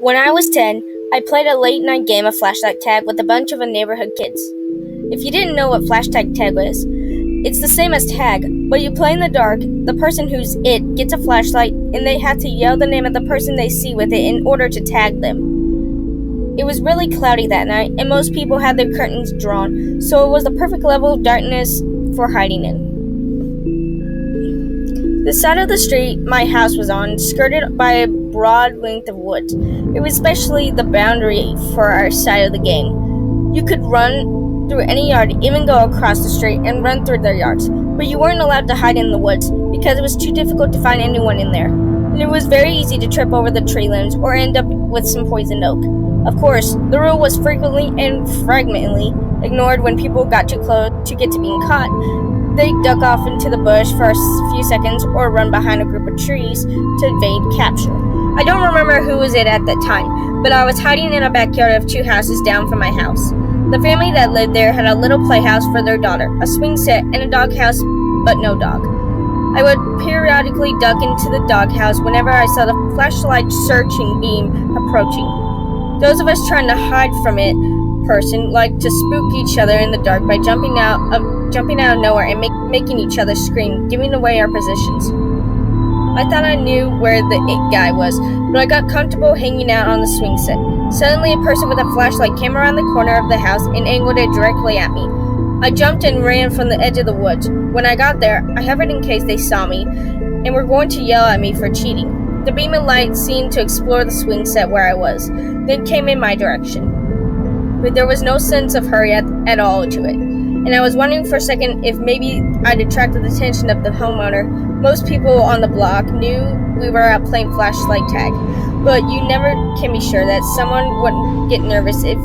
When I was 10, I played a late-night game of flashlight tag with a bunch of neighborhood kids. If you didn't know what flashlight tag is, it's the same as tag, but you play in the dark, the person who's it gets a flashlight, and they have to yell the name of the person they see with it in order to tag them. It was really cloudy that night, and most people had their curtains drawn, so it was the perfect level of darkness for hiding in. The side of the street my house was on, skirted by a broad length of woods. It was especially the boundary for our side of the game. You could run through any yard, even go across the street and run through their yards, but you weren't allowed to hide in the woods because it was too difficult to find anyone in there. And it was very easy to trip over the tree limbs or end up with some poisoned oak. Of course, the rule was frequently and fragmentally ignored when people got too close to get to being caught. They'd duck off into the bush for a few seconds or run behind a group of trees to evade capture. I don't remember who was it at that time, but I was hiding in a backyard of 2 houses down from my house. The family that lived there had a little playhouse for their daughter, a swing set, and a doghouse, but no dog. I would periodically duck into the doghouse whenever I saw the flashlight searching beam approaching. Those of us trying to hide from it person liked to spook each other in the dark by jumping out of nowhere and making each other scream, giving away our positions. I thought I knew where the it guy was, but I got comfortable hanging out on the swing set. Suddenly, a person with a flashlight came around the corner of the house and angled it directly at me. I jumped and ran from the edge of the woods. When I got there, I hovered in case they saw me and were going to yell at me for cheating. The beam of light seemed to explore the swing set where I was, then came in my direction. But there was no sense of hurry at all to it, and I was wondering for a second if maybe I'd attracted the attention of the homeowner. Most people on the block knew we were out playing flashlight tag, but you never can be sure that someone wouldn't get nervous if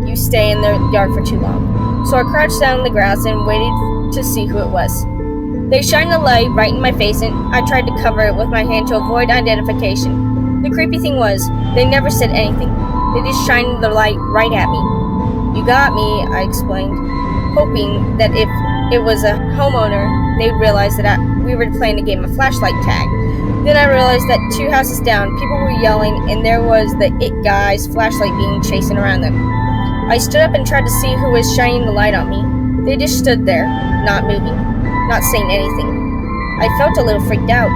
you stay in their yard for too long. So I crouched down in the grass and waited to see who it was. They shined the light right in my face, and I tried to cover it with my hand to avoid identification. The creepy thing was, they never said anything. They just shined the light right at me. "You got me," I explained, hoping that if it was a homeowner, they'd realize that we were playing a game of flashlight tag. Then I realized that 2 houses down, people were yelling, and there was the it guy's flashlight being chasing around them. I stood up and tried to see who was shining the light on me. They just stood there, not moving, not saying anything. I felt a little freaked out.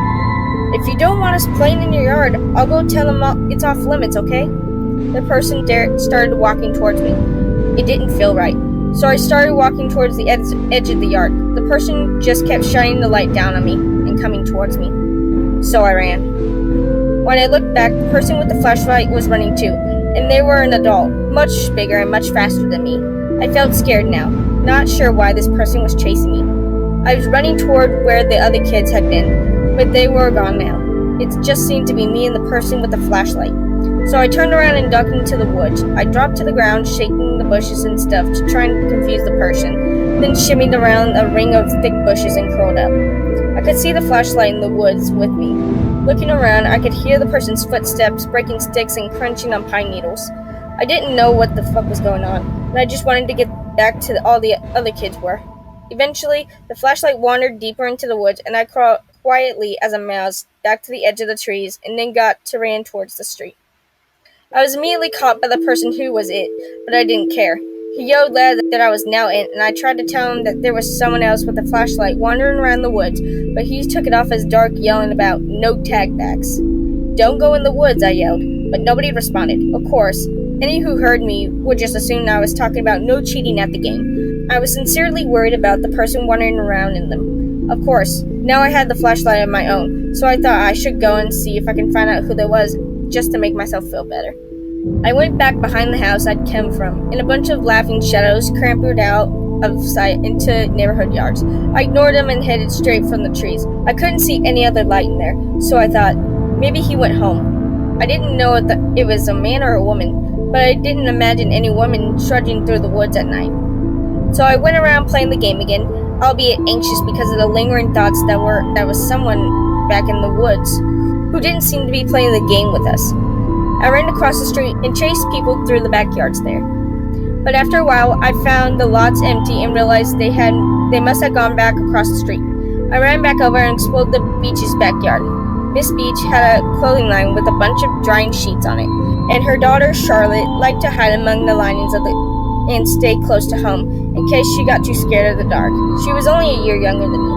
"If you don't want us playing in your yard, I'll go tell them it's off limits, okay?" The person started walking towards me. It didn't feel right, so I started walking towards the edge of the yard. The person just kept shining the light down on me and coming towards me, so I ran. When I looked back, the person with the flashlight was running too, and they were an adult, much bigger and much faster than me. I felt scared now, not sure why this person was chasing me. I was running toward where the other kids had been, but they were gone now. It just seemed to be me and the person with the flashlight. So I turned around and ducked into the woods. I dropped to the ground, shaking the bushes and stuff to try and confuse the person, then shimmied around a ring of thick bushes and curled up. I could see the flashlight in the woods with me. Looking around, I could hear the person's footsteps, breaking sticks and crunching on pine needles. I didn't know what the fuck was going on, and I just wanted to get back to all the other kids were. Eventually, the flashlight wandered deeper into the woods, and I crawled quietly as a mouse back to the edge of the trees and then ran towards the street. I was immediately caught by the person who was it, but I didn't care. He yelled loud that I was now it, and I tried to tell him that there was someone else with a flashlight wandering around the woods, but he took it off as dark, yelling about no tag backs. "Don't go in the woods," I yelled, but nobody responded. Of course, any who heard me would just assume I was talking about no cheating at the game. I was sincerely worried about the person wandering around in them. Of course, now I had the flashlight of my own, so I thought I should go and see if I can find out who there was, just to make myself feel better. I went back behind the house I'd come from, and a bunch of laughing shadows clambered out of sight into neighborhood yards. I ignored them and headed straight from the trees. I couldn't see any other light in there, so I thought, maybe he went home. I didn't know if it was a man or a woman, but I didn't imagine any woman trudging through the woods at night. So I went around playing the game again, albeit anxious because of the lingering thoughts that was someone back in the woods who didn't seem to be playing the game with us. I ran across the street and chased people through the backyards there. But after a while, I found the lots empty and realized they must have gone back across the street. I ran back over and explored the beach's backyard. Miss Beach had a clothing line with a bunch of drying sheets on it, and her daughter Charlotte liked to hide among the linings and stay close to home in case she got too scared of the dark. She was only a year younger than me.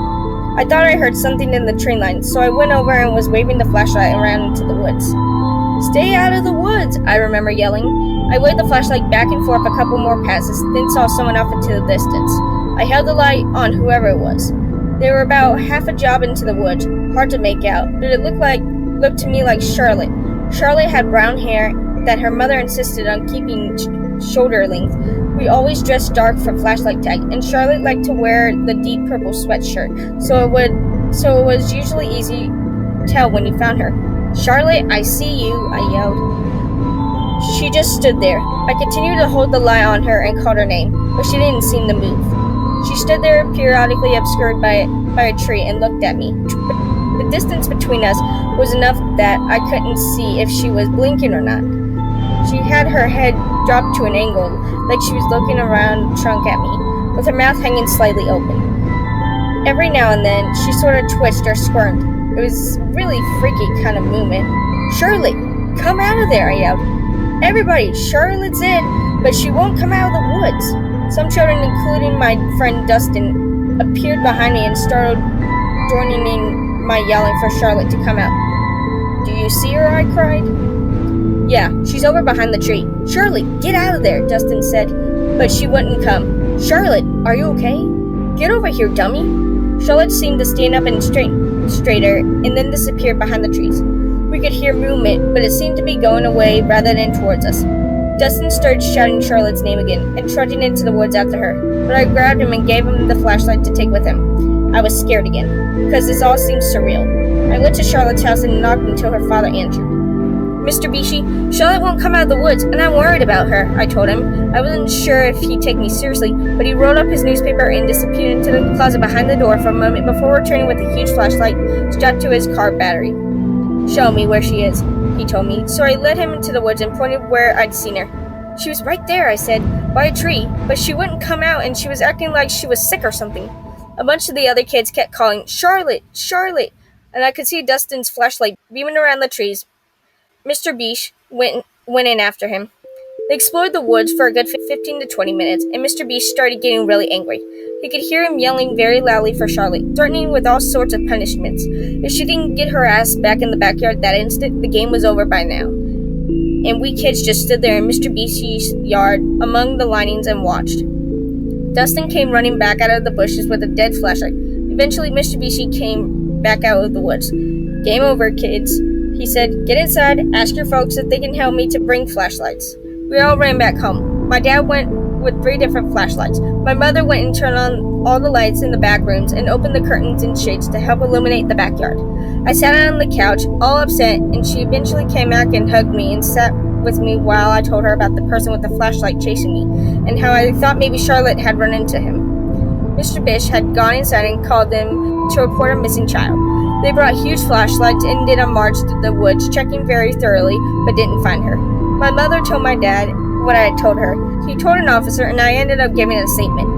I thought I heard something in the train line, so I went over and was waving the flashlight around into the woods. "Stay out of the woods," I remember yelling. I waved the flashlight back and forth a couple more passes, then saw someone off into the distance. I held the light on whoever it was. They were about half a job into the woods, hard to make out, but it looked to me like Charlotte. Charlotte had brown hair that her mother insisted on keeping shoulder length. We always dressed dark for flashlight tag, and Charlotte liked to wear the deep purple sweatshirt, so it was usually easy to tell when you found her. "Charlotte, I see you," I yelled. She just stood there. I continued to hold the light on her and called her name, but she didn't seem to move. She stood there periodically obscured by a tree and looked at me. The distance between us was enough that I couldn't see if she was blinking or not. She had her head dropped to an angle, like she was looking around the trunk at me, with her mouth hanging slightly open. Every now and then, she sort of twitched or squirmed. It was a really freaky kind of movement. "Charlotte, come out of there," I yelled. "Everybody, Charlotte's in, but she won't come out of the woods." Some children, including my friend Dustin, appeared behind me and started joining in my yelling for Charlotte to come out. "Do you see her?" I cried. "Yeah, she's over behind the tree." "Charlotte, get out of there," Dustin said, but she wouldn't come. "Charlotte, are you okay? Get over here, dummy." Charlotte seemed to stand up and straighter and then disappeared behind the trees. We could hear movement, but it seemed to be going away rather than towards us. Dustin started shouting Charlotte's name again and trudging into the woods after her, but I grabbed him and gave him the flashlight to take with him. I was scared again, because this all seemed surreal. I went to Charlotte's house and knocked until her father answered. "Mr. Bishi, Charlotte won't come out of the woods, and I'm worried about her," I told him. I wasn't sure if he'd take me seriously, but he rolled up his newspaper and disappeared into the closet behind the door for a moment before returning with a huge flashlight strapped to his car battery. "Show me where she is," he told me, so I led him into the woods and pointed where I'd seen her. "She was right there," I said, "by a tree, but she wouldn't come out and she was acting like she was sick or something." A bunch of the other kids kept calling, "Charlotte, Charlotte," and I could see Dustin's flashlight beaming around the trees. Mr. Beach went in after him. They explored the woods for a good 15 to 20 minutes, and Mr. Beach started getting really angry. He could hear him yelling very loudly for Charlotte, threatening with all sorts of punishments. If she didn't get her ass back in the backyard that instant, the game was over by now. And we kids just stood there in Mr. Beach's yard among the linings and watched. Dustin came running back out of the bushes with a dead flashlight. Eventually, Mr. Beachy came back out of the woods. "Game over, kids," he said. "Get inside, ask your folks if they can help me to bring flashlights." We all ran back home. My dad went with 3 different flashlights. My mother went and turned on all the lights in the back rooms and opened the curtains and shades to help illuminate the backyard. I sat on the couch, all upset, and she eventually came back and hugged me and sat with me while I told her about the person with the flashlight chasing me, and how I thought maybe Charlotte had run into him. Mr. Bish had gone inside and called them to report a missing child. They brought huge flashlights and did a march through the woods, checking very thoroughly, but didn't find her. My mother told my dad what I had told her. He told an officer, and I ended up giving a statement.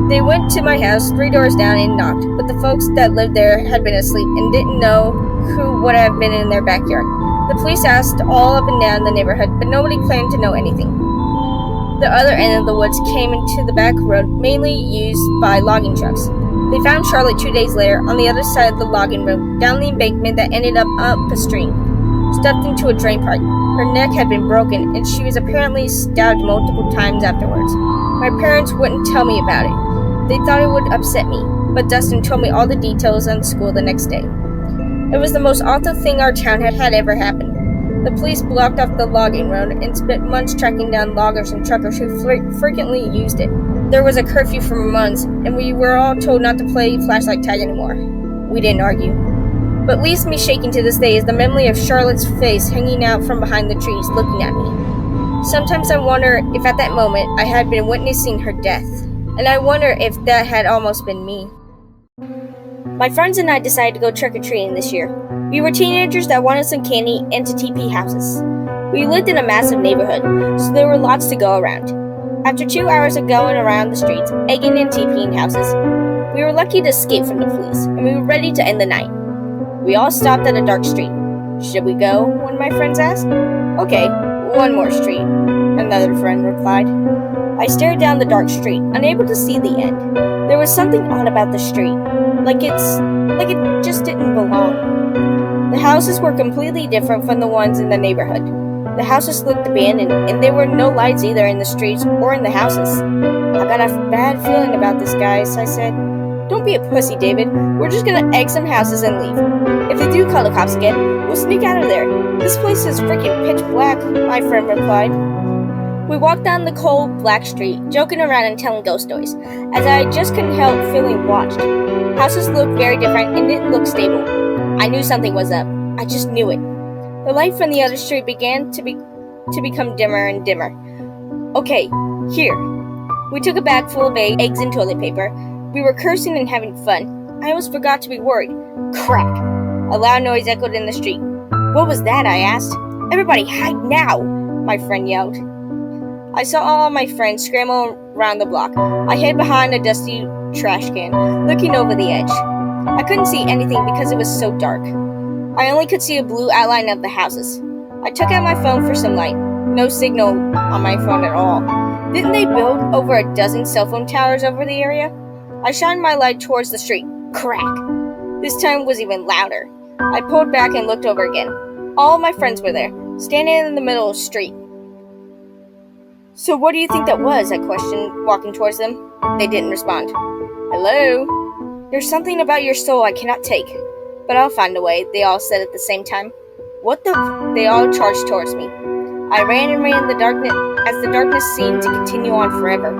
They went to my house 3 doors down and knocked, but the folks that lived there had been asleep and didn't know who would have been in their backyard. The police asked all up and down the neighborhood, but nobody claimed to know anything. The other end of the woods came into the back road, mainly used by logging trucks. They found Charlotte 2 days later on the other side of the logging road, down the embankment that ended up a stream, stuffed into a drain pipe. Her neck had been broken, and she was apparently stabbed multiple times afterwards. My parents wouldn't tell me about it. They thought it would upset me, but Dustin told me all the details in school the next day. It was the most awful thing our town had ever happened. The police blocked off the logging road and spent months tracking down loggers and truckers who frequently used it. There was a curfew for months, and we were all told not to play flashlight tag anymore. We didn't argue. What leaves me shaking to this day is the memory of Charlotte's face hanging out from behind the trees, looking at me. Sometimes I wonder if at that moment I had been witnessing her death, and I wonder if that had almost been me. My friends and I decided to go trick-or-treating this year. We were teenagers that wanted some candy and to TP houses. We lived in a massive neighborhood, so there were lots to go around. After 2 hours of going around the streets, egging and TPing houses, we were lucky to escape from the police, and we were ready to end the night. We all stopped at a dark street. Should we go? One of my friends asked. Okay, one more street, another friend replied. I stared down the dark street, unable to see the end. There was something odd about the street, like it just didn't belong. The houses were completely different from the ones in the neighborhood. The houses looked abandoned, and there were no lights either in the streets or in the houses. I got a bad feeling about this, guys, I said. Don't be a pussy, David. We're just gonna egg some houses and leave. If they do call the cops again, we'll sneak out of there. This place is freaking pitch black, my friend replied. We walked down the cold, black street, joking around and telling ghost stories, as I just couldn't help feeling watched. Houses looked very different and didn't look stable. I knew something was up. I just knew it. The light from the other street began to become dimmer and dimmer. Okay, here. We took a bag full of eggs and toilet paper. We were cursing and having fun. I almost forgot to be worried. Crack! A loud noise echoed in the street. What was that? I asked. Everybody hide now! My friend yelled. I saw all my friends scramble around the block. I hid behind a dusty trash can, looking over the edge. I couldn't see anything because it was so dark. I only could see a blue outline of the houses. I took out my phone for some light. No signal on my phone at all. Didn't they build over a dozen cell phone towers over the area? I shined my light towards the street. Crack! This time was even louder. I pulled back and looked over again. All of my friends were there, standing in the middle of the street. So what do you think that was? I questioned, walking towards them. They didn't respond. Hello? There's something about your soul I cannot take. But I'll find a way, they all said at the same time. What the They all charged towards me. I ran and ran in the darkness as the darkness seemed to continue on forever.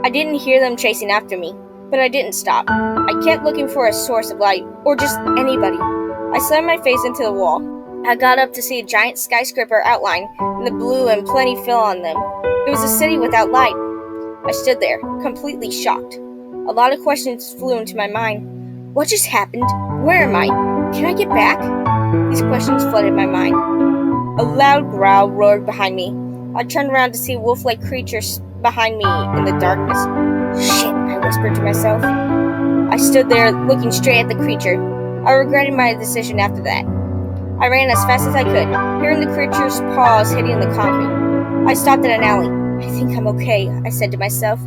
I didn't hear them chasing after me, but I didn't stop. I kept looking for a source of light, or just anybody. I slammed my face into the wall. I got up to see a giant skyscraper outline in the blue and plenty fell on them. It was a city without light. I stood there, completely shocked. A lot of questions flew into my mind. What just happened? Where am I? Can I get back? These questions flooded my mind. A loud growl roared behind me. I turned around to see wolf-like creatures behind me in the darkness. Shit, I whispered to myself. I stood there looking straight at the creature. I regretted my decision after that. I ran as fast as I could, hearing the creature's paws hitting the concrete. I stopped at an alley. I think I'm okay, I said to myself.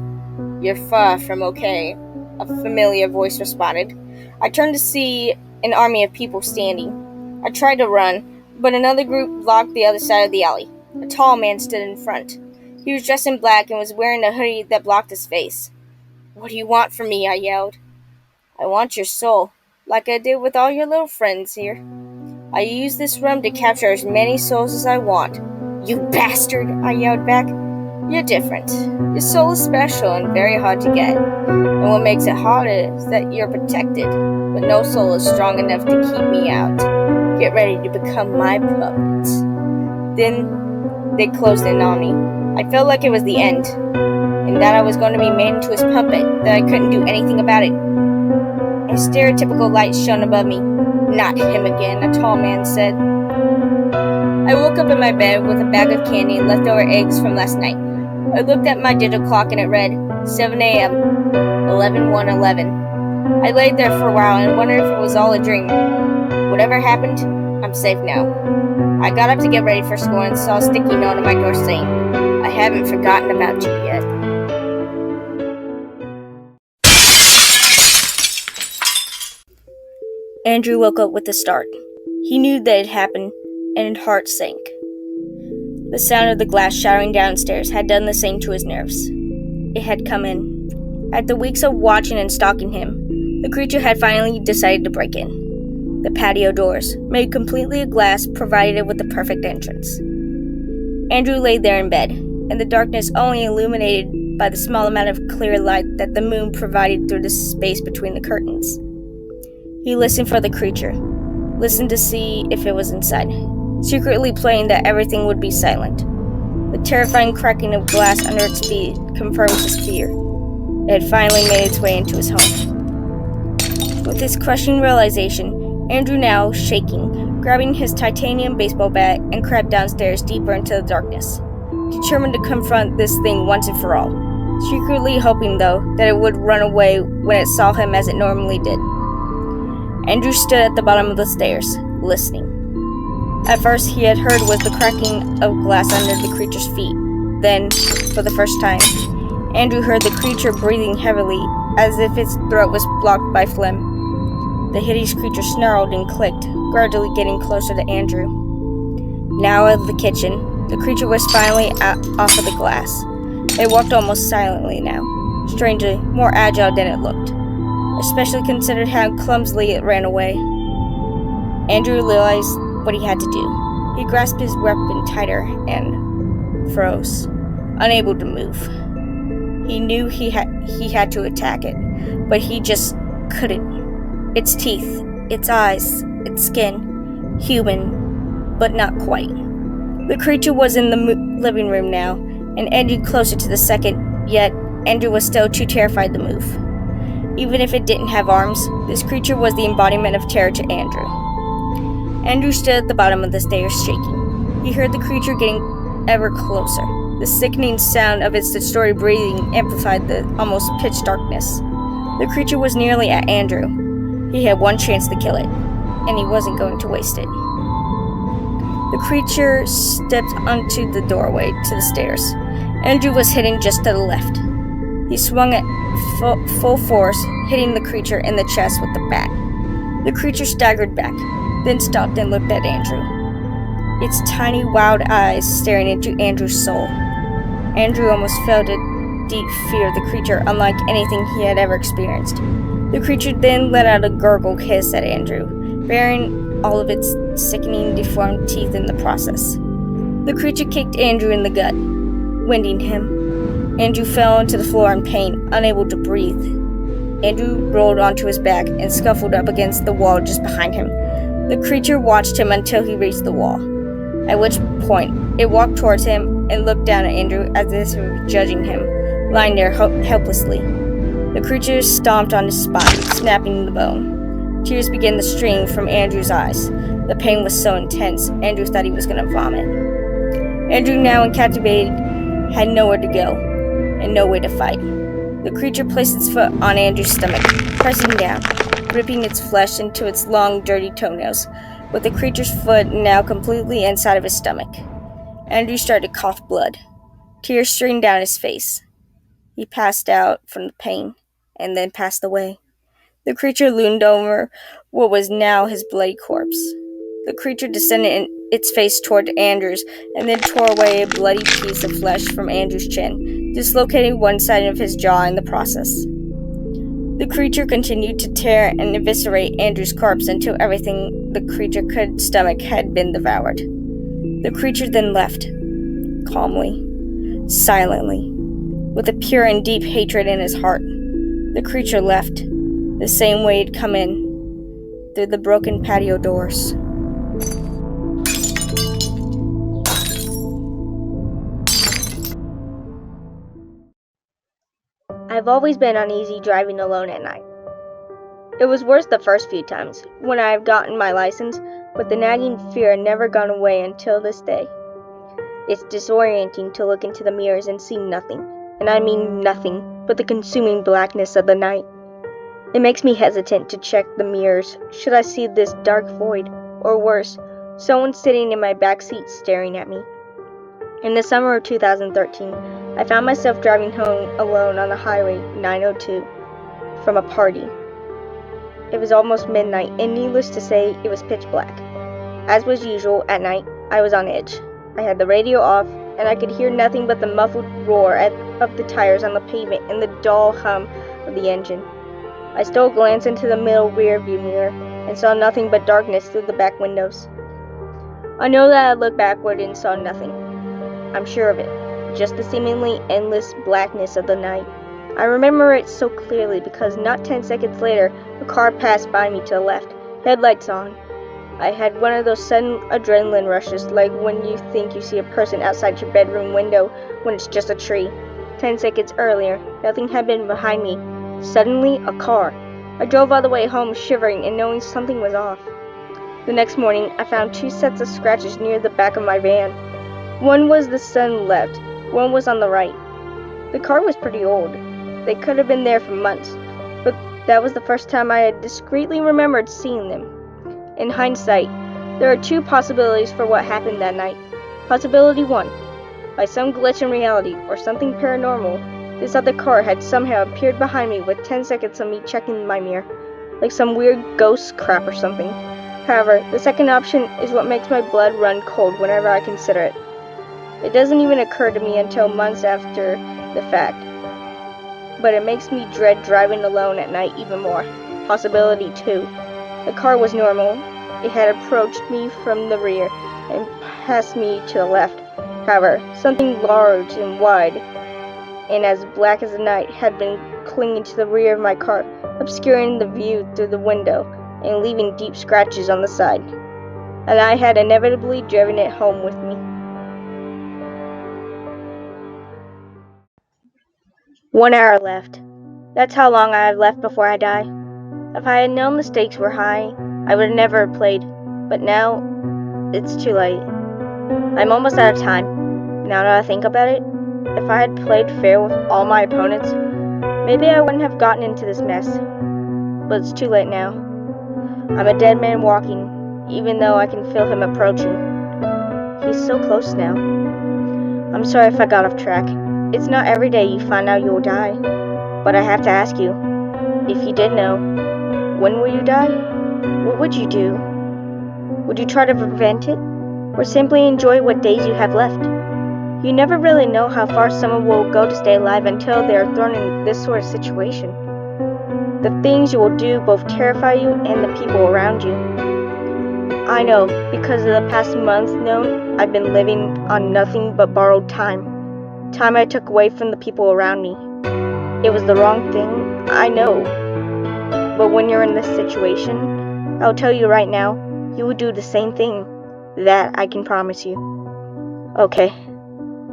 You're far from okay, a familiar voice responded. I turned to see an army of people standing. I tried to run, but another group blocked the other side of the alley. A tall man stood in front. He was dressed in black and was wearing a hoodie that blocked his face. What do you want from me? I yelled. I want your soul, like I did with all your little friends here. I use this room to capture as many souls as I want. You bastard, I yelled back. You're different. Your soul is special and very hard to get. And what makes it harder is that you're protected, but no soul is strong enough to keep me out. Get ready to become my puppet. Then they closed in on me. I felt like it was the end, and that I was going to be made into his puppet, that I couldn't do anything about it. A stereotypical light shone above me. Not him again, a tall man said. I woke up in my bed with a bag of candy and leftover eggs from last night. I looked at my digital clock and it read 7 a.m., 11:11. I laid there for a while and wondered if it was all a dream. Whatever happened, I'm safe now. I got up to get ready for school and saw a sticky note on my door saying, I haven't forgotten about you yet. Andrew woke up with a start. He knew that it had happened, and his heart sank. The sound of the glass shattering downstairs had done the same to his nerves. It had come in. After weeks of watching and stalking him, the creature had finally decided to break in. The patio doors, made completely of glass, provided it with the perfect entrance. Andrew lay there in bed, and the darkness only illuminated by the small amount of clear light that the moon provided through the space between the curtains. He listened for the creature, listened to see if it was inside, secretly praying that everything would be silent. The terrifying cracking of glass under its feet confirmed his fear. It had finally made its way into his home. With this crushing realization, Andrew now, shaking, grabbing his titanium baseball bat and crept downstairs deeper into the darkness, determined to confront this thing once and for all, secretly hoping, though, that it would run away when it saw him as it normally did. Andrew stood at the bottom of the stairs, listening. At first, he had heard was the cracking of glass under the creature's feet. Then, for the first time, Andrew heard the creature breathing heavily, as if its throat was blocked by phlegm. The hideous creature snarled and clicked, gradually getting closer to Andrew. Now out of the kitchen, the creature was finally off of the glass. It walked almost silently now, strangely more agile than it looked, especially considered how clumsily it ran away. Andrew realized what he had to do. He grasped his weapon tighter and froze, unable to move. He knew he had to attack it, but he just couldn't. Its teeth, its eyes, its skin, human, but not quite. The creature was in the living room now, and edging closer to the second, yet Andrew was still too terrified to move. Even if it didn't have arms, this creature was the embodiment of terror to Andrew. Andrew stood at the bottom of the stairs, shaking. He heard the creature getting ever closer. The sickening sound of its distorted breathing amplified the almost pitch darkness. The creature was nearly at Andrew. He had one chance to kill it, and he wasn't going to waste it. The creature stepped onto the doorway to the stairs. Andrew was hitting just to the left. He swung at full force, hitting the creature in the chest with the bat. The creature staggered back, then stopped and looked at Andrew, its tiny, wild eyes staring into Andrew's soul. Andrew almost felt a deep fear of the creature, unlike anything he had ever experienced. The creature then let out a gurgled hiss at Andrew, baring all of its sickening, deformed teeth in the process. The creature kicked Andrew in the gut, winding him. Andrew fell onto the floor in pain, unable to breathe. Andrew rolled onto his back and scuffled up against the wall just behind him. The creature watched him until he reached the wall, at which point it walked towards him and looked down at Andrew as if it were judging him, lying there helplessly. The creature stomped on his spine, snapping the bone. Tears began to stream from Andrew's eyes. The pain was so intense, Andrew thought he was going to vomit. Andrew, now incapacitated, had nowhere to go and no way to fight. The creature placed its foot on Andrew's stomach, pressing down, gripping its flesh into its long, dirty toenails, with the creature's foot now completely inside of his stomach. Andrew started to cough blood. Tears streamed down his face. He passed out from the pain, and then passed away. The creature loomed over what was now his bloody corpse. The creature descended its face toward Andrew's, and then tore away a bloody piece of flesh from Andrew's chin, dislocating one side of his jaw in the process. The creature continued to tear and eviscerate Andrew's corpse until everything the creature could stomach had been devoured. The creature then left, calmly, silently, with a pure and deep hatred in his heart. The creature left, the same way he'd come in, through the broken patio doors. I've always been uneasy driving alone at night. It was worse the first few times, when I have gotten my license, but the nagging fear had never gone away until this day. It's disorienting to look into the mirrors and see nothing, and I mean nothing, but the consuming blackness of the night. It makes me hesitant to check the mirrors, should I see this dark void, or worse, someone sitting in my back seat staring at me. In the summer of 2013, I found myself driving home alone on the highway 902 from a party. It was almost midnight, and needless to say, it was pitch black. As was usual at night, I was on edge. I had the radio off, and I could hear nothing but the muffled roar of the tires on the pavement and the dull hum of the engine. I stole a glance into the middle rear view mirror and saw nothing but darkness through the back windows. I know that I looked backward and saw nothing. I'm sure of it. Just the seemingly endless blackness of the night. I remember it so clearly because not 10 seconds later, a car passed by me to the left, headlights on. I had one of those sudden adrenaline rushes, like when you think you see a person outside your bedroom window when it's just a tree. 10 seconds earlier, nothing had been behind me. Suddenly, a car. I drove all the way home shivering and knowing something was off. The next morning, I found 2 sets of scratches near the back of my van. One was the sun left, one was on the right. The car was pretty old. They could have been there for months, but That was the first time I had discreetly remembered seeing them. In hindsight, there are two possibilities for what happened that night. Possibility 1. By some glitch in reality or something paranormal, this other car had somehow appeared behind me with 10 seconds of me checking my mirror, like some weird ghost crap or something. However, the second option is what makes my blood run cold whenever I consider it. It doesn't even occur to me until months after the fact, but it makes me dread driving alone at night even more. Possibility 2. The car was normal. It had approached me from the rear and passed me to the left. However, something large and wide and as black as the night had been clinging to the rear of my car, obscuring the view through the window and leaving deep scratches on the side. And I had inevitably driven it home with me. 1 hour left. That's how long I have left before I die. If I had known the stakes were high, I would have never played. But now, it's too late. I'm almost out of time. Now that I think about it, if I had played fair with all my opponents, maybe I wouldn't have gotten into this mess. But it's too late now. I'm a dead man walking, even though I can feel him approaching. He's so close now. I'm sorry if I got off track. It's not every day you find out you'll die. But I have to ask you, if you did know, when will you die? What would you do? Would you try to prevent it? Or simply enjoy what days you have left? You never really know how far someone will go to stay alive until they are thrown in this sort of situation. The things you will do both terrify you and the people around you. I know, because of the past month known, I've been living on nothing but borrowed time. Time I took away from the people around me. It was the wrong thing, I know. But when you're in this situation, I'll tell you right now, you will do the same thing. That I can promise you. Okay,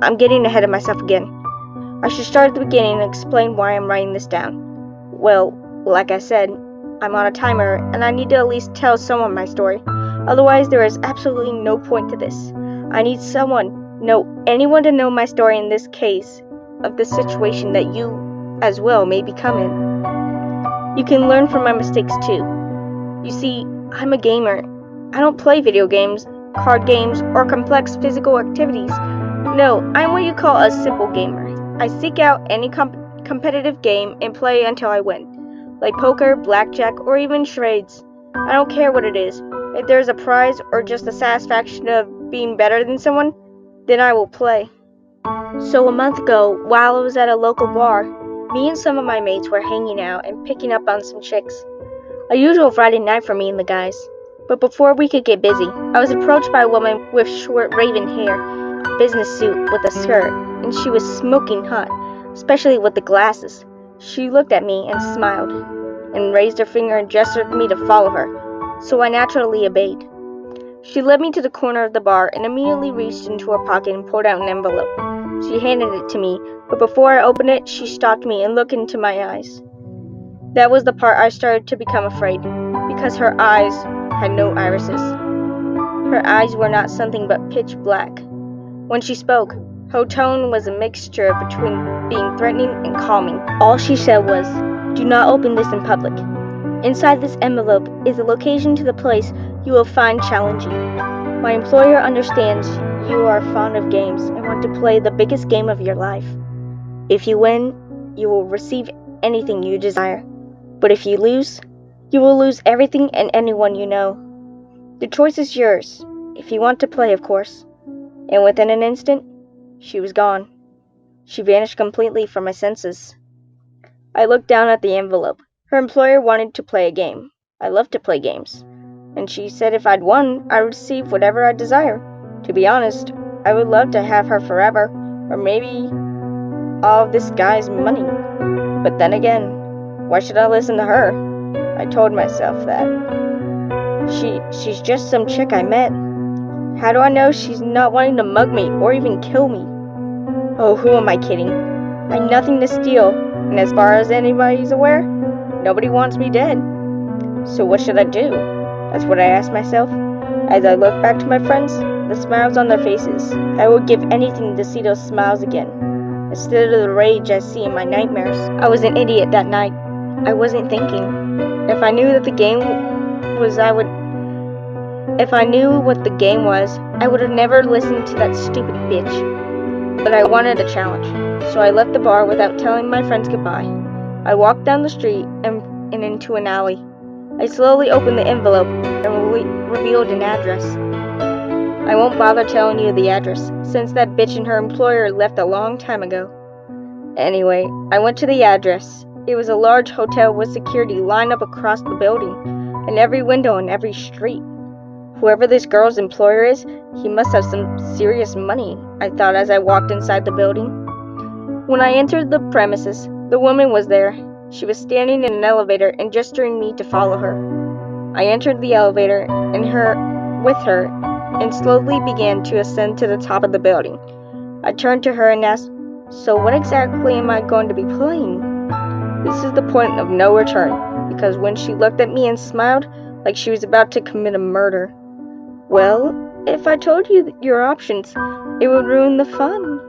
I'm getting ahead of myself again. I should start at the beginning and explain why I'm writing this down. Well, like I said, I'm on a timer and I need to at least tell someone my story. Otherwise, there is absolutely no point to this. I need anyone to know my story in this case of the situation that you as well may become in. You can learn from my mistakes too. You see, I'm a gamer. I don't play video games, card games, or complex physical activities. No, I'm what you call a simple gamer. I seek out any competitive game and play until I win, like poker, blackjack, or even charades. I don't care what it is. If there's a prize or just the satisfaction of being better than someone, then I will play. So a month ago, while I was at a local bar, me and some of my mates were hanging out and picking up on some chicks. A usual Friday night for me and the guys. But before we could get busy, I was approached by a woman with short raven hair, a business suit with a skirt, and she was smoking hot, especially with the glasses. She looked at me and smiled, and raised her finger and gestured me to follow her, so I naturally obeyed. She led me to the corner of the bar and immediately reached into her pocket and pulled out an envelope. She handed it to me, but before I opened it, she stopped me and looked into my eyes. That was the part I started to become afraid, because her eyes had no irises. Her eyes were not something but pitch black. When she spoke, her tone was a mixture between being threatening and calming. All she said was, "Do not open this in public. Inside this envelope is a location to the place you will find challenging. My employer understands you are fond of games and want to play the biggest game of your life. If you win, you will receive anything you desire. But if you lose, you will lose everything and anyone you know. The choice is yours, if you want to play, of course." And within an instant, she was gone. She vanished completely from my senses. I looked down at the envelope. Her employer wanted to play a game. I love to play games. And she said if I'd won, I'd receive whatever I desire. To be honest, I would love to have her forever, or maybe all of this guy's money. But then again, why should I listen to her? I told myself that. She's just some chick I met. How do I know she's not wanting to mug me or even kill me? Oh, who am I kidding? I have nothing to steal, and as far as anybody's aware, nobody wants me dead. So what should I do? That's what I asked myself. As I looked back to my friends, the smiles on their faces, I would give anything to see those smiles again, instead of the rage I see in my nightmares. I was an idiot that night. I wasn't thinking. If I knew what the game was, I would have never listened to that stupid bitch. But I wanted a challenge, so I left the bar without telling my friends goodbye. I walked down the street and into an alley. I slowly opened the envelope and revealed an address. I won't bother telling you the address, since that bitch and her employer left a long time ago. Anyway, I went to the address. It was a large hotel with security lined up across the building, and every window on every street. Whoever this girl's employer is, he must have some serious money, I thought as I walked inside the building. When I entered the premises, the woman was there. She was standing in an elevator and gesturing me to follow her. I entered the elevator with her and slowly began to ascend to the top of the building. I turned to her and asked, "So what exactly am I going to be playing?" This is the point of no return, because when she looked at me and smiled like she was about to commit a murder. "Well, if I told you your options, it would ruin the fun,"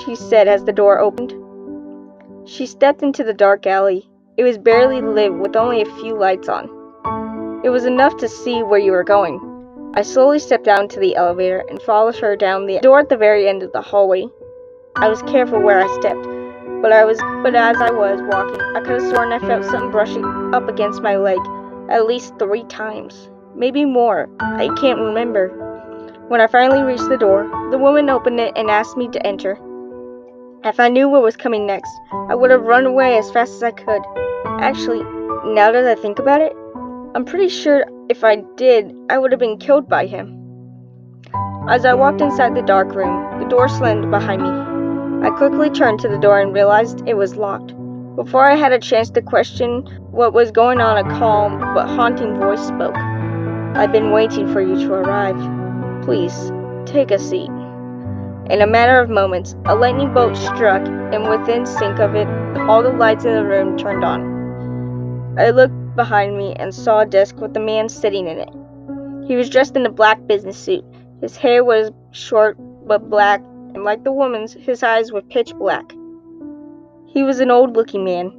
she said as the door opened. She stepped into the dark alley. It was barely lit with only a few lights on. It was enough to see where you were going. I slowly stepped down to the elevator and followed her down the door at the very end of the hallway. I was careful where I stepped, but as I was walking, I could have sworn I felt something brushing up against my leg at least 3 times. Maybe more. I can't remember. When I finally reached the door, the woman opened it and asked me to enter. If I knew what was coming next, I would have run away as fast as I could. Actually, now that I think about it, I'm pretty sure if I did, I would have been killed by him. As I walked inside the dark room, the door slammed behind me. I quickly turned to the door and realized it was locked. Before I had a chance to question what was going on, a calm but haunting voice spoke. "I've been waiting for you to arrive. Please, take a seat." In a matter of moments, a lightning bolt struck, and within sync of it, all the lights in the room turned on. I looked behind me and saw a desk with a man sitting in it. He was dressed in a black business suit. His hair was short but black, and like the woman's, his eyes were pitch black. He was an old-looking man.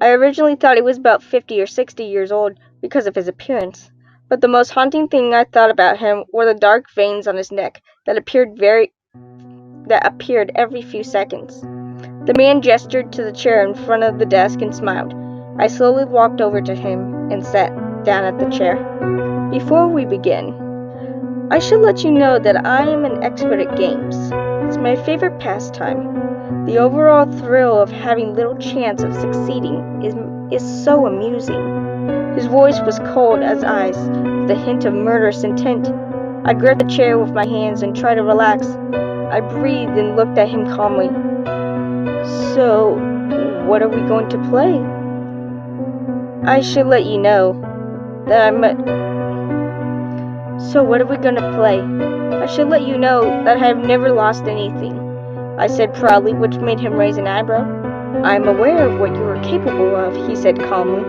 I originally thought he was about 50 or 60 years old because of his appearance. But the most haunting thing I thought about him were the dark veins on his neck that appeared every few seconds. The man gestured to the chair in front of the desk and smiled. I slowly walked over to him and sat down at the chair. "Before we begin, I should let you know that I am an expert at games. It's my favorite pastime. The overall thrill of having little chance of succeeding is so amusing." His voice was cold as ice, with a hint of murderous intent. I gripped the chair with my hands and tried to relax. I breathed and looked at him calmly. "So, what are we going to play?" I should let you know that I have never lost anything," I said proudly, which made him raise an eyebrow. "I am aware of what you are capable of," he said calmly.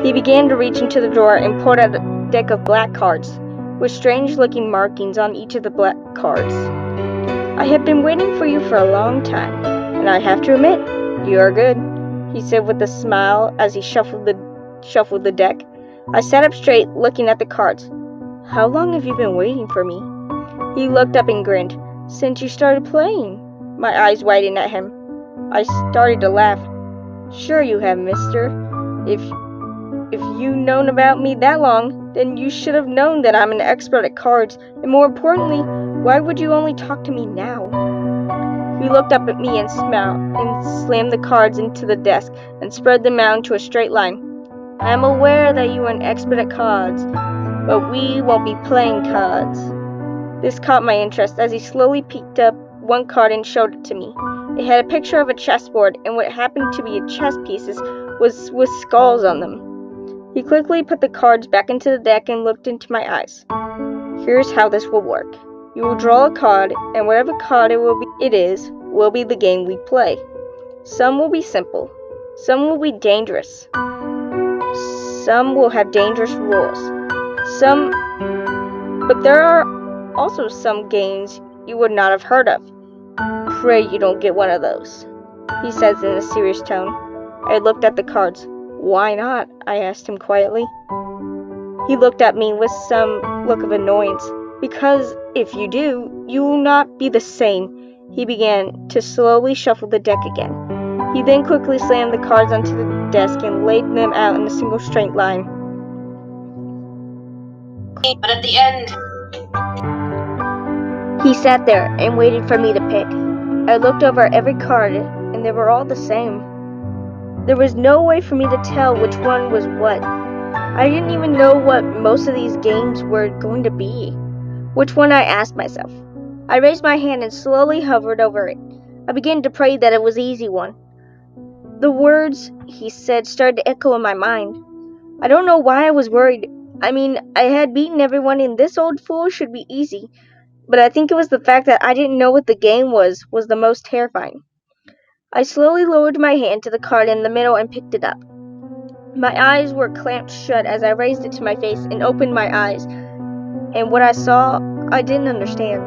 He began to reach into the drawer and pulled out a deck of black cards, with strange-looking markings on each of the black cards. "I have been waiting for you for a long time, and I have to admit, you are good," he said with a smile as he shuffled the deck. I sat up straight, looking at the cards. "How long have you been waiting for me?" He looked up and grinned. "Since you started playing." My eyes widened at him. I started to laugh. "Sure you have, mister. If you've known about me that long, then you should have known that I'm an expert at cards, and more importantly, why would you only talk to me now?" He looked up at me and smiled, and slammed the cards into the desk and spread them out into a straight line. "I am aware that you are an expert at cards, but we won't be playing cards." This caught my interest as he slowly picked up one card and showed it to me. It had a picture of a chessboard, and what happened to be chess pieces was with skulls on them. He quickly put the cards back into the deck and looked into my eyes. "Here's how this will work. You will draw a card, and whatever card will be the game we play. Some will be simple. Some will be dangerous. Some will have dangerous rules. But there are also some games you would not have heard of. Pray you don't get one of those," he says in a serious tone. I looked at the cards. Why not? I asked him quietly. He looked at me with some look of annoyance. Because if you do, you will not be the same. He began to slowly shuffle the deck again. He then quickly slammed the cards onto the desk and laid them out in a single straight line. But at the end, he sat there and waited for me to pick. I looked over every card, and they were all the same. There was no way for me to tell which one was what. I didn't even know what most of these games were going to be. Which one, I asked myself. I raised my hand and slowly hovered over it. I began to pray that it was the easy one. The words he said started to echo in my mind. I don't know why I was worried. I mean, I had beaten everyone and this old fool should be easy. But I think it was the fact that I didn't know what the game was the most terrifying. I slowly lowered my hand to the card in the middle and picked it up. My eyes were clamped shut as I raised it to my face and opened my eyes. And what I saw, I didn't understand.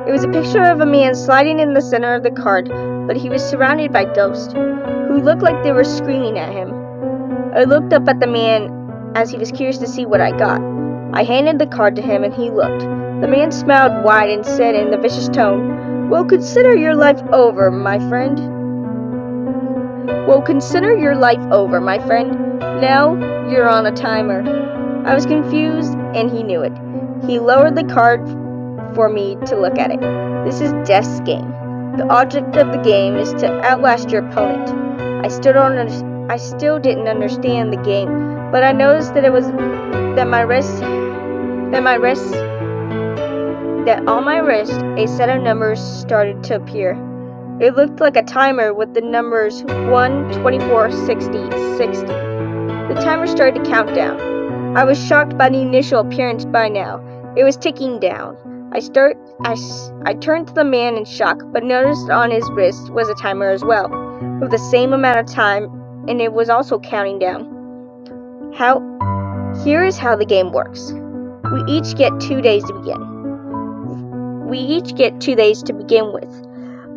It was a picture of a man sliding in the center of the card, but he was surrounded by ghosts, who looked like they were screaming at him. I looked up at the man as he was curious to see what I got. I handed the card to him and he looked. The man smiled wide and said in a vicious tone, "Well, consider your life over, my friend. Now you're on a timer." I was confused and he knew it. He lowered the card for me to look at it. This is Death's game. The object of the game is to outlast your opponent. I still didn't understand the game, but I noticed that on my wrist a set of numbers started to appear. It looked like a timer with the numbers 1, 24, 60, 60. The timer started to count down. I was shocked by the initial appearance by now. It was ticking down. I turned to the man in shock, but noticed on his wrist was a timer as well, with the same amount of time, and it was also counting down. Here is how the game works. We each get 2 days to begin with.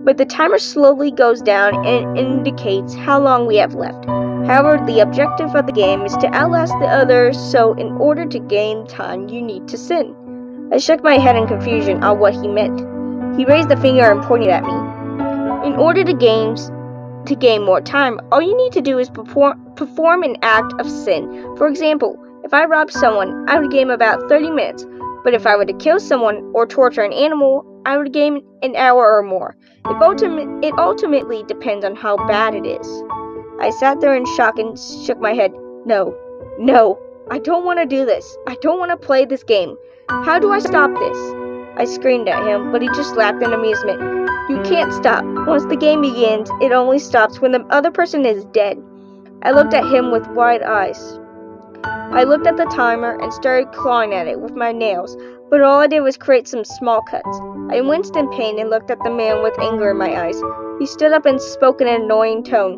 But the timer slowly goes down and indicates how long we have left. However, the objective of the game is to outlast the other, so in order to gain time, you need to sin. I shook my head in confusion on what he meant. He raised a finger and pointed at me. In order to gain more time, all you need to do is perform an act of sin. For example, if I robbed someone, I would gain about 30 minutes. But if I were to kill someone or torture an animal, I would gain an hour or more. It ultimately depends on how bad it is. I sat there in shock and shook my head. No, I don't want to do this. I don't want to play this game. How do I stop this? I screamed at him, but he just laughed in amusement. You can't stop. Once the game begins, it only stops when the other person is dead. I looked at him with wide eyes. I looked at the timer and started clawing at it with my nails, but all I did was create some small cuts. I winced in pain and looked at the man with anger in my eyes. He stood up and spoke in an annoying tone.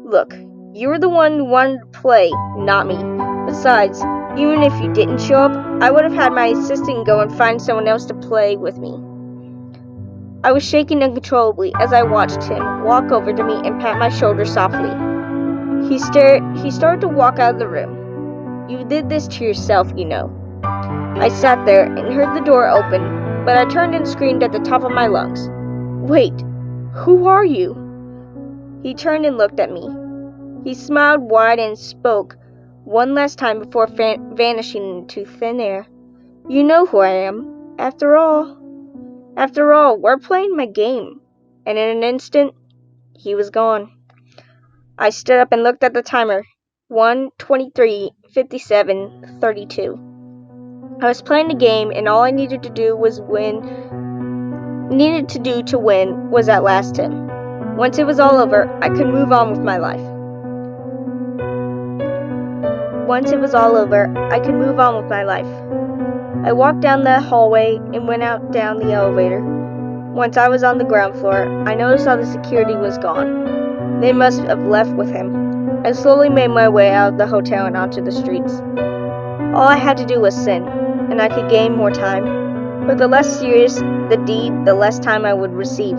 Look, you were the one who wanted to play, not me. Besides, even if you didn't show up, I would have had my assistant go and find someone else to play with me. I was shaking uncontrollably as I watched him walk over to me and pat my shoulder softly. He started to walk out of the room. You did this to yourself, you know. I sat there and heard the door open, but I turned and screamed at the top of my lungs. Wait, who are you? He turned and looked at me. He smiled wide and spoke one last time before vanishing into thin air. You know who I am. After all, we're playing my game. And in an instant, he was gone. I stood up and looked at the timer. 1, 23, 57, 32. I was playing the game, and all I needed to do to win was outlast him. Once it was all over, I could move on with my life. I walked down the hallway and went out down the elevator. Once I was on the ground floor, I noticed all the security was gone. They must have left with him. I slowly made my way out of the hotel and onto the streets. All I had to do was sin, and I could gain more time. But the less serious the deed, the less time I would receive.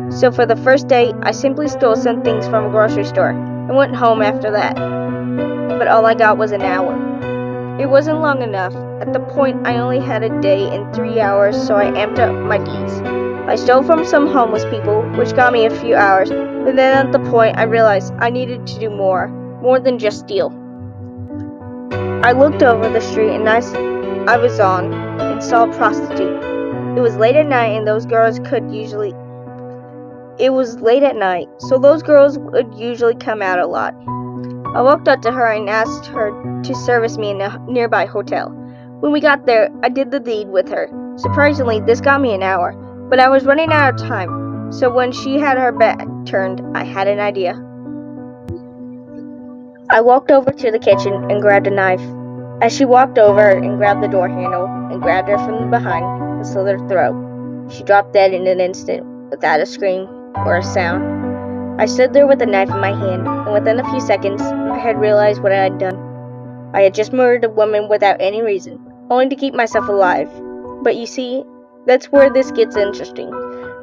So for the first day, I simply stole some things from a grocery store. I went home after that, but all I got was an hour. It wasn't long enough. At the point, I only had a day and 3 hours, so I amped up my deeds. I stole from some homeless people, which got me a few hours, but then at the point, I realized I needed to do more than just steal. I looked over the street and I was on and saw a prostitute. It was late at night and those girls It was late at night, so those girls would usually come out a lot. I walked up to her and asked her to service me in a nearby hotel. When we got there, I did the deed with her. Surprisingly, this got me an hour, but I was running out of time, so when she had her back turned, I had an idea. I walked over to the kitchen and grabbed a knife. As she walked over and grabbed the door handle and grabbed her from behind and slit her throat, she dropped dead in an instant without a scream or a sound. I stood there with the knife in my hand, and within a few seconds, I had realized what I had done. I had just murdered a woman without any reason, only to keep myself alive. But you see, that's where this gets interesting,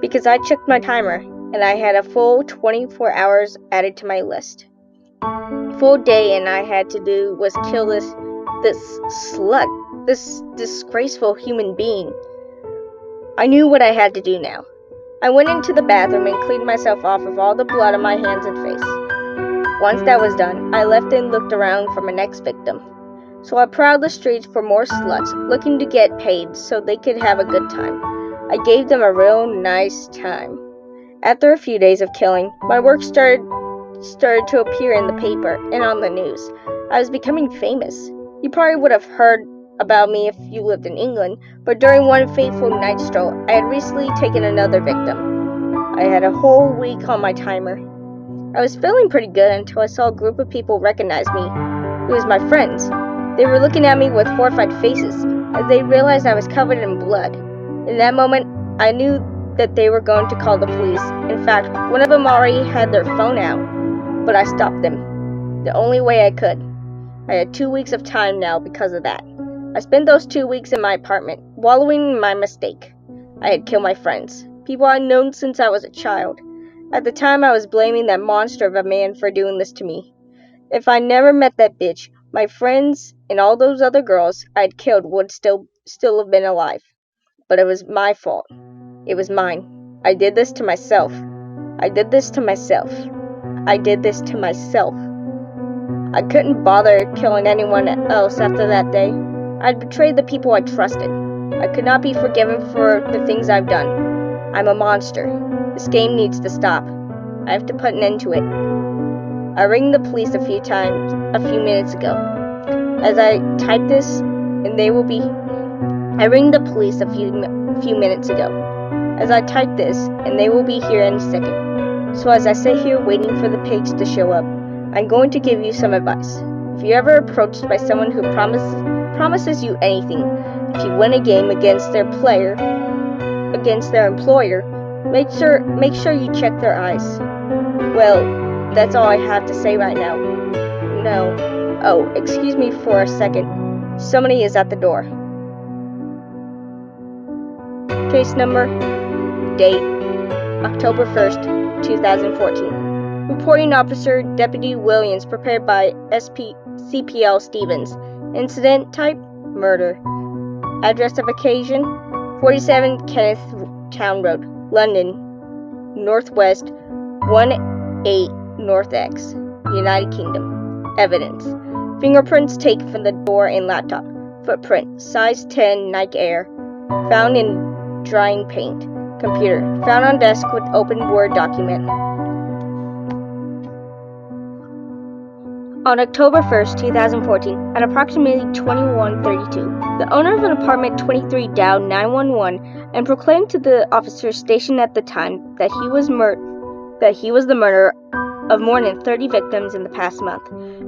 because I checked my timer, and I had a full 24 hours added to my list. Full day, and I had to do was kill this slut, this disgraceful human being. I knew what I had to do now. I went into the bathroom and cleaned myself off of all the blood on my hands and face. Once that was done, I left and looked around for my next victim. So I prowled the streets for more sluts, looking to get paid so they could have a good time. I gave them a real nice time. After a few days of killing, my work started to appear in the paper and on the news. I was becoming famous. You probably would have heard about me if you lived in England, but during one fateful night stroll, I had recently taken another victim. I had a whole week on my timer. I was feeling pretty good until I saw a group of people recognize me. It was my friends. They were looking at me with horrified faces as they realized I was covered in blood. In that moment, I knew that they were going to call the police. In fact, one of them already had their phone out, but I stopped them the only way I could. I had 2 weeks of time now because of that. I spent those 2 weeks in my apartment, wallowing in my mistake. I had killed my friends, people I'd known since I was a child. At the time, I was blaming that monster of a man for doing this to me. If I never met that bitch, my friends and all those other girls I'd killed would still have been alive. But it was my fault. It was mine. I did this to myself. I did this to myself. I did this to myself. I couldn't bother killing anyone else after that day. I'd betrayed the people I trusted. I could not be forgiven for the things I've done. I'm a monster. This game needs to stop. I have to put an end to it. I rang the police a few minutes ago. As I type this, and they will be. I rang the police a few minutes ago. As I type this, and they will be here any second. So as I sit here waiting for the pigs to show up, I'm going to give you some advice. If you're ever approached by someone who promises you anything, if you win a game against their employer, make sure you check their eyes. Well, that's all I have to say right now. No. Oh, excuse me for a second. Somebody is at the door. Case number, date, October 1st, 2014. Reporting officer, Deputy Williams, prepared by CPL Stevens. Incident type, murder. Address of occasion, 47 Kenneth Town Road, London, Northwest, 18 North X, United Kingdom. Evidence. Fingerprints taken from the door and laptop. Footprint, size 10 Nike Air. Found in drying paint. Computer, found on desk with open Word document. On October 1st, 2014, at approximately 21:32, the owner of an apartment 23 dialed 911 and proclaimed to the officers stationed at the time that he was the murderer of more than 30 victims in the past month.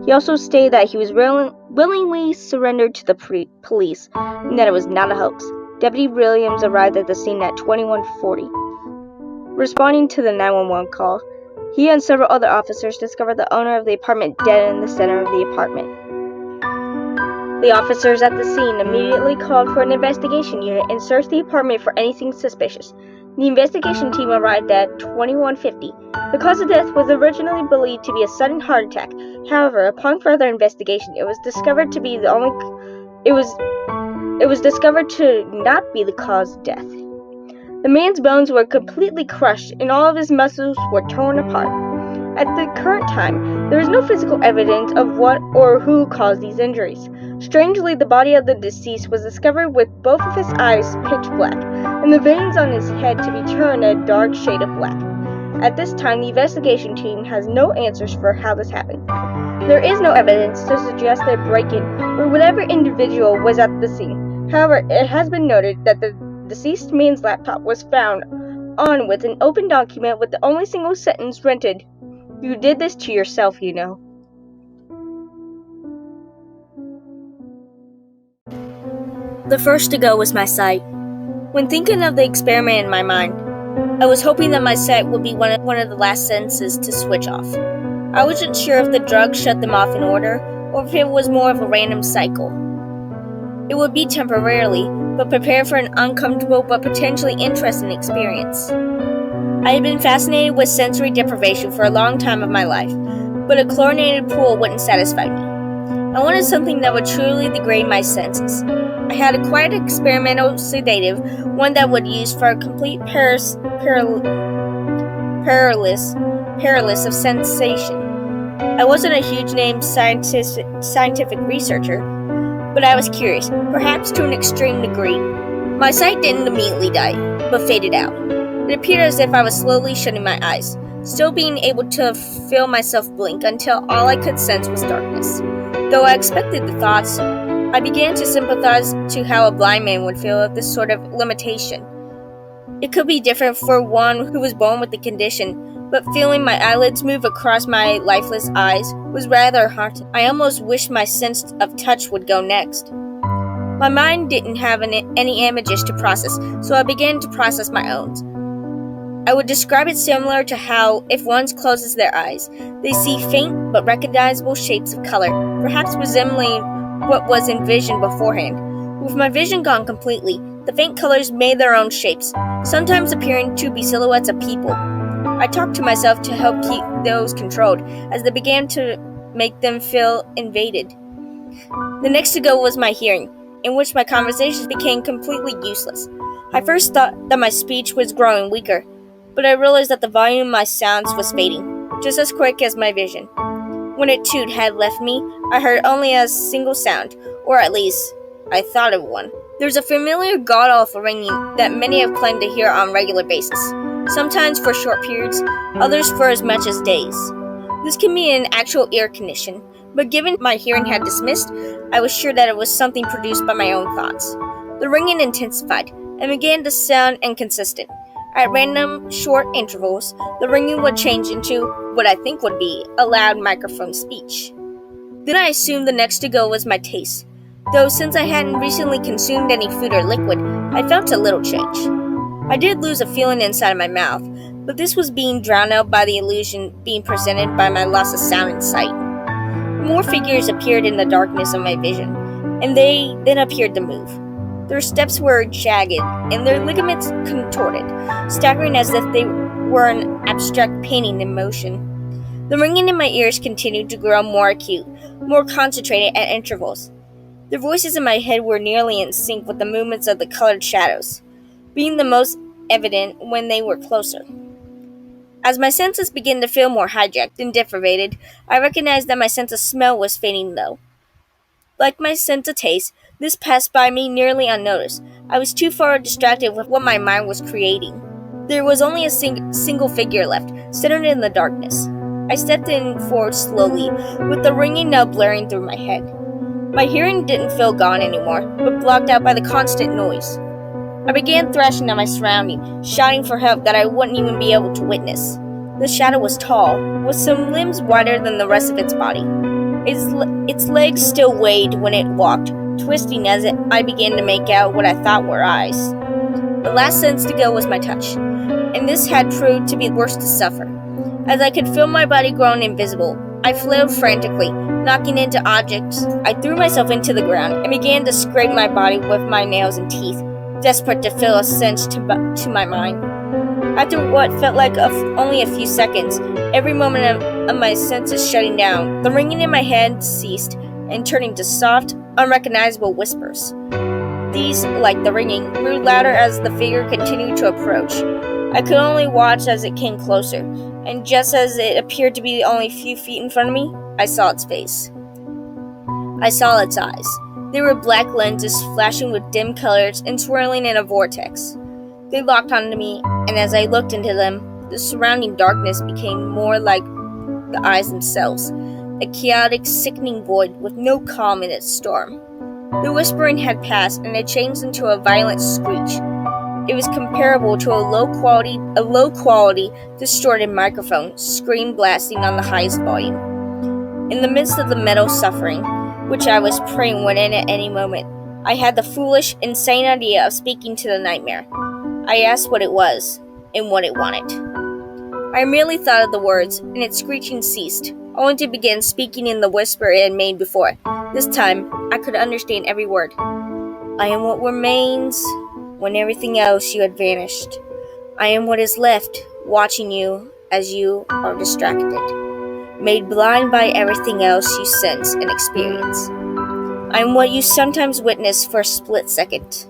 He also stated that he was willingly surrendered to the police and that it was not a hoax. Deputy Williams arrived at the scene at 21:40. Responding to the 911 call, he and several other officers discovered the owner of the apartment dead in the center of the apartment. The officers at the scene immediately called for an investigation unit and searched the apartment for anything suspicious. The investigation team arrived at 2150. The cause of death was originally believed to be a sudden heart attack. However, upon further investigation, it was discovered to not be the cause of death. The man's bones were completely crushed and all of his muscles were torn apart. At the current time, there is no physical evidence of what or who caused these injuries. Strangely, the body of the deceased was discovered with both of his eyes pitch black, and the veins on his head to be turned a dark shade of black. At this time, the investigation team has no answers for how this happened. There is no evidence to suggest a break-in or whatever individual was at the scene. However, it has been noted that the deceased man's laptop was found on with an open document with the only single sentence rented. "You did this to yourself, you know." The first to go was my sight. When thinking of the experiment in my mind, I was hoping that my sight would be one of the last senses to switch off. I wasn't sure if the drug shut them off in order, or if it was more of a random cycle. It would be temporarily, but prepare for an uncomfortable but potentially interesting experience. I had been fascinated with sensory deprivation for a long time of my life, but a chlorinated pool wouldn't satisfy me. I wanted something that would truly degrade my senses. I had a quiet experimental sedative, one that would use for a complete paralysis of sensation. I wasn't a huge-name scientific researcher, but I was curious, perhaps to an extreme degree. My sight didn't immediately die, but faded out. It appeared as if I was slowly shutting my eyes, still being able to feel myself blink until all I could sense was darkness. Though I expected the thoughts, I began to sympathize to how a blind man would feel at this sort of limitation. It could be different for one who was born with the condition, but feeling my eyelids move across my lifeless eyes was rather haunting. I almost wished my sense of touch would go next. My mind didn't have any images to process, so I began to process my own. I would describe it similar to how, if one closes their eyes, they see faint but recognizable shapes of color, perhaps resembling what was envisioned beforehand. With my vision gone completely, the faint colors made their own shapes, sometimes appearing to be silhouettes of people. I talked to myself to help keep those controlled, as they began to make them feel invaded. The next to go was my hearing, in which my conversations became completely useless. I first thought that my speech was growing weaker, but I realized that the volume of my sounds was fading, just as quick as my vision. When it too had left me, I heard only a single sound, or at least, I thought of one. There's a familiar god-awful ringing that many have claimed to hear on a regular basis, sometimes for short periods, others for as much as days. This can be an actual ear condition, but given my hearing had dismissed, I was sure that it was something produced by my own thoughts. The ringing intensified, and began to sound inconsistent. At random, short intervals, the ringing would change into what I think would be a loud microphone speech. Then I assumed the next to go was my taste, though since I hadn't recently consumed any food or liquid, I felt a little change. I did lose a feeling inside of my mouth, but this was being drowned out by the illusion being presented by my loss of sound and sight. More figures appeared in the darkness of my vision, and they then appeared to move. Their steps were jagged, and their ligaments contorted, staggering as if they were an abstract painting in motion. The ringing in my ears continued to grow more acute, more concentrated at intervals. The voices in my head were nearly in sync with the movements of the colored shadows, being the most evident when they were closer. As my senses began to feel more hijacked and deprivated, I recognized that my sense of smell was fading low. Like my sense of taste, this passed by me nearly unnoticed. I was too far distracted with what my mind was creating. There was only a single figure left, centered in the darkness. I stepped forward slowly, with the ringing now blaring through my head. My hearing didn't feel gone anymore, but blocked out by the constant noise. I began thrashing at my surroundings, shouting for help that I wouldn't even be able to witness. The shadow was tall, with some limbs wider than the rest of its body. Its legs still waved when it walked, twisting as I began to make out what I thought were eyes. The last sense to go was my touch, and this had proved to be worse to suffer. As I could feel my body growing invisible, I flailed frantically, knocking into objects. I threw myself into the ground and began to scrape my body with my nails and teeth, desperate to feel a sense to my mind. After what felt like only a few seconds, every moment of my senses shutting down, the ringing in my head ceased and turning to soft, unrecognizable whispers. These, like the ringing, grew louder as the figure continued to approach. I could only watch as it came closer, and just as it appeared to be only a few feet in front of me, I saw its face. I saw its eyes. They were black lenses flashing with dim colors and swirling in a vortex. They locked onto me, and as I looked into them, the surrounding darkness became more like the eyes themselves, a chaotic, sickening void with no calm in its storm. The whispering had passed, and it changed into a violent screech. It was comparable to a low-quality, distorted microphone scream blasting on the highest volume. In the midst of the metal suffering, which I was praying would end at any moment, I had the foolish, insane idea of speaking to the nightmare. I asked what it was, and what it wanted. I merely thought of the words, and its screeching ceased, only to begin speaking in the whisper it had made before. This time, I could understand every word. I am what remains when everything else you had vanished. I am what is left, watching you as you are distracted, made blind by everything else you sense and experience. I am what you sometimes witness for a split second,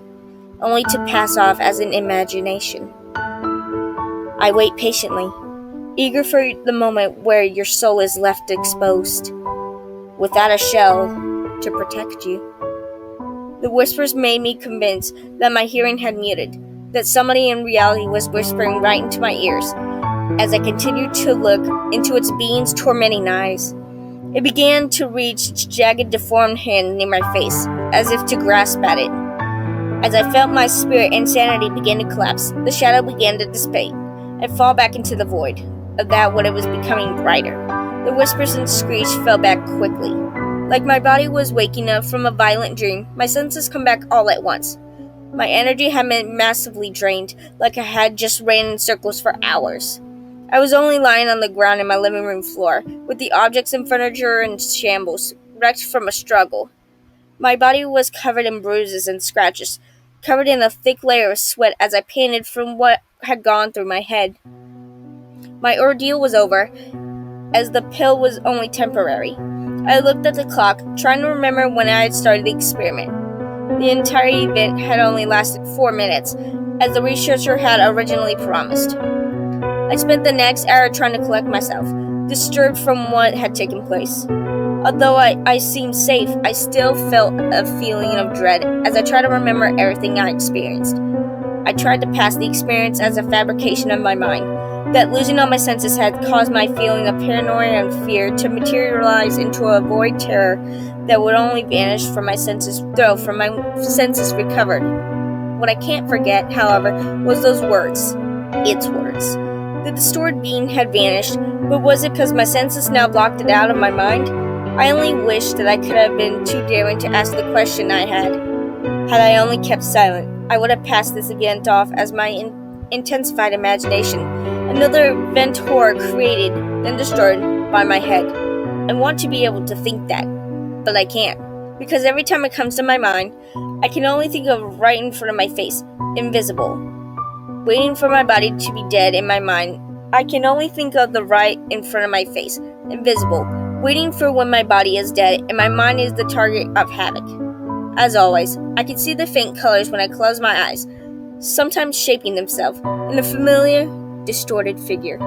only to pass off as an imagination. I wait patiently, eager for the moment where your soul is left exposed, without a shell to protect you. The whispers made me convinced that my hearing had muted, that somebody in reality was whispering right into my ears. As I continued to look into its being's tormenting eyes, it began to reach its jagged, deformed hand near my face, as if to grasp at it. As I felt my spirit and sanity begin to collapse, the shadow began to dissipate and fall back into the void of that what it was becoming brighter. The whispers and screech fell back quickly. Like my body was waking up from a violent dream, my senses come back all at once. My energy had been massively drained, like I had just ran in circles for hours. I was only lying on the ground in my living room floor, with the objects and furniture in shambles, wrecked from a struggle. My body was covered in bruises and scratches, covered in a thick layer of sweat as I panted from what had gone through my head. My ordeal was over, as the pill was only temporary. I looked at the clock, trying to remember when I had started the experiment. The entire event had only lasted 4 minutes, as the researcher had originally promised. I spent the next hour trying to collect myself, disturbed from what had taken place. Although I seemed safe, I still felt a feeling of dread as I tried to remember everything I experienced. I tried to pass the experience as a fabrication of my mind, that losing all my senses had caused my feeling of paranoia and fear to materialize into a void terror that would only vanish from my senses, though from my senses recovered. What I can't forget, however, was those words. Its words. The distorted being had vanished, but was it because my senses now blocked it out of my mind? I only wished that I could have been too daring to ask the question I had. Had I only kept silent, I would have passed this event off as my intensified imagination, another event horror created and destroyed by my head. I want to be able to think that, but I can't, because every time it comes to my mind, I can only think of right in front of my face, invisible. Waiting for my body to be dead in my mind, I can only think of the right in front of my face, invisible, waiting for when my body is dead and my mind is the target of havoc. As always, I can see the faint colors when I close my eyes, sometimes shaping themselves in a familiar, distorted figure.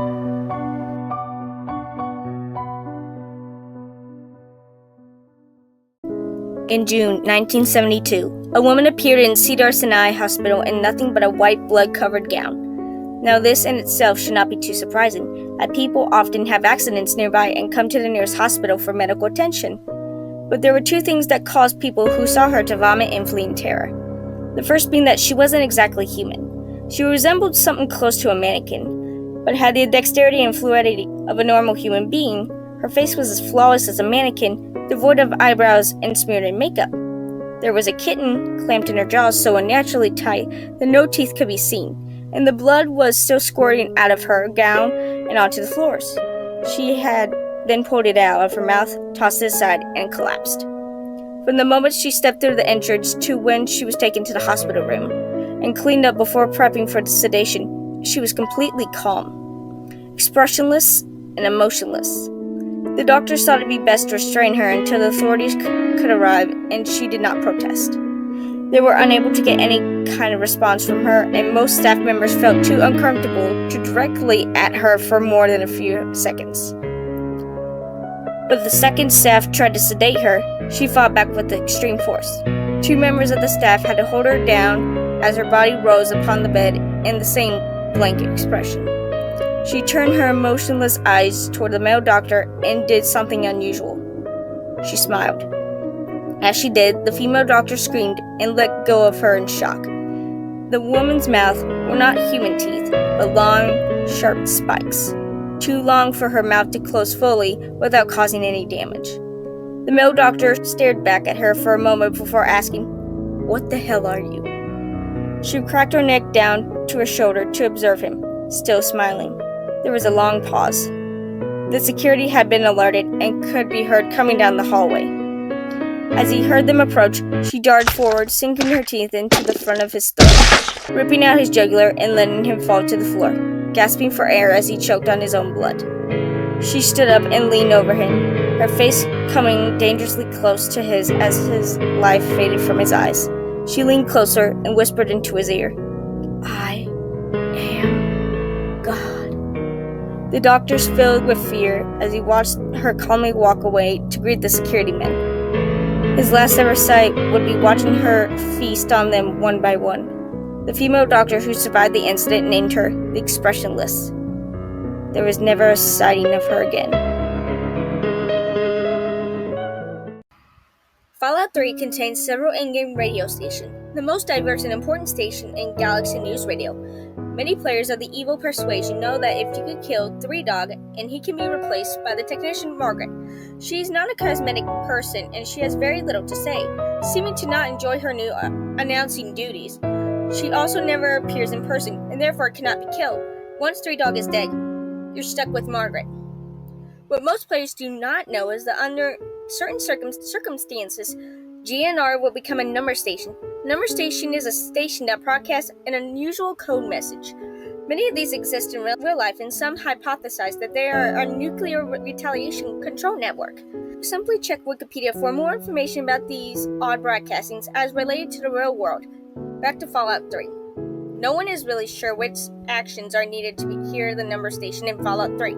In June 1972, a woman appeared in Cedars-Sinai Hospital in nothing but a white blood-covered gown. Now this in itself should not be too surprising, as people often have accidents nearby and come to the nearest hospital for medical attention. But there were two things that caused people who saw her to vomit and flee in terror. The first being that she wasn't exactly human. She resembled something close to a mannequin, but had the dexterity and fluidity of a normal human being. Her face was as flawless as a mannequin, devoid of eyebrows and smeared in makeup. There was a kitten clamped in her jaws so unnaturally tight that no teeth could be seen, and the blood was still squirting out of her gown and onto the floors. She had then pulled it out of her mouth, tossed it aside, and collapsed. From the moment she stepped through the entrance to when she was taken to the hospital room and cleaned up before prepping for the sedation, she was completely calm, expressionless and emotionless. The doctors thought it would be best to restrain her until the authorities could arrive, and she did not protest. They were unable to get any kind of response from her, and most staff members felt too uncomfortable to directly at her for more than a few seconds. But the second staff tried to sedate her, she fought back with extreme force. 2 members of the staff had to hold her down as her body rose upon the bed in the same blank expression. She turned her emotionless eyes toward the male doctor and did something unusual. She smiled. As she did, the female doctor screamed and let go of her in shock. The woman's mouth were not human teeth, but long, sharp spikes, too long for her mouth to close fully without causing any damage. The male doctor stared back at her for a moment before asking, "What the hell are you?" She cracked her neck down to her shoulder to observe him, still smiling. There was a long pause. The security had been alerted and could be heard coming down the hallway. As he heard them approach, she darted forward, sinking her teeth into the front of his throat, ripping out his jugular and letting him fall to the floor, gasping for air as he choked on his own blood. She stood up and leaned over him, her face coming dangerously close to his as his life faded from his eyes. She leaned closer and whispered into his ear, "I am God." The doctors filled with fear as he watched her calmly walk away to greet the security men. His last ever sight would be watching her feast on them one by one. The female doctor who survived the incident named her the Expressionless. There was never a sighting of her again. Fallout 3 contains several in-game radio stations, the most diverse and important station in Galaxy News Radio. Many players of the evil persuasion know that if you could kill 3 Dog and he can be replaced by the technician Margaret. She is not a charismatic person and she has very little to say, seeming to not enjoy her new announcing duties. She also never appears in person and therefore cannot be killed. Once 3 Dog is dead, you're stuck with Margaret. What most players do not know is that under certain circumstances, GNR will become a number station. Number station is a station that broadcasts an unusual code message. Many of these exist in real life, and some hypothesize that they are a nuclear retaliation control network. Simply check Wikipedia for more information about these odd broadcastings as related to the real world. Back to Fallout 3. No one is really sure which actions are needed to hear the number station in Fallout 3.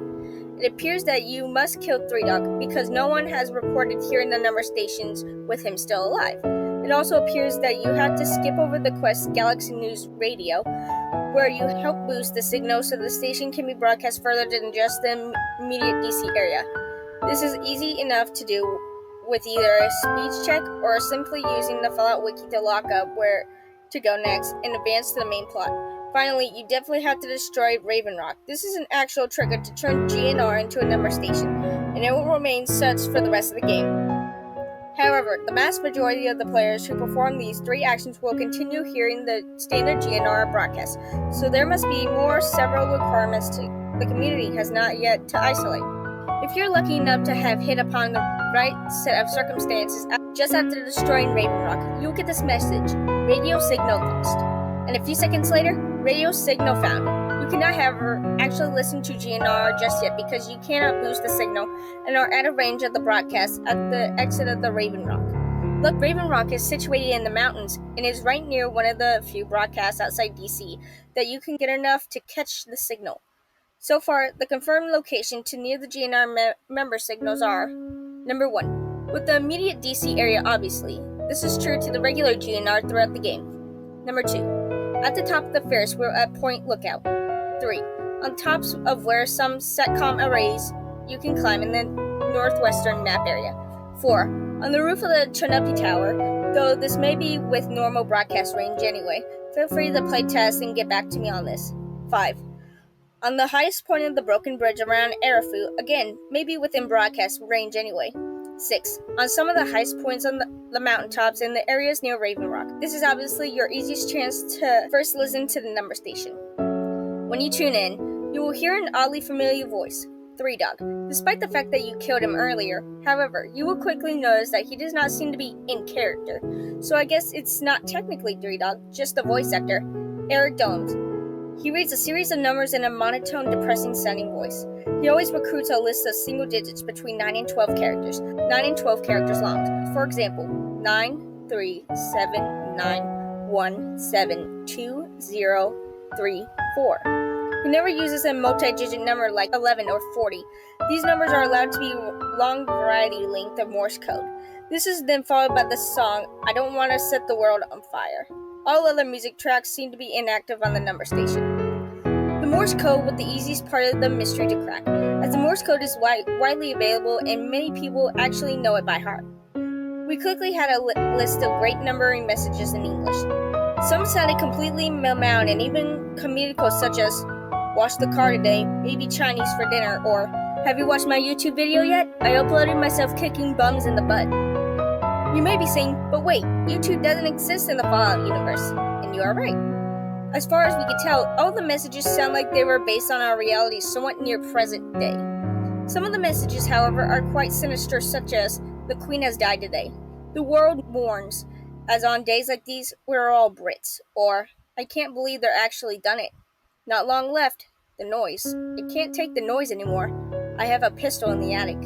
It appears that you must kill 3 Dog because no one has reported hearing the number stations with him still alive. It also appears that you have to skip over the quest Galaxy News Radio, where you help boost the signal so the station can be broadcast further than just the immediate DC area. This is easy enough to do with either a speech check or simply using the Fallout Wiki to lock up where to go next and advance to the main plot. Finally, you definitely have to destroy Raven Rock. This is an actual trigger to turn GNR into a number station, and it will remain such for the rest of the game. However, the vast majority of the players who perform these 3 actions will continue hearing the standard GNR broadcast, so there must be several requirements the community has not yet to isolate. If you're lucky enough to have hit upon the right set of circumstances just after destroying Raven Rock, you'll get this message: radio signal lost. And a few seconds later, radio signal found. You cannot, however, actually listen to GNR just yet because you cannot boost the signal and are out of range of the broadcast at the exit of the Raven Rock. Look, Raven Rock is situated in the mountains and is right near one of the few broadcasts outside DC that you can get enough to catch the signal. So far, the confirmed location to near the GNR member signals are: Number 1, with the immediate DC area obviously. This is true to the regular GNR throughout the game. Number 2, at the top of the Ferris wheel at Point Lookout. 3, on tops of where some SATCOM arrays you can climb in the northwestern map area. 4, on the roof of the Chernobyl Tower, though this may be with normal broadcast range anyway. Feel free to play test and get back to me on this. 5, on the highest point of the broken bridge around Arafu, again, maybe within broadcast range anyway. 6, on some of the highest points on the mountaintops in the areas near Raven Rock. This is obviously your easiest chance to first listen to the number station. When you tune in, you will hear an oddly familiar voice, 3 Dog. Despite the fact that you killed him earlier, however, you will quickly notice that he does not seem to be in character. So I guess it's not technically 3 Dog, just the voice actor, Eric Domes. He reads a series of numbers in a monotone, depressing-sounding voice. He always recruits a list of single digits between 9 and 12 characters, 9 and 12 characters long. For example, 9, 3, 7, 9, 1, 7, 2, 0, 3, 4. He never uses a multi-digit number like 11 or 40. These numbers are allowed to be long variety length of Morse code. This is then followed by the song, I Don't Want to Set the World on Fire. All other music tracks seem to be inactive on the number station. The Morse code was the easiest part of the mystery to crack, as the Morse code is widely available and many people actually know it by heart. We quickly had a list of great numbering messages in English. Some sounded completely memound and even comedical, such as, wash the car today, maybe Chinese for dinner, or have you watched my YouTube video yet? I uploaded myself kicking bums in the butt. You may be saying, but wait, YouTube doesn't exist in the Fallout universe, and you are right. As far as we could tell, all the messages sound like they were based on our reality somewhat near present day. Some of the messages, however, are quite sinister, such as, the Queen has died today. The world mourns, as on days like these, we're all Brits. Or, I can't believe they're actually done it. Not long left. The noise. I can't take the noise anymore. I have a pistol in the attic.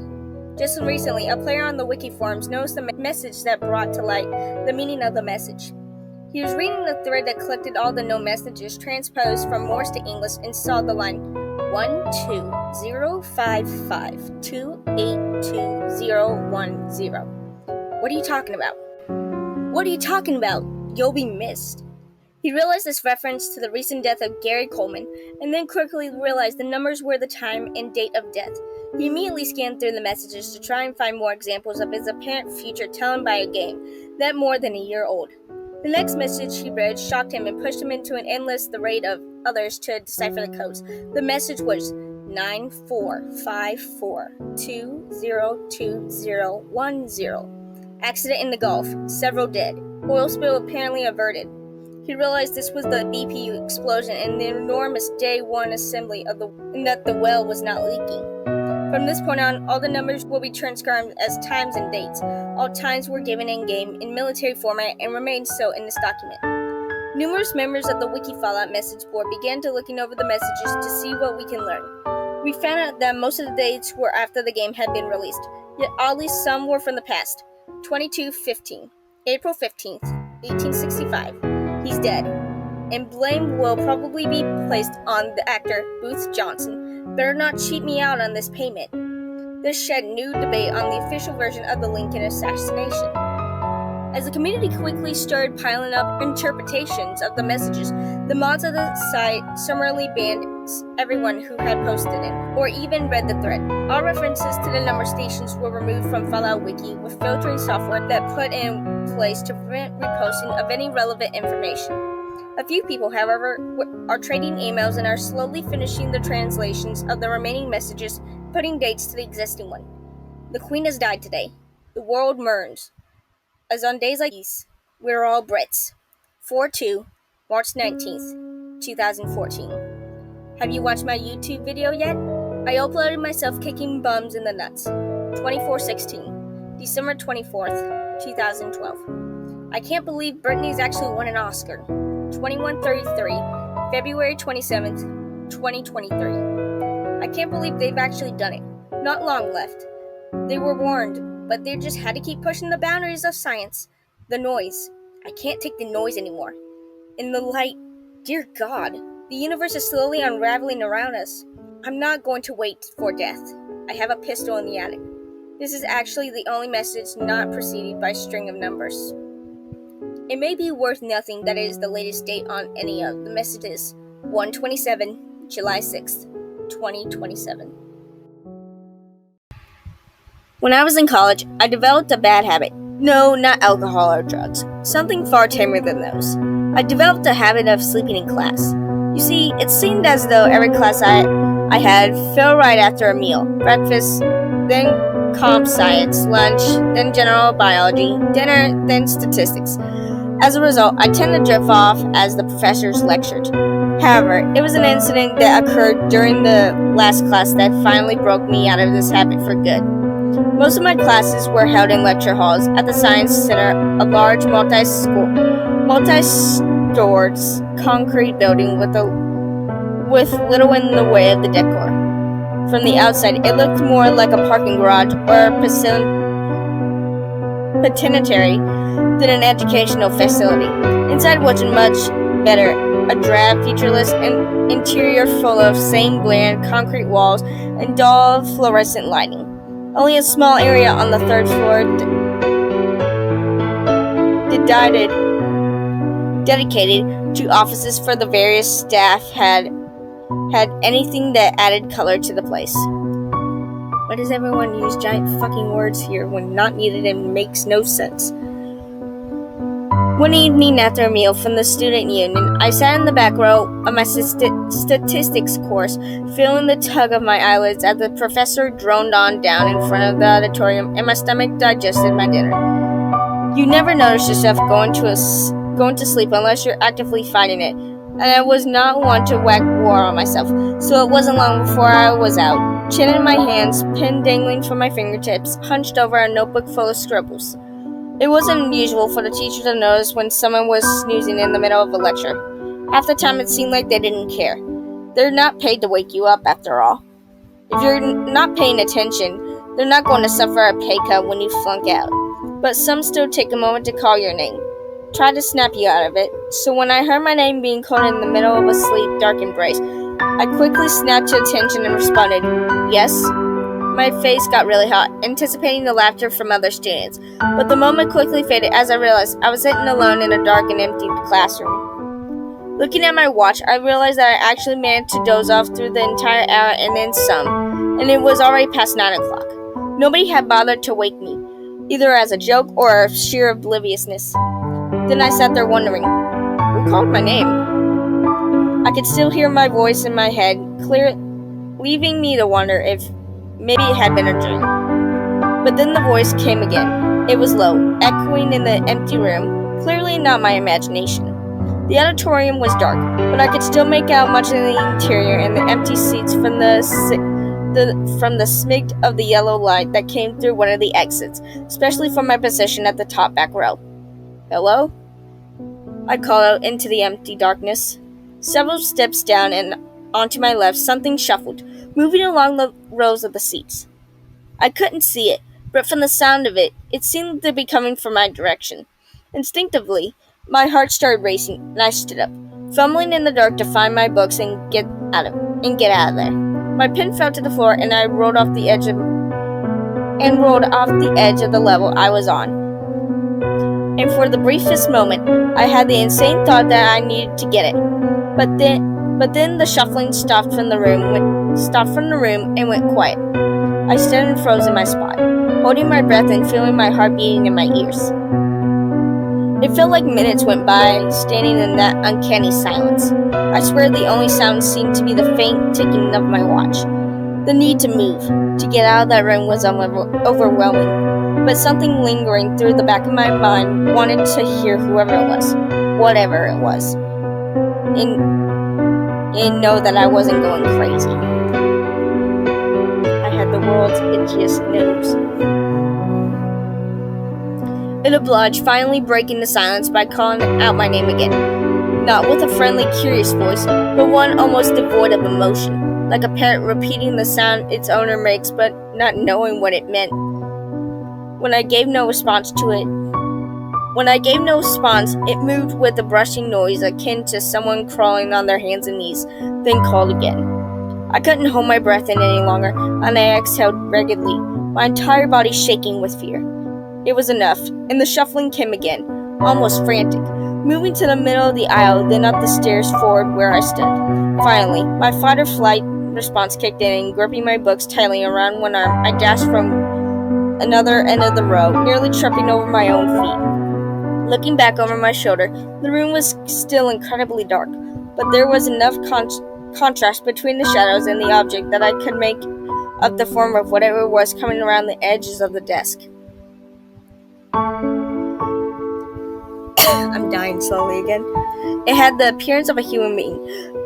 Just recently, a player on the wiki forums noticed the message that brought to light the meaning of the message. He was reading the thread that collected all the known messages transposed from Morse to English and saw the line 12055282010. What are you talking about? What are you talking about? B.O.B missed. He realized this reference to the recent death of Gary Coleman, and then quickly realized the numbers were the time and date of death. He immediately scanned through the messages to try and find more examples of his apparent future telling by a game that more than a year old. The next message he read shocked him and pushed him into an endless array of others to decipher the codes. The message was 9454202010. Accident in the Gulf. Several dead. Oil spill apparently averted. He realized this was the BP explosion and the enormous day one assembly and that the well was not leaking. From this point on, all the numbers will be transcribed as times and dates. All times were given in-game in military format and remain so in this document. Numerous members of the Wiki Fallout message board began to looking over the messages to see what we can learn. We found out that most of the dates were after the game had been released, yet oddly some were from the past. 2215, April 15th, 1865. He's dead, and blame will probably be placed on the actor Booth Johnson. Better not cheat me out on this payment. This shed new debate on the official version of the Lincoln assassination. As the community quickly started piling up interpretations of the messages, the mods of the site summarily banned everyone who had posted it, or even read the thread. All references to the number stations were removed from Fallout Wiki with filtering software that put in place to prevent reposting of any relevant information. A few people, however, are trading emails and are slowly finishing the translations of the remaining messages, putting dates to the existing one. The Queen has died today. The world mourns. As on days like these, we're all Brits. 4-2, March 19th, 2014. Have you watched my YouTube video yet? I uploaded myself kicking bums in the nuts. 24/16, December 24th, 2012. I can't believe Britney's actually won an Oscar. 2133, February 27th, 2023. I can't believe they've actually done it. Not long left. They were warned, but they just had to keep pushing the boundaries of science. The noise. I can't take the noise anymore. In the light. Dear God, the universe is slowly unraveling around us. I'm not going to wait for death. I have a pistol in the attic. This is actually the only message not preceded by a string of numbers. It may be worth nothing that it is the latest date on any of the messages. 127, July 6th, 2027. When I was in college, I developed a bad habit. No, not alcohol or drugs. Something far tamer than those. I developed a habit of sleeping in class. You see, it seemed as though every class I had fell right after a meal. Breakfast, then comp science, lunch, then general biology, dinner, then statistics. As a result, I tend to drift off as the professors lectured. However, it was an incident that occurred during the last class that finally broke me out of this habit for good. Most of my classes were held in lecture halls at the Science Center, a large multi-stored concrete building with a with little in the way of the decor. From the outside, it looked more like a parking garage or a penitentiary than an educational facility. Inside wasn't much better. A drab, featureless interior full of same bland concrete walls and dull fluorescent lighting. Only a small area on the third floor dedicated to offices for the various staff had anything that added color to the place. Why does everyone use giant fucking words here when not needed and makes no sense? One evening after a meal from the student union, I sat in the back row of my statistics course, feeling the tug of my eyelids as the professor droned on down in front of the auditorium and my stomach digested my dinner. You never notice yourself going to sleep unless you're actively fighting it, and I was not one to whack war on myself, so it wasn't long before I was out, chin in my hands, pen dangling from my fingertips, hunched over a notebook full of scribbles. It wasn't unusual for the teacher to notice when someone was snoozing in the middle of a lecture. Half the time it seemed like they didn't care. They're not paid to wake you up, after all. If you're not paying attention, they're not going to suffer a pay cut when you flunk out. But some still take a moment to call your name, try to snap you out of it. So when I heard my name being called in the middle of a sleep dark embrace, I quickly snapped to attention and responded, "Yes?" My face got really hot, anticipating the laughter from other students, but the moment quickly faded as I realized I was sitting alone in a dark and empty classroom. Looking at my watch, I realized that I actually managed to doze off through the entire hour and then some, and it was already past 9 o'clock. Nobody had bothered to wake me, either as a joke or of sheer obliviousness. Then I sat there wondering, who called my name? I could still hear my voice in my head, leaving me to wonder if maybe it had been a dream. But then the voice came again. It was low, echoing in the empty room, clearly not my imagination. The auditorium was dark, but I could still make out much of the interior and the empty seats from the smidge of the yellow light that came through one of the exits, especially from my position at the top back row. "Hello?" I called out into the empty darkness. Several steps down and onto my left, something shuffled, moving along the rows of the seats. I couldn't see it, but from the sound of it, it seemed to be coming from my direction. Instinctively, my heart started racing, and I stood up, fumbling in the dark to find my books and get out of there. My pen fell to the floor, and I rolled off the edge of the level I was on. And for the briefest moment, I had the insane thought that I needed to get it. But then the shuffling stopped from the room and went quiet. I stood and froze in my spot, holding my breath and feeling my heart beating in my ears. It felt like minutes went by, standing in that uncanny silence. I swear the only sound seemed to be the faint ticking of my watch. The need to move, to get out of that room was overwhelming, but something lingering through the back of my mind wanted to hear whoever it was, whatever it was, and know that I wasn't going crazy. I had the world's itchiest nose. It obliged, finally breaking the silence by calling out my name again, not with a friendly, curious voice, but one almost devoid of emotion, like a parrot repeating the sound its owner makes but not knowing what it meant. When I gave no response, it moved with a brushing noise akin to someone crawling on their hands and knees, then called again. I couldn't hold my breath in any longer, and I exhaled raggedly, my entire body shaking with fear. It was enough, and the shuffling came again, almost frantic, moving to the middle of the aisle, then up the stairs forward where I stood. Finally, my fight or flight response kicked in, and gripping my books tightly around one arm, I dashed from another end of the row, nearly tripping over my own feet. Looking back over my shoulder, the room was still incredibly dark, but there was enough contrast between the shadows and the object that I could make up the form of whatever was coming around the edges of the desk. I'm dying slowly again. It had the appearance of a human being,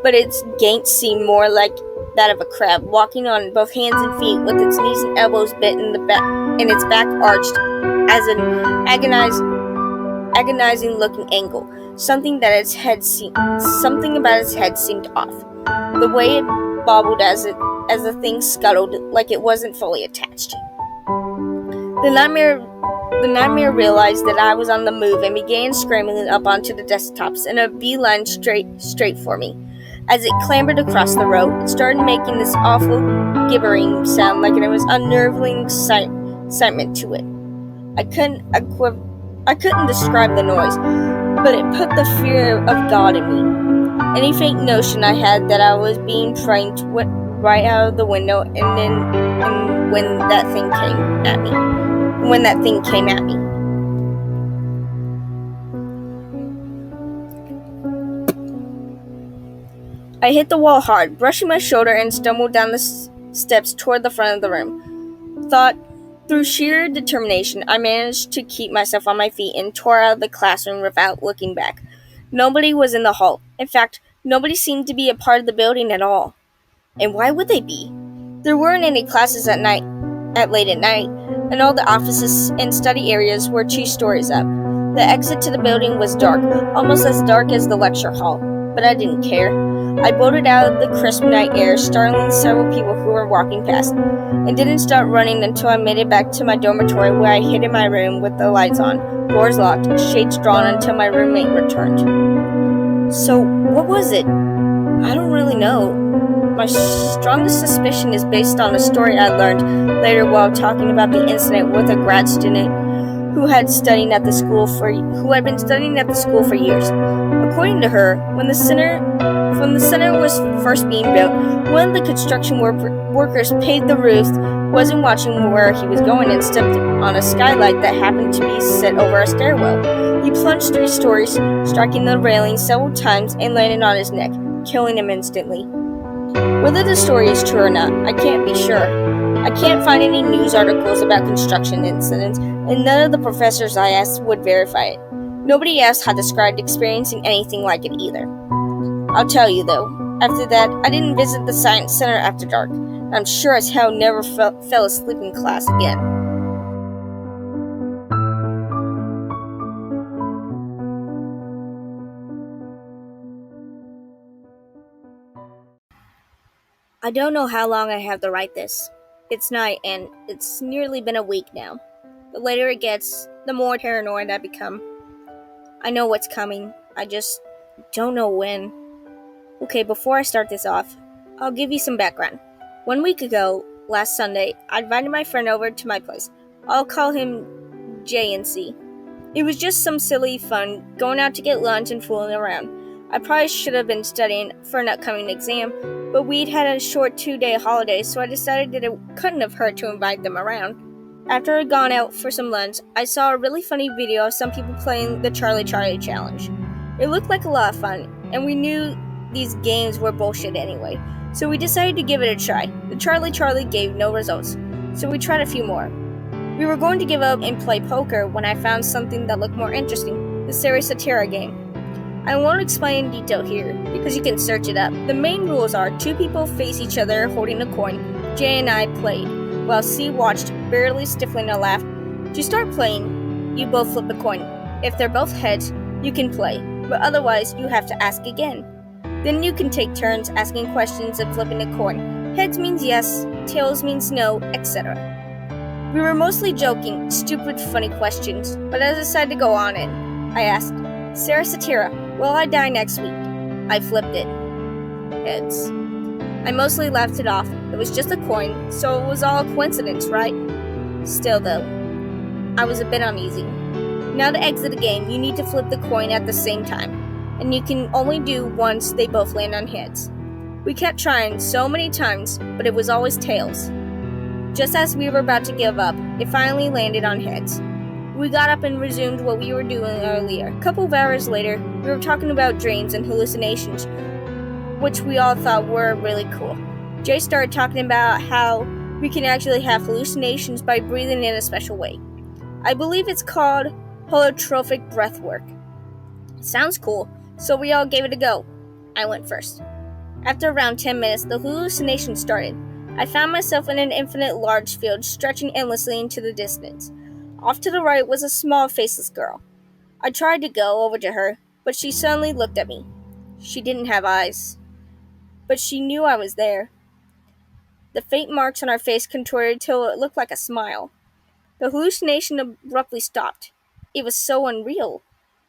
but its gait seemed more like that of a crab, walking on both hands and feet, with its knees and elbows bent in the back, and its back arched as an agonizing-looking angle. Something about its head seemed off. The way it bobbled as the thing scuttled like it wasn't fully attached. The nightmare realized that I was on the move and began scrambling up onto the desktops in a beeline straight for me. As it clambered across the row, it started making this awful gibbering sound like there was unnerving excitement to it. I couldn't describe the noise, but it put the fear of God in me. Any faint notion I had that I was being pranked went right out of the window, and when that thing came at me. I hit the wall hard, brushing my shoulder, and stumbled down the steps toward the front of the room. Through sheer determination, I managed to keep myself on my feet and tore out of the classroom without looking back. Nobody was in the hall. In fact, nobody seemed to be a part of the building at all. And why would they be? There weren't any classes at late at night, and all the offices and study areas were 2 stories up. The exit to the building was dark, almost as dark as the lecture hall, but I didn't care. I bolted out of the crisp night air, startling several people who were walking past, and didn't start running until I made it back to my dormitory, where I hid in my room with the lights on, doors locked, shades drawn until my roommate returned. So, what was it? I don't really know. My strongest suspicion is based on a story I learned later while talking about the incident with a grad student who had been studying at the school for years. According to her, when the center was first being built, one of the construction workers paved the roof, wasn't watching where he was going, and stepped on a skylight that happened to be set over a stairwell. He plunged 3 stories, striking the railing several times and landed on his neck, killing him instantly. Whether the story is true or not, I can't be sure. I can't find any news articles about construction incidents, and none of the professors I asked would verify it. Nobody else had described experiencing anything like it either. I'll tell you though, after that, I didn't visit the science center after dark. I'm sure as hell never fell asleep in class again. I don't know how long I have to write this. It's night, and it's nearly been a week now. The later it gets, the more paranoid I become. I know what's coming, I just don't know when. Okay, before I start this off, I'll give you some background. 1 week ago, last Sunday, I invited my friend over to my place. I'll call him J and C. It was just some silly fun, going out to get lunch and fooling around. I probably should have been studying for an upcoming exam, but we'd had a short 2-day holiday, so I decided that it couldn't have hurt to invite them around. After I'd gone out for some lunch, I saw a really funny video of some people playing the Charlie Challenge. It looked like a lot of fun, and we knew these games were bullshit anyway, so we decided to give it a try. The Charlie gave no results, so we tried a few more. We were going to give up and play poker when I found something that looked more interesting, the Satira game. I won't explain in detail here, because you can search it up. The main rules are 2 people face each other holding a coin. Jay and I played, while C watched, barely stifling a laugh. To start playing, you both flip a coin. If they're both heads, you can play, but otherwise you have to ask again. Then you can take turns asking questions and flipping a coin. Heads means yes, tails means no, etc. We were mostly joking, stupid, funny questions, but I decided to go on it. I asked, Satira, will I die next week? I flipped it. Heads. I mostly laughed it off. It was just a coin, so it was all a coincidence, right? Still though, I was a bit uneasy. Now to exit a game, you need to flip the coin at the same time, and you can only do once they both land on heads. We kept trying so many times, but it was always tails. Just as we were about to give up, it finally landed on heads. We got up and resumed what we were doing earlier. A couple of hours later, we were talking about dreams and hallucinations, which we all thought were really cool. Jay started talking about how we can actually have hallucinations by breathing in a special way. I believe it's called holotropic breathwork. Sounds cool, so we all gave it a go. I went first. After around 10 minutes, the hallucination started. I found myself in an infinite large field stretching endlessly into the distance. Off to the right was a small, faceless girl. I tried to go over to her, but she suddenly looked at me. She didn't have eyes, but she knew I was there. The faint marks on her face contorted till it looked like a smile. The hallucination abruptly stopped. It was so unreal,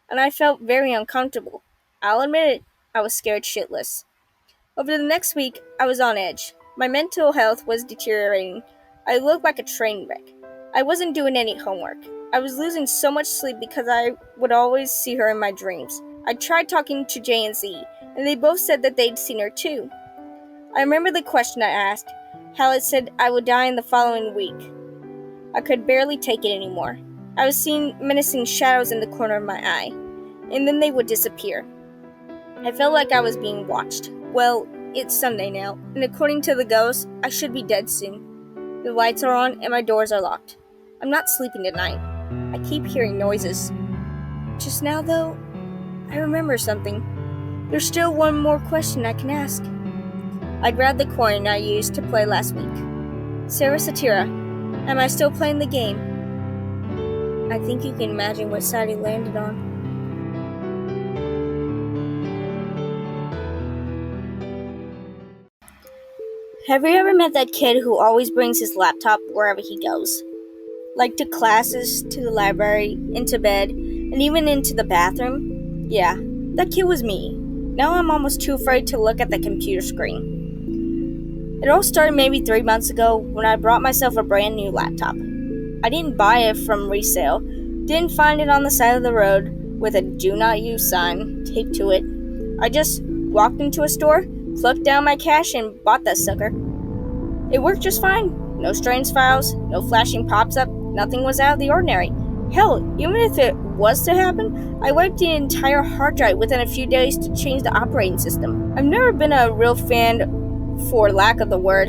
and I felt very uncomfortable. I'll admit it, I was scared shitless. Over the next week, I was on edge. My mental health was deteriorating. I looked like a train wreck. I wasn't doing any homework. I was losing so much sleep because I would always see her in my dreams. I tried talking to Jay and Z, and they both said that they'd seen her too. I remember the question I asked. Hal had said I would die in the following week. I could barely take it anymore. I was seeing menacing shadows in the corner of my eye, and then they would disappear. I felt like I was being watched. Well, it's Sunday now, and according to the ghost, I should be dead soon. The lights are on and my doors are locked. I'm not sleeping tonight. I keep hearing noises. Just now, though, I remember something. There's still one more question I can ask. I grabbed the coin I used to play last week. Sarah Satira, am I still playing the game? I think you can imagine what side he landed on. Have you ever met that kid who always brings his laptop wherever he goes? Like to classes, to the library, into bed, and even into the bathroom? Yeah, that kid was me. Now I'm almost too afraid to look at the computer screen. It all started maybe 3 months ago when I brought myself a brand new laptop. I didn't buy it from resale, didn't find it on the side of the road with a do not use sign taped to it. I just walked into a store, flipped down my cash, and bought that sucker. It worked just fine. No strange files, no flashing pops-up, nothing was out of the ordinary. Hell, even if it was to happen, I wiped the entire hard drive within a few days to change the operating system. I've never been a real fan, for lack of the word,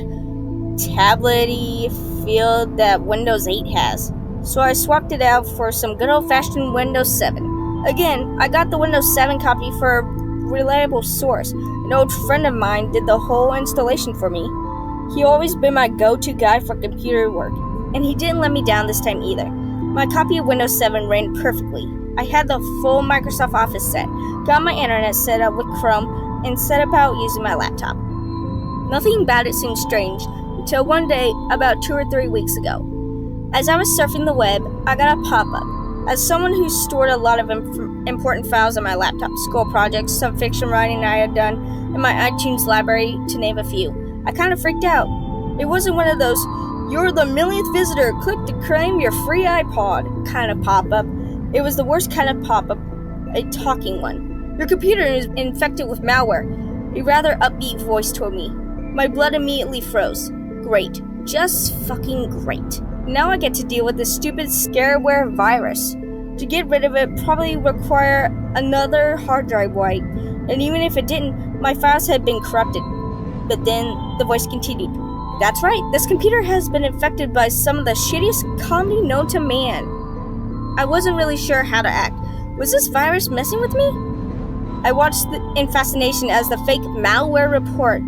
tablet-y feel that Windows 8 has, so I swapped it out for some good old-fashioned Windows 7. Again, I got the Windows 7 copy for a reliable source. An old friend of mine did the whole installation for me. He always been my go-to guy for computer work, and he didn't let me down this time either. My copy of Windows 7 ran perfectly. I had the full Microsoft Office set, got my internet set up with Chrome, and set about using my laptop. Nothing about it seemed strange until one day about 2 or 3 weeks ago. As I was surfing the web, I got a pop-up. As someone who stored a lot of important files on my laptop, school projects, some fiction writing I had done, and my iTunes library, to name a few, I kind of freaked out. It wasn't one of those, "You're the millionth visitor, click to claim your free iPod" kind of pop-up. It was the worst kind of pop-up, a talking one. "Your computer is infected with malware." A rather upbeat voice told me. My blood immediately froze. Great. Just fucking great. Now I get to deal with this stupid scareware virus. To get rid of it probably require another hard drive wipe, and even if it didn't, my files had been corrupted. But then the voice continued. "That's right, this computer has been infected by some of the shittiest comedy known to man." I wasn't really sure how to act. Was this virus messing with me? I watched in fascination as the fake malware report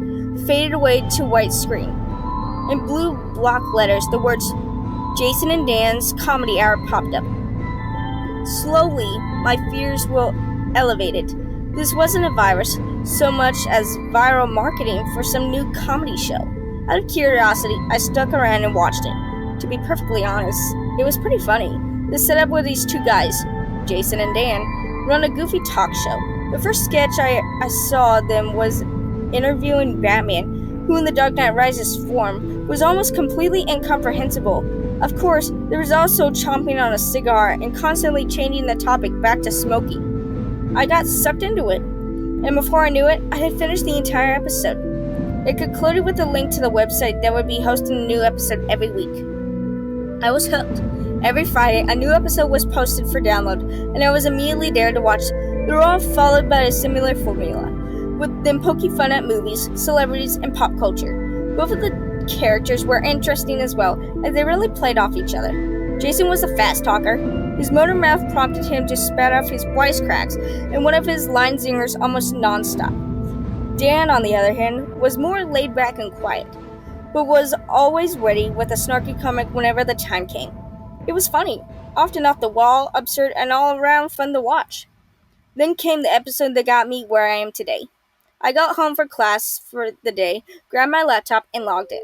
faded away to white screen. In blue block letters, the words "Jason and Dan's Comedy Hour" popped up. Slowly, my fears were elevated. This wasn't a virus so much as viral marketing for some new comedy show. Out of curiosity, I stuck around and watched it. To be perfectly honest, it was pretty funny. The setup where these two guys, Jason and Dan, run a goofy talk show. The first sketch I saw them was interviewing Batman, who in The Dark Knight Rises form was almost completely incomprehensible. Of course, there was also chomping on a cigar and constantly changing the topic back to smoking. I got sucked into it, and before I knew it, I had finished the entire episode. It concluded with a link to the website that would be hosting a new episode every week. I was hooked. Every Friday, a new episode was posted for download, and I was immediately there to watch. They were all followed by a similar formula, with them poking fun at movies, celebrities, and pop culture. Both of the characters were interesting as well, as they really played off each other. Jason was a fast talker. His motor mouth prompted him to spat off his wisecracks, and one of his line zingers almost non-stop. Dan, on the other hand, was more laid back and quiet, but was always ready with a snarky comic whenever the time came. It was funny. Often off the wall, absurd, and all around fun to watch. Then came the episode that got me where I am today. I got home for class for the day, grabbed my laptop, and logged in.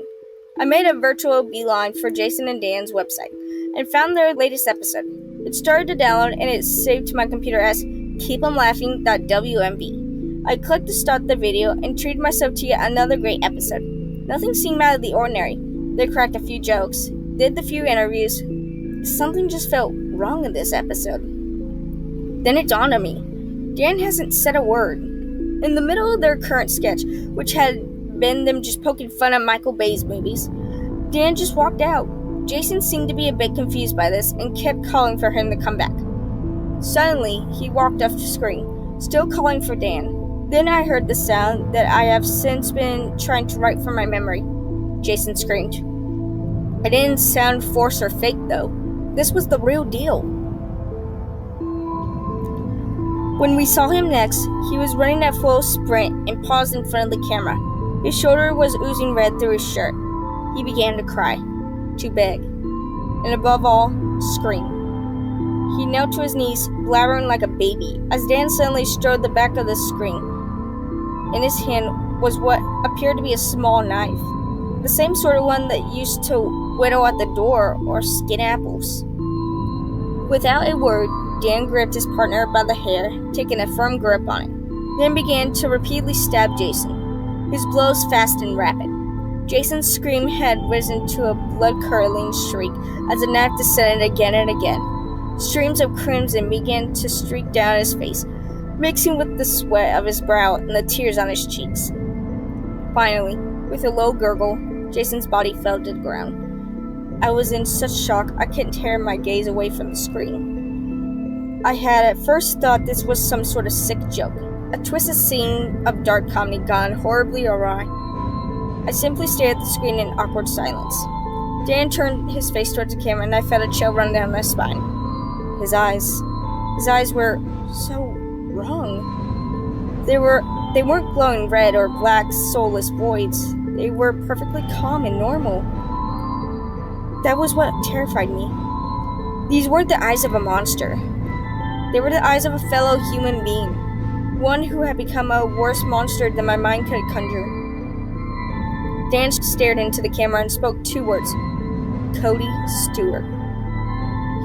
I made a virtual beeline for Jason and Dan's website and found their latest episode. It started to download and it saved to my computer as keepemlaughing.wmv. I clicked to start the video and treated myself to yet another great episode. Nothing seemed out of the ordinary. They cracked a few jokes, did the few interviews. Something just felt wrong in this episode. Then it dawned on me. Dan hasn't said a word. In the middle of their current sketch, which had been them just poking fun at Michael Bay's movies, Dan just walked out. Jason seemed to be a bit confused by this and kept calling for him to come back. Suddenly, he walked off the screen, still calling for Dan. Then I heard the sound that I have since been trying to write from my memory. Jason screamed. It didn't sound forced or fake, though. This was the real deal. When we saw him next, he was running at full sprint and paused in front of the camera. His shoulder was oozing red through his shirt. He began to cry, to beg, and above all, scream. He knelt to his knees, blabbering like a baby, as Dan suddenly strode the back of the screen. In his hand was what appeared to be a small knife, the same sort of one that used to whittle at the door or skin apples. Without a word, Dan gripped his partner by the hair, taking a firm grip on it, then began to repeatedly stab Jason, his blows fast and rapid. Jason's scream had risen to a blood-curdling shriek as the knife descended again and again. Streams of crimson began to streak down his face, mixing with the sweat of his brow and the tears on his cheeks. Finally, with a low gurgle, Jason's body fell to the ground. I was in such shock I couldn't tear my gaze away from the screen. I had at first thought this was some sort of sick joke, a twisted scene of dark comedy gone horribly awry. I simply stared at the screen in awkward silence. Dan turned his face towards the camera and I felt a chill run down my spine. His eyes were so wrong. They weren't glowing red or black, soulless voids. They were perfectly calm and normal. That was what terrified me. These weren't the eyes of a monster. They were the eyes of a fellow human being, one who had become a worse monster than my mind could conjure. Dan stared into the camera and spoke 2 words. Cody Stewart.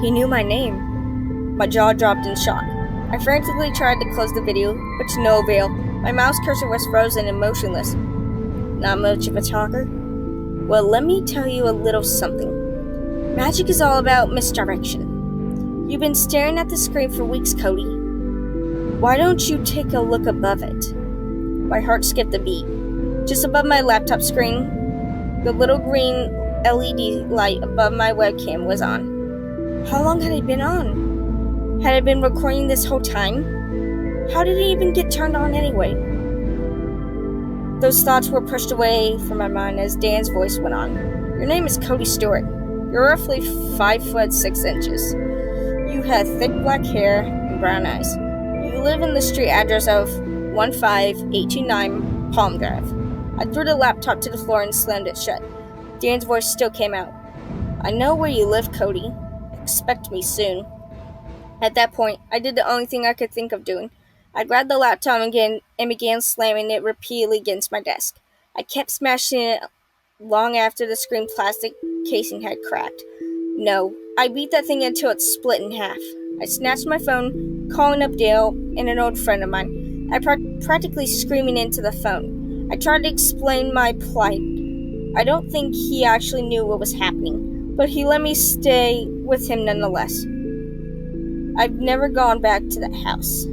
He knew my name. My jaw dropped in shock. I frantically tried to close the video, but to no avail. My mouse cursor was frozen and motionless. Not much of a talker? Well, let me tell you a little something. Magic is all about misdirection. You've been staring at the screen for weeks, Cody. Why don't you take a look above it? My heart skipped a beat. Just above my laptop screen, the little green LED light above my webcam was on. How long had it been on? Had it been recording this whole time? How did it even get turned on anyway? Those thoughts were pushed away from my mind as Dan's voice went on. Your name is Cody Stewart. You're roughly 5 foot 6 inches. You have thick black hair and brown eyes. You live in the street address of 15829 Palm Drive. I threw the laptop to the floor and slammed it shut. Dan's voice still came out. I know where you live, Cody. Expect me soon. At that point, I did the only thing I could think of doing. I grabbed the laptop again and began slamming it repeatedly against my desk. I kept smashing it long after the screen plastic casing had cracked. No, I beat that thing until it split in half. I snatched my phone, calling up Dale and an old friend of mine. I practically screaming into the phone. I tried to explain my plight. I don't think he actually knew what was happening, but he let me stay with him nonetheless. I've never gone back to that house.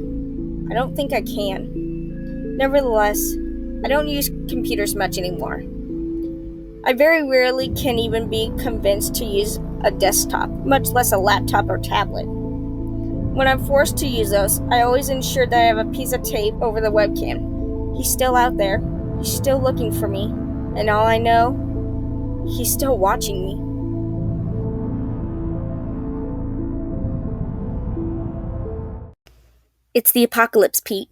I don't think I can. Nevertheless, I don't use computers much anymore. I very rarely can even be convinced to use a desktop, much less a laptop or tablet. When I'm forced to use those, I always ensure that I have a piece of tape over the webcam. He's still out there. He's still looking for me. And all I know, he's still watching me. It's the apocalypse, Pete,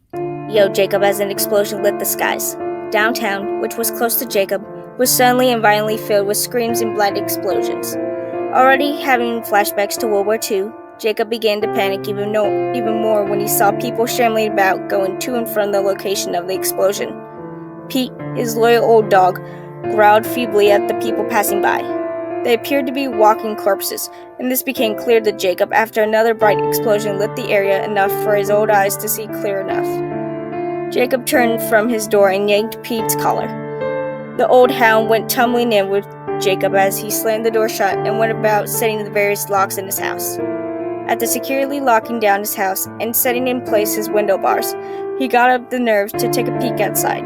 yelled Jacob as an explosion lit the skies. Downtown, which was close to Jacob, was suddenly and violently filled with screams and bloody explosions. Already having flashbacks to World War II, Jacob began to panic even more when he saw people shambling about going to and from the location of the explosion. Pete, his loyal old dog, growled feebly at the people passing by. They appeared to be walking corpses, and this became clear to Jacob after another bright explosion lit the area enough for his old eyes to see clear enough. Jacob turned from his door and yanked Pete's collar. The old hound went tumbling in with Jacob as he slammed the door shut and went about setting the various locks in his house. After securely locking down his house and setting in place his window bars, he got up the nerve to take a peek outside.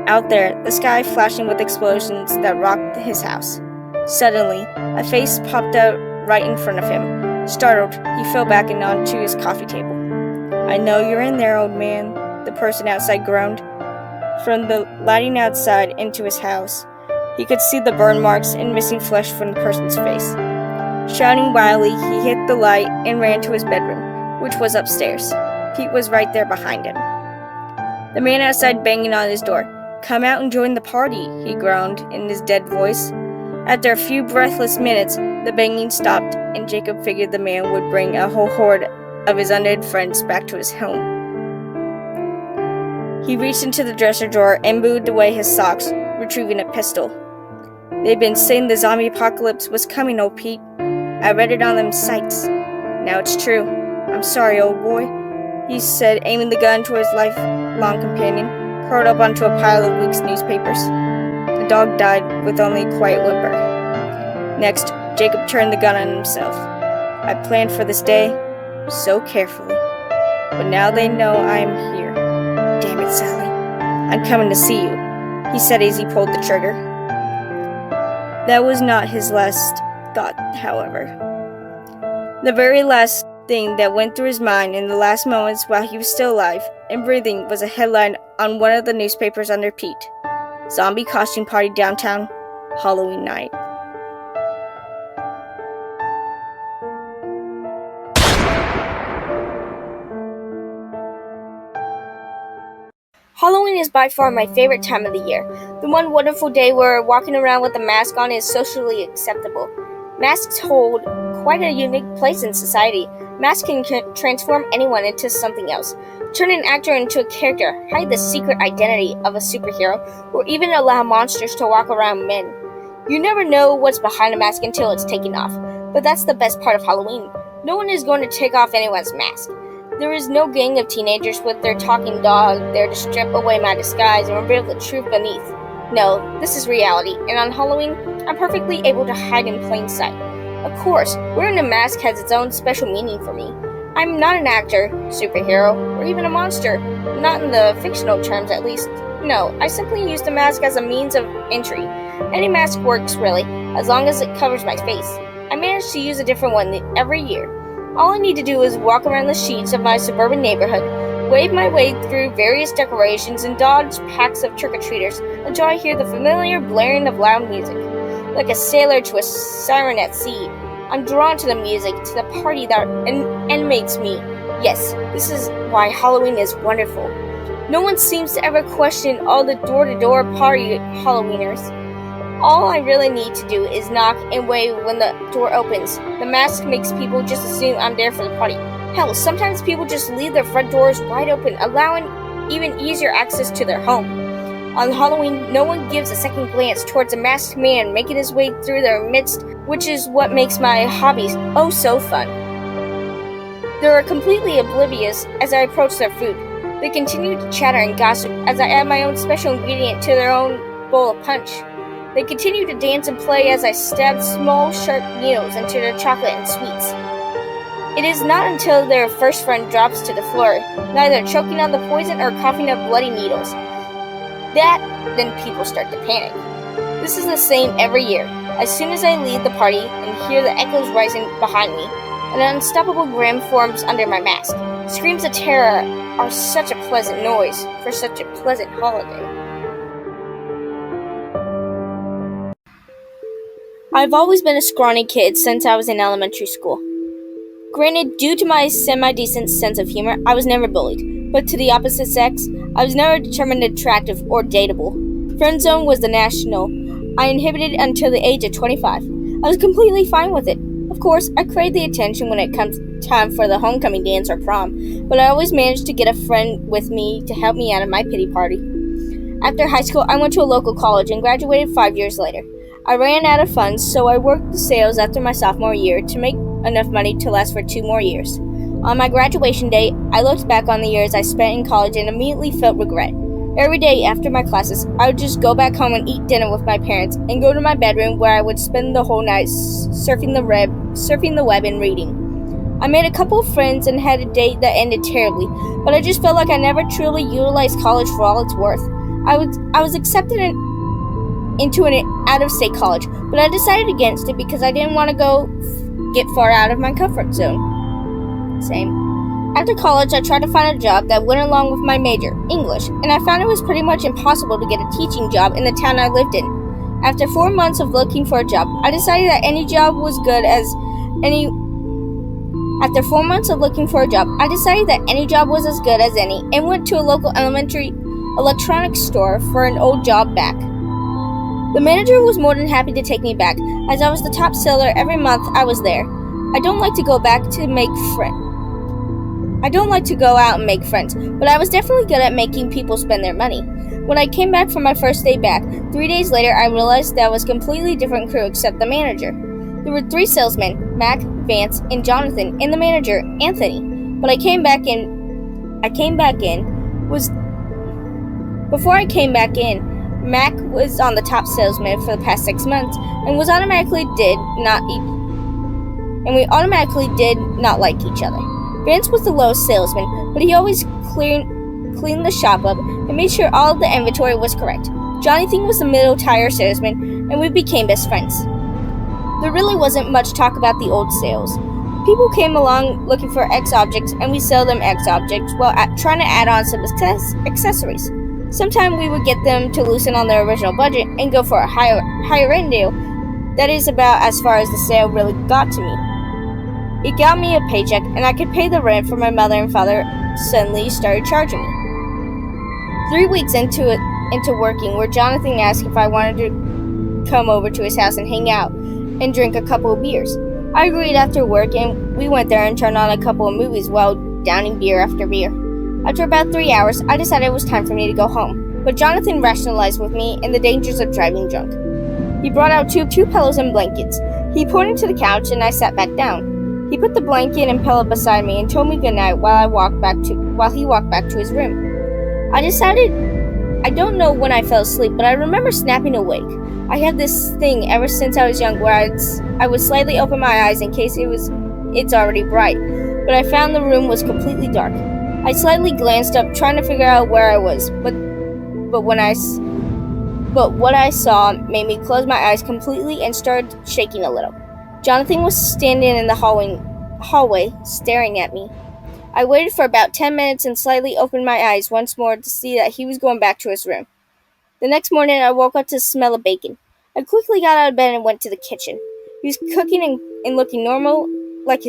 Out there, the sky flashing with explosions that rocked his house. Suddenly, a face popped out right in front of him. Startled, he fell back and onto his coffee table. "I know you're in there, old man," the person outside groaned. From the lighting outside into his house, he could see the burn marks and missing flesh from the person's face. Shouting wildly, he hit the light and ran to his bedroom, which was upstairs. Pete was right there behind him. The man outside banging on his door. "Come out and join the party," he groaned in his dead voice. After a few breathless minutes, the banging stopped, and Jacob figured the man would bring a whole horde of his undead friends back to his home. He reached into the dresser drawer and moved away his socks, retrieving a pistol. "They'd been saying the zombie apocalypse was coming, old Pete. I read it on them sites. Now it's true. I'm sorry, old boy," he said, aiming the gun toward his lifelong companion, curled up onto a pile of week's newspapers. The dog died with only a quiet whimper. Next, Jacob turned the gun on himself. "I planned for this day so carefully, but now they know I'm here. Damn it, Sally. I'm coming to see you," he said as he pulled the trigger. That was not his last thought, however. The very last thing that went through his mind in the last moments while he was still alive and breathing was a headline on one of the newspapers under Pete. "Zombie costume party downtown, Halloween night." Halloween is by far my favorite time of the year. The one wonderful day where walking around with a mask on is socially acceptable. Masks hold quite a unique place in society. Masks can transform anyone into something else, turn an actor into a character, hide the secret identity of a superhero, or even allow monsters to walk around men. You never know what's behind a mask until it's taken off, but that's the best part of Halloween. No one is going to take off anyone's mask. There is no gang of teenagers with their talking dog there to strip away my disguise and reveal the truth beneath. No, this is reality, and on Halloween, I'm perfectly able to hide in plain sight. Of course, wearing a mask has its own special meaning for me. I'm not an actor, superhero, or even a monster. Not in the fictional terms, at least. No, I simply use the mask as a means of entry. Any mask works, really, as long as it covers my face. I manage to use a different one every year. All I need to do is walk around the streets of my suburban neighborhood, wave my way through various decorations, and dodge packs of trick-or-treaters until I hear the familiar blaring of loud music. Like a sailor to a siren at sea, I'm drawn to the music, to the party that animates me. Yes, this is why Halloween is wonderful. No one seems to ever question all the door-to-door party Halloweeners. All I really need to do is knock and wave when the door opens. The mask makes people just assume I'm there for the party. Hell, sometimes people just leave their front doors wide open, allowing even easier access to their home. On Halloween, no one gives a second glance towards a masked man making his way through their midst, which is what makes my hobbies oh so fun. They're completely oblivious as I approach their food. They continue to chatter and gossip as I add my own special ingredient to their own bowl of punch. They continue to dance and play as I stab small, sharp needles into their chocolate and sweets. It is not until their first friend drops to the floor, neither choking on the poison or coughing up bloody needles, that then people start to panic. This is the same every year. As soon as I leave the party and hear the echoes rising behind me, an unstoppable grin forms under my mask. Screams of terror are such a pleasant noise for such a pleasant holiday. I've always been a scrawny kid since I was in elementary school. Granted, due to my semi-decent sense of humor, I was never bullied, but to the opposite sex, I was never determined attractive or dateable. Friend zone was the national I inhibited until the age of 25. I was completely fine with it. Of course, I crave the attention when it comes time for the homecoming dance or prom, but I always managed to get a friend with me to help me out of my pity party. After high school, I went to a local college and graduated 5 years later. I ran out of funds, so I worked the sales after my sophomore year to make enough money to last for 2 more years. On my graduation day, I looked back on the years I spent in college and immediately felt regret. Every day after my classes, I would just go back home and eat dinner with my parents and go to my bedroom where I would spend the whole night surfing the web and reading. I made a couple of friends and had a date that ended terribly, but I just felt like I never truly utilized college for all it's worth. I was accepted into an out-of-state college, but I decided against it because I didn't want to get far out of my comfort zone. Same. After college, I tried to find a job that went along with my major, English, and I found it was pretty much impossible to get a teaching job in the town I lived in. After 4 months of looking for a job, I decided that any job was good as any. After 4 months of looking for a job, I decided that any job was as good as any and went to a local elementary electronics store for an old job back. The manager was more than happy to take me back, as I was the top seller every month I was there. I don't like to go out and make friends, but I was definitely good at making people spend their money. When I came back from my first day back, 3 days later I realized that was a completely different crew except the manager. There were 3 salesmen, Mac, Vance, and Jonathan, and the manager, Anthony. Before I came back in, Mac was on the top salesman for the past 6 months and we automatically did not like each other. Vance was the lowest salesman, but he always cleaned the shop up and made sure all of the inventory was correct. Jonathan was the middle tire salesman, and we became best friends. There really wasn't much talk about the old sales. People came along looking for X objects, and we sell them X objects while trying to add on some accessories. Sometimes we would get them to loosen on their original budget and go for a higher end deal. That is about as far as the sale really got to me. It got me a paycheck, and I could pay the rent for my mother and father suddenly started charging me. 3 weeks into working, where Jonathan asked if I wanted to come over to his house and hang out and drink a couple of beers. I agreed after work, and we went there and turned on a couple of movies while downing beer after beer. After about 3 hours, I decided it was time for me to go home, but Jonathan rationalized with me and the dangers of driving drunk. He brought out two pillows and blankets. He pointed to the couch, and I sat back down. He put the blanket and pillow beside me and told me goodnight while he walked back to his room. I don't know when I fell asleep, but I remember snapping awake. I had this thing ever since I was young where I would slightly open my eyes in case it's already bright, but I found the room was completely dark. I slightly glanced up trying to figure out where I was, but what I saw made me close my eyes completely and started shaking a little. Jonathan was standing in the hallway, staring at me. I waited for about 10 minutes and slightly opened my eyes once more to see that he was going back to his room. The next morning, I woke up to the smell of bacon. I quickly got out of bed and went to the kitchen. He was cooking and looking like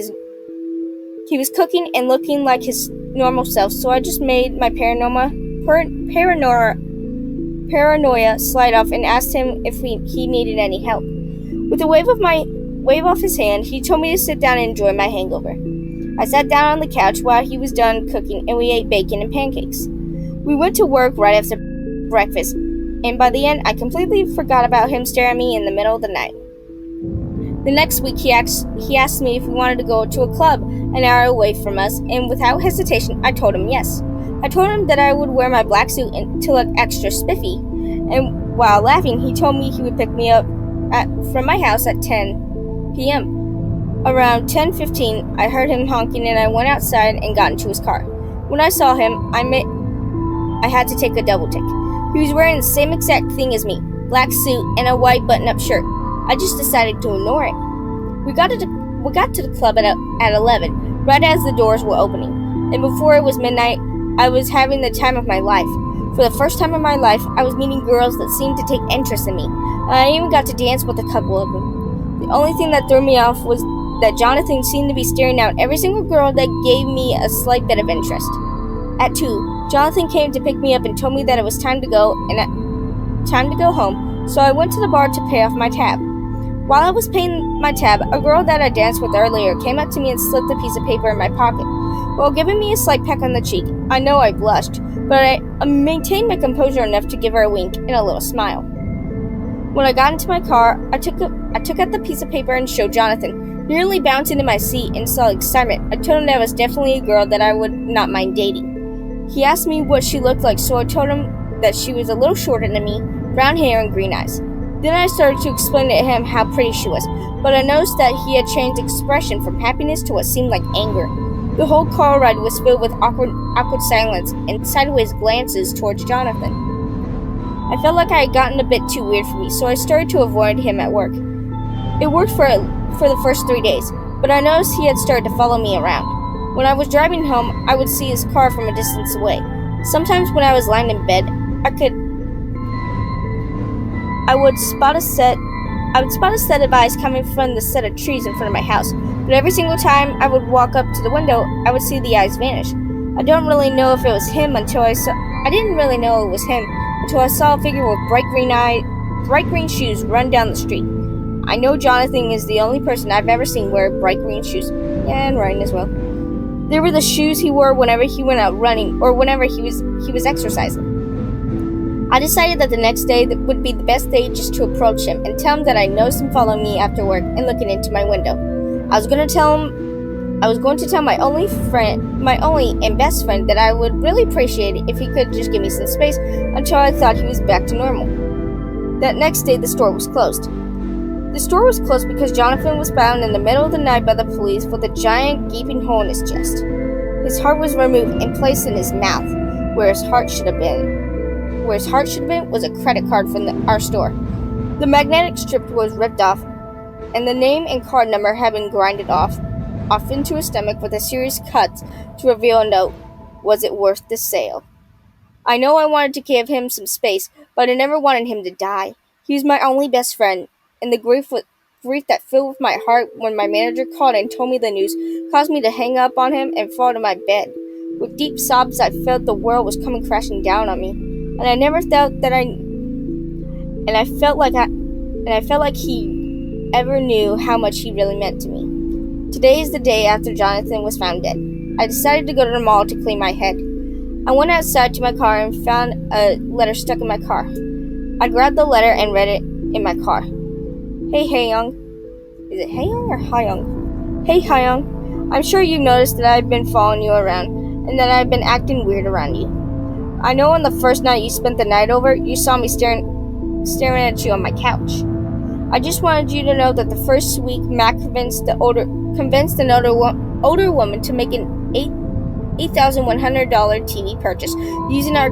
his normal self, so I just made my paranoia slide off and asked him if he needed any help. With a wave off his hand, he told me to sit down and enjoy my hangover. I sat down on the couch while he was done cooking, and we ate bacon and pancakes. We went to work right after breakfast, and by the end, I completely forgot about him staring at me in the middle of the night. The next week, he asked me if we wanted to go to a club an hour away from us, and without hesitation, I told him yes. I told him that I would wear my black suit to look extra spiffy, and while laughing, he told me he would pick me up from my house at 10 p.m. Around 10:15, I heard him honking and I went outside and got into his car. When I saw him, I had to take a double take. He was wearing the same exact thing as me, black suit and a white button-up shirt. I just decided to ignore it. We got to the club at 11, right as the doors were opening. And before it was midnight, I was having the time of my life. For the first time in my life, I was meeting girls that seemed to take interest in me. I even got to dance with a couple of them. The only thing that threw me off was that Jonathan seemed to be staring out every single girl that gave me a slight bit of interest. At 2, Jonathan came to pick me up and told me that it was time to go home, so I went to the bar to pay off my tab. While I was paying my tab, a girl that I danced with earlier came up to me and slipped a piece of paper in my pocket. While giving me a slight peck on the cheek, I know I blushed, but I maintained my composure enough to give her a wink and a little smile. When I got into my car, I took out the piece of paper and showed Jonathan. Nearly bouncing in my seat in some excitement, I told him that was definitely a girl that I would not mind dating. He asked me what she looked like, so I told him that she was a little shorter than me, brown hair and green eyes. Then I started to explain to him how pretty she was, but I noticed that he had changed expression from happiness to what seemed like anger. The whole car ride was filled with awkward silence and sideways glances towards Jonathan. I felt like I had gotten a bit too weird for me, so I started to avoid him at work. It worked for the first 3 days, but I noticed he had started to follow me around. When I was driving home, I would see his car from a distance away. Sometimes when I was lying in bed, I would spot a set of eyes coming from the set of trees in front of my house, but every single time I would walk up to the window, I would see the eyes vanish. I didn't really know if it was him until I saw a figure with bright green shoes run down the street. I know Jonathan is the only person I've ever seen wear bright green shoes. Yeah, and Ryan as well. They were the shoes he wore whenever he went out running or whenever he was exercising. I decided that the next day would be the best day just to approach him and tell him that I noticed him following me after work and looking into my window. I was going to tell my only and best friend that I would really appreciate it if he could just give me some space until I thought he was back to normal. That next day, the store was closed. The store was closed because Jonathan was found in the middle of the night by the police with a giant gaping hole in his chest. His heart was removed and placed in his mouth, where his heart should have been. Where his heart should have been was a credit card from our store. The magnetic strip was ripped off, and the name and card number had been grinded off into his stomach with a serious cut to reveal a note. Was it worth the sale? I know I wanted to give him some space, but I never wanted him to die. He was my only best friend, and the grief that filled my heart when my manager called and told me the news caused me to hang up on him and fall to my bed. With deep sobs, I felt the world was coming crashing down on me, and I felt like he ever knew how much he really meant to me. Today is the day after Jonathan was found dead. I decided to go to the mall to clean my head. I went outside to my car and found a letter stuck in my car. I grabbed the letter and read it in my car. Hey Hayoung. Is it Hayoung or Hayoung? Hey Hayoung. I'm sure you've noticed that I've been following you around and that I've been acting weird around you. I know on the first night you spent the night over, you saw me staring at you on my couch. I just wanted you to know that the first week Mac convinced an older woman to make an $8,100 TV purchase using our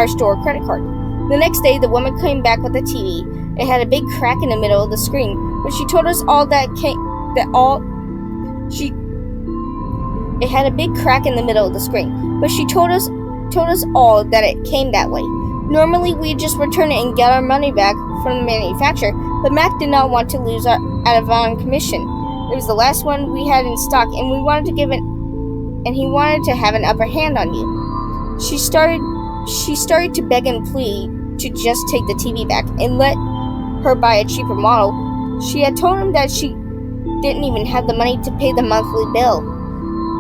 store credit card. The next day, the woman came back with a TV. It had a big crack in the middle of the screen, but she told us all it had a big crack in the middle of the screen, but she told us all that it came that way. Normally, we'd just return it and get our money back from the manufacturer, but Mac did not want to lose out on commission. It was the last one we had in stock, and he wanted to have an upper hand on you. She started to beg and plead to just take the TV back and let her buy a cheaper model. She had told him that she didn't even have the money to pay the monthly bill.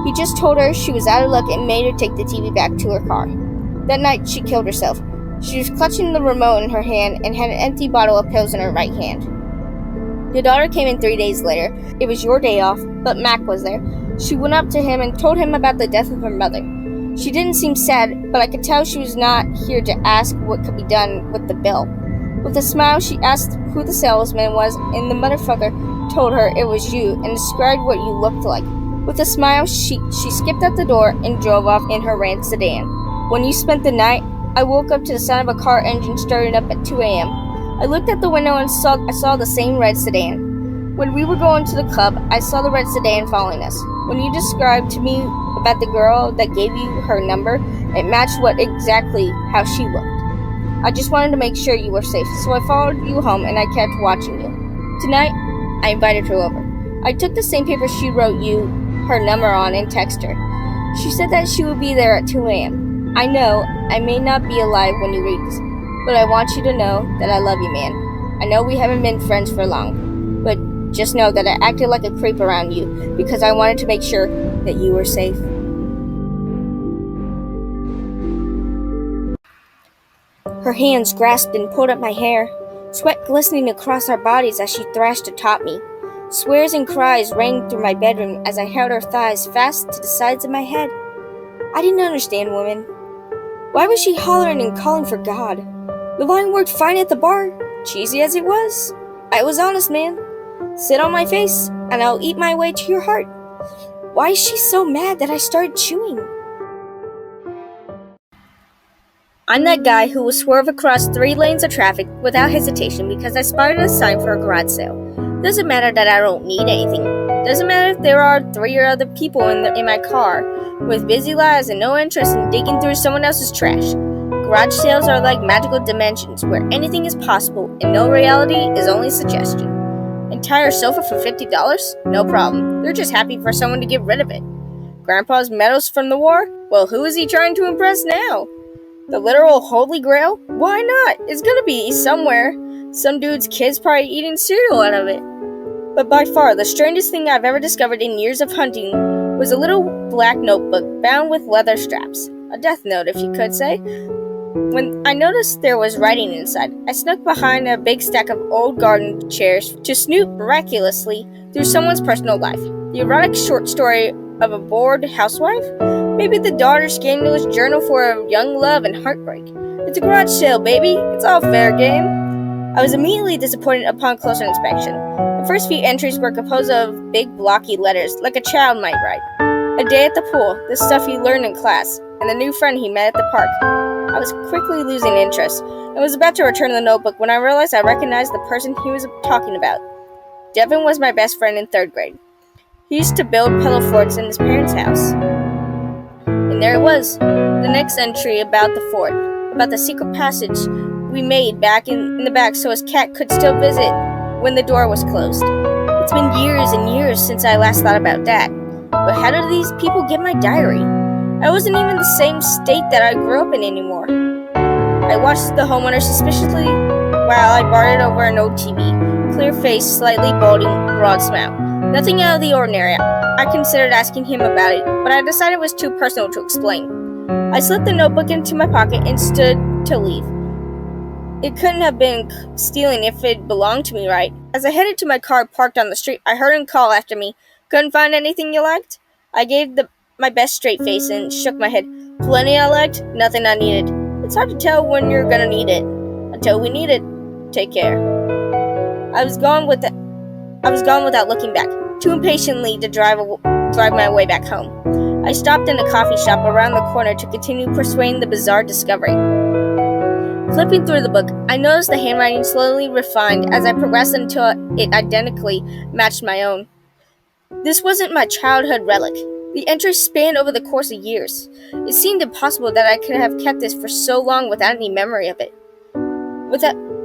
He just told her she was out of luck and made her take the TV back to her car. That night, she killed herself. She was clutching the remote in her hand and had an empty bottle of pills in her right hand. Your daughter came in 3 days later. It was your day off, but Mac was there. She went up to him and told him about the death of her mother. She didn't seem sad, but I could tell she was not here to ask what could be done with the bill. With a smile, she asked who the salesman was, and the motherfucker told her it was you and described what you looked like. With a smile, she skipped out the door and drove off in her red sedan. When you spent the night, I woke up to the sound of a car engine starting up at 2 a.m. I looked out the window and I saw the same red sedan. When we were going to the club, I saw the red sedan following us. When you described to me about the girl that gave you her number, it matched exactly how she looked. I just wanted to make sure you were safe, so I followed you home and I kept watching you. Tonight, I invited her over. I took the same paper she wrote you her number on and texted her. She said that she would be there at 2 a.m. I know I may not be alive when you read this, but I want you to know that I love you, man. I know we haven't been friends for long, but just know that I acted like a creep around you because I wanted to make sure that you were safe. Her hands grasped and pulled at my hair, sweat glistening across our bodies as she thrashed atop me. Swears and cries rang through my bedroom as I held her thighs fast to the sides of my head. I didn't understand women. Why was she hollering and calling for God? The line worked fine at the bar, cheesy as it was. I was honest, man. Sit on my face, and I'll eat my way to your heart. Why is she so mad that I started chewing? I'm that guy who will swerve across 3 lanes of traffic without hesitation because I spotted a sign for a garage sale. Doesn't matter that I don't need anything. Doesn't matter if there are 3 or other people in my car with busy lives and no interest in digging through someone else's trash. Garage sales are like magical dimensions where anything is possible and no reality is only suggestion. Entire sofa for $50? No problem. They're just happy for someone to get rid of it. Grandpa's medals from the war? Well, who is he trying to impress now? The literal holy grail? Why not? It's gonna be somewhere. Some dude's kid's probably eating cereal out of it. But by far, the strangest thing I've ever discovered in years of hunting was a little black notebook bound with leather straps. A death note, if you could say. When I noticed there was writing inside, I snuck behind a big stack of old garden chairs to snoop miraculously through someone's personal life. The erotic short story of a bored housewife? Maybe the daughter's scandalous journal for young love and heartbreak. It's a garage sale, baby. It's all fair game. I was immediately disappointed upon closer inspection. The first few entries were composed of big blocky letters, like a child might write. A day at the pool, the stuff he learned in class, and the new friend he met at the park. I was quickly losing interest, and was about to return the notebook when I realized I recognized the person he was talking about. Devin was my best friend in 3rd grade. He used to build pillow forts in his parents' house. And there it was, the next entry about the fort, about the secret passage we made back in the back so his cat could still visit when the door was closed. It's been years and years since I last thought about that. But how did these people get my diary? I wasn't even the same state that I grew up in anymore. I watched the homeowner suspiciously while I bartered over an old TV. Clear face, slightly balding, broad smile. Nothing out of the ordinary. I considered asking him about it, but I decided it was too personal to explain. I slipped the notebook into my pocket and stood to leave. It couldn't have been stealing if it belonged to me, right? As I headed to my car parked on the street, I heard him call after me. Couldn't find anything you liked? I gave my best straight face and shook my head. Plenty I liked, nothing I needed. It's hard to tell when you're gonna need it. Until we need it. Take care. I was gone without looking back, too impatiently to drive my way back home. I stopped in a coffee shop around the corner to continue pursuing the bizarre discovery. Flipping through the book, I noticed the handwriting slowly refined as I progressed until it identically matched my own. This wasn't my childhood relic. The entries spanned over the course of years. It seemed impossible that I could have kept this for so long without any memory of it.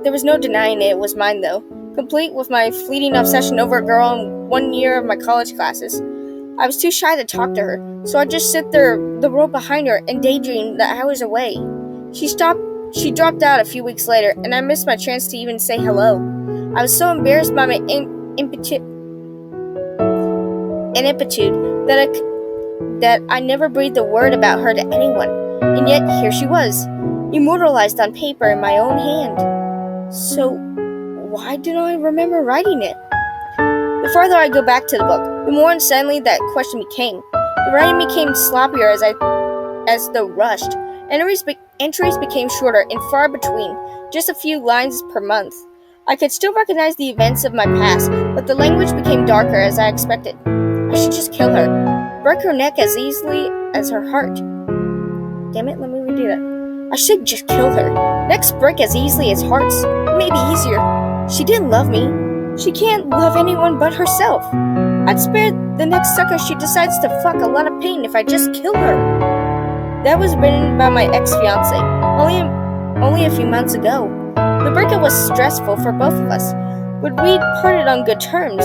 There was no denying it was mine, though, complete with my fleeting obsession over a girl in 1 year of my college classes. I was too shy to talk to her, so I'd just sit there, the road behind her, and daydream the hours away. She dropped out a few weeks later, and I missed my chance to even say hello. I was so embarrassed by my ineptitude that I never breathed a word about her to anyone, and yet here she was, immortalized on paper in my own hand. So, why don't I remember writing it? The farther I go back to the book, the more insanely that question became. The writing became sloppier as though rushed. Entries became shorter and far between, just a few lines per month. I could still recognize the events of my past, but the language became darker as I expected. I should just kill her. Break her neck as easily as her heart. Damn it, let me redo that. I should just kill her. Necks break as easily as hearts. Maybe easier. She didn't love me. She can't love anyone but herself. I'd spare the next sucker she decides to fuck a lot of pain if I just kill her. That was written by my ex-fiancé, only a few months ago. The breakup was stressful for both of us, but we'd parted on good terms.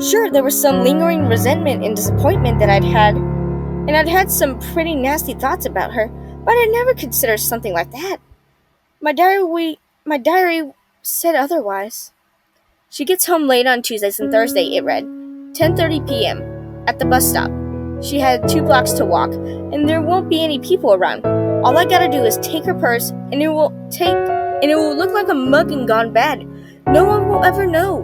Sure, there was some lingering resentment and disappointment that I'd had, and I'd had some pretty nasty thoughts about her, but I'd never considered something like that. My diary said otherwise. She gets home late on Tuesdays and Thursdays, it read. 10:30 p.m. At the bus stop. She had 2 blocks to walk, and there won't be any people around. All I gotta do is take her purse, and it will look like a mug and gone bad. No one will ever know.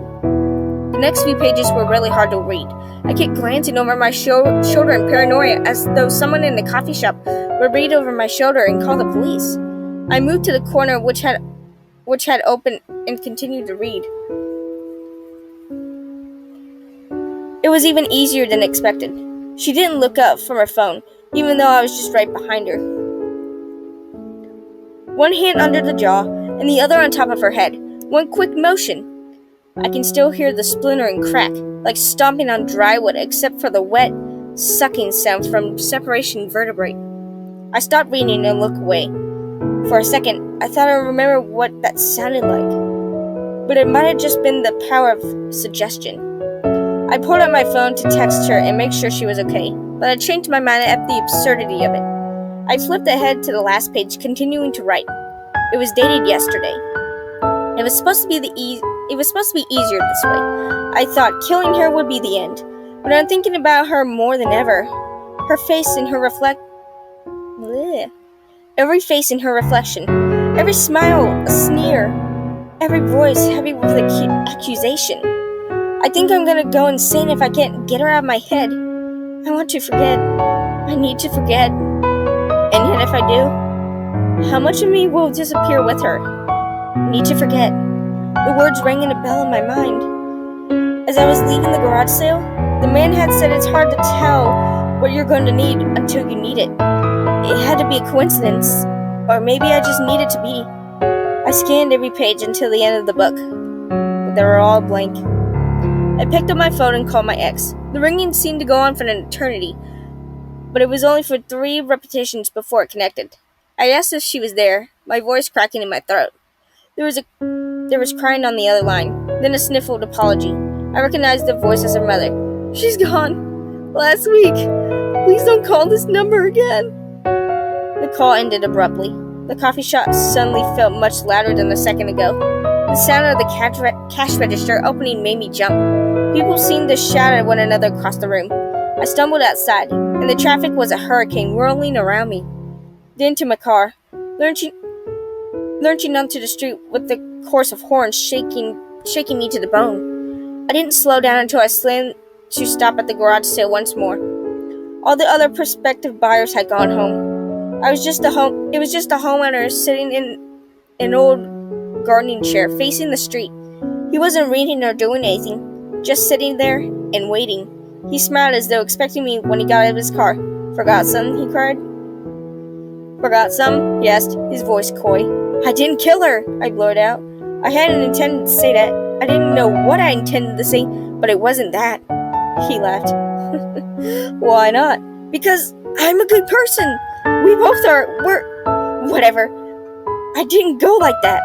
The next few pages were really hard to read. I kept glancing over my shoulder in paranoia, as though someone in the coffee shop would read over my shoulder and call the police. I moved to the corner which had opened and continued to read. It was even easier than expected. She didn't look up from her phone, even though I was just right behind her. One hand under the jaw, and the other on top of her head. One quick motion. I can still hear the splinter and crack, like stomping on dry wood, except for the wet, sucking sound from separation vertebrae. I stopped reading and looked away. For a second, I thought I remembered what that sounded like, but it might have just been the power of suggestion. I pulled out my phone to text her and make sure she was okay, but I changed my mind at the absurdity of it. I flipped ahead to the last page, continuing to write. It was dated yesterday. It was supposed to be easier this way. I thought killing her would be the end, but I'm thinking about her more than ever. Her face in her every face in her reflection, every smile a sneer, every voice heavy with accusation. I think I'm gonna go insane if I can't get her out of my head. I want to forget. I need to forget. And yet if I do, how much of me will disappear with her? I need to forget. The words rang in a bell in my mind. As I was leaving the garage sale, the man had said it's hard to tell what you're going to need until you need it. It had to be a coincidence, or maybe I just needed to be. I scanned every page until the end of the book, but they were all blank. I picked up my phone and called my ex. The ringing seemed to go on for an eternity, but it was only for 3 repetitions before it connected. I asked if she was there, my voice cracking in my throat. There was crying on the other line, then a sniffled apology. I recognized the voice as her mother. She's gone. Last week. Please don't call this number again. The call ended abruptly. The coffee shop suddenly felt much louder than a second ago. The sound of the cash register opening made me jump. People seemed to shout at one another across the room. I stumbled outside, and the traffic was a hurricane whirling around me. Then to my car, lurching onto the street with the chorus of horns shaking me to the bone. I didn't slow down until I slammed to stop at the garage sale once more. All the other prospective buyers had gone home. It was just a homeowner sitting in an old gardening chair facing the street. He wasn't reading or doing anything, just sitting there and waiting. He smiled as though expecting me when he got out of his car. Forgot something? He cried. Forgot some? He asked, his voice coy. I didn't kill her, I blurted out. I hadn't intended to say that. I didn't know what I intended to say, but it wasn't that. He laughed. Why not? Because I'm a good person. We both are. Whatever. I didn't go like that.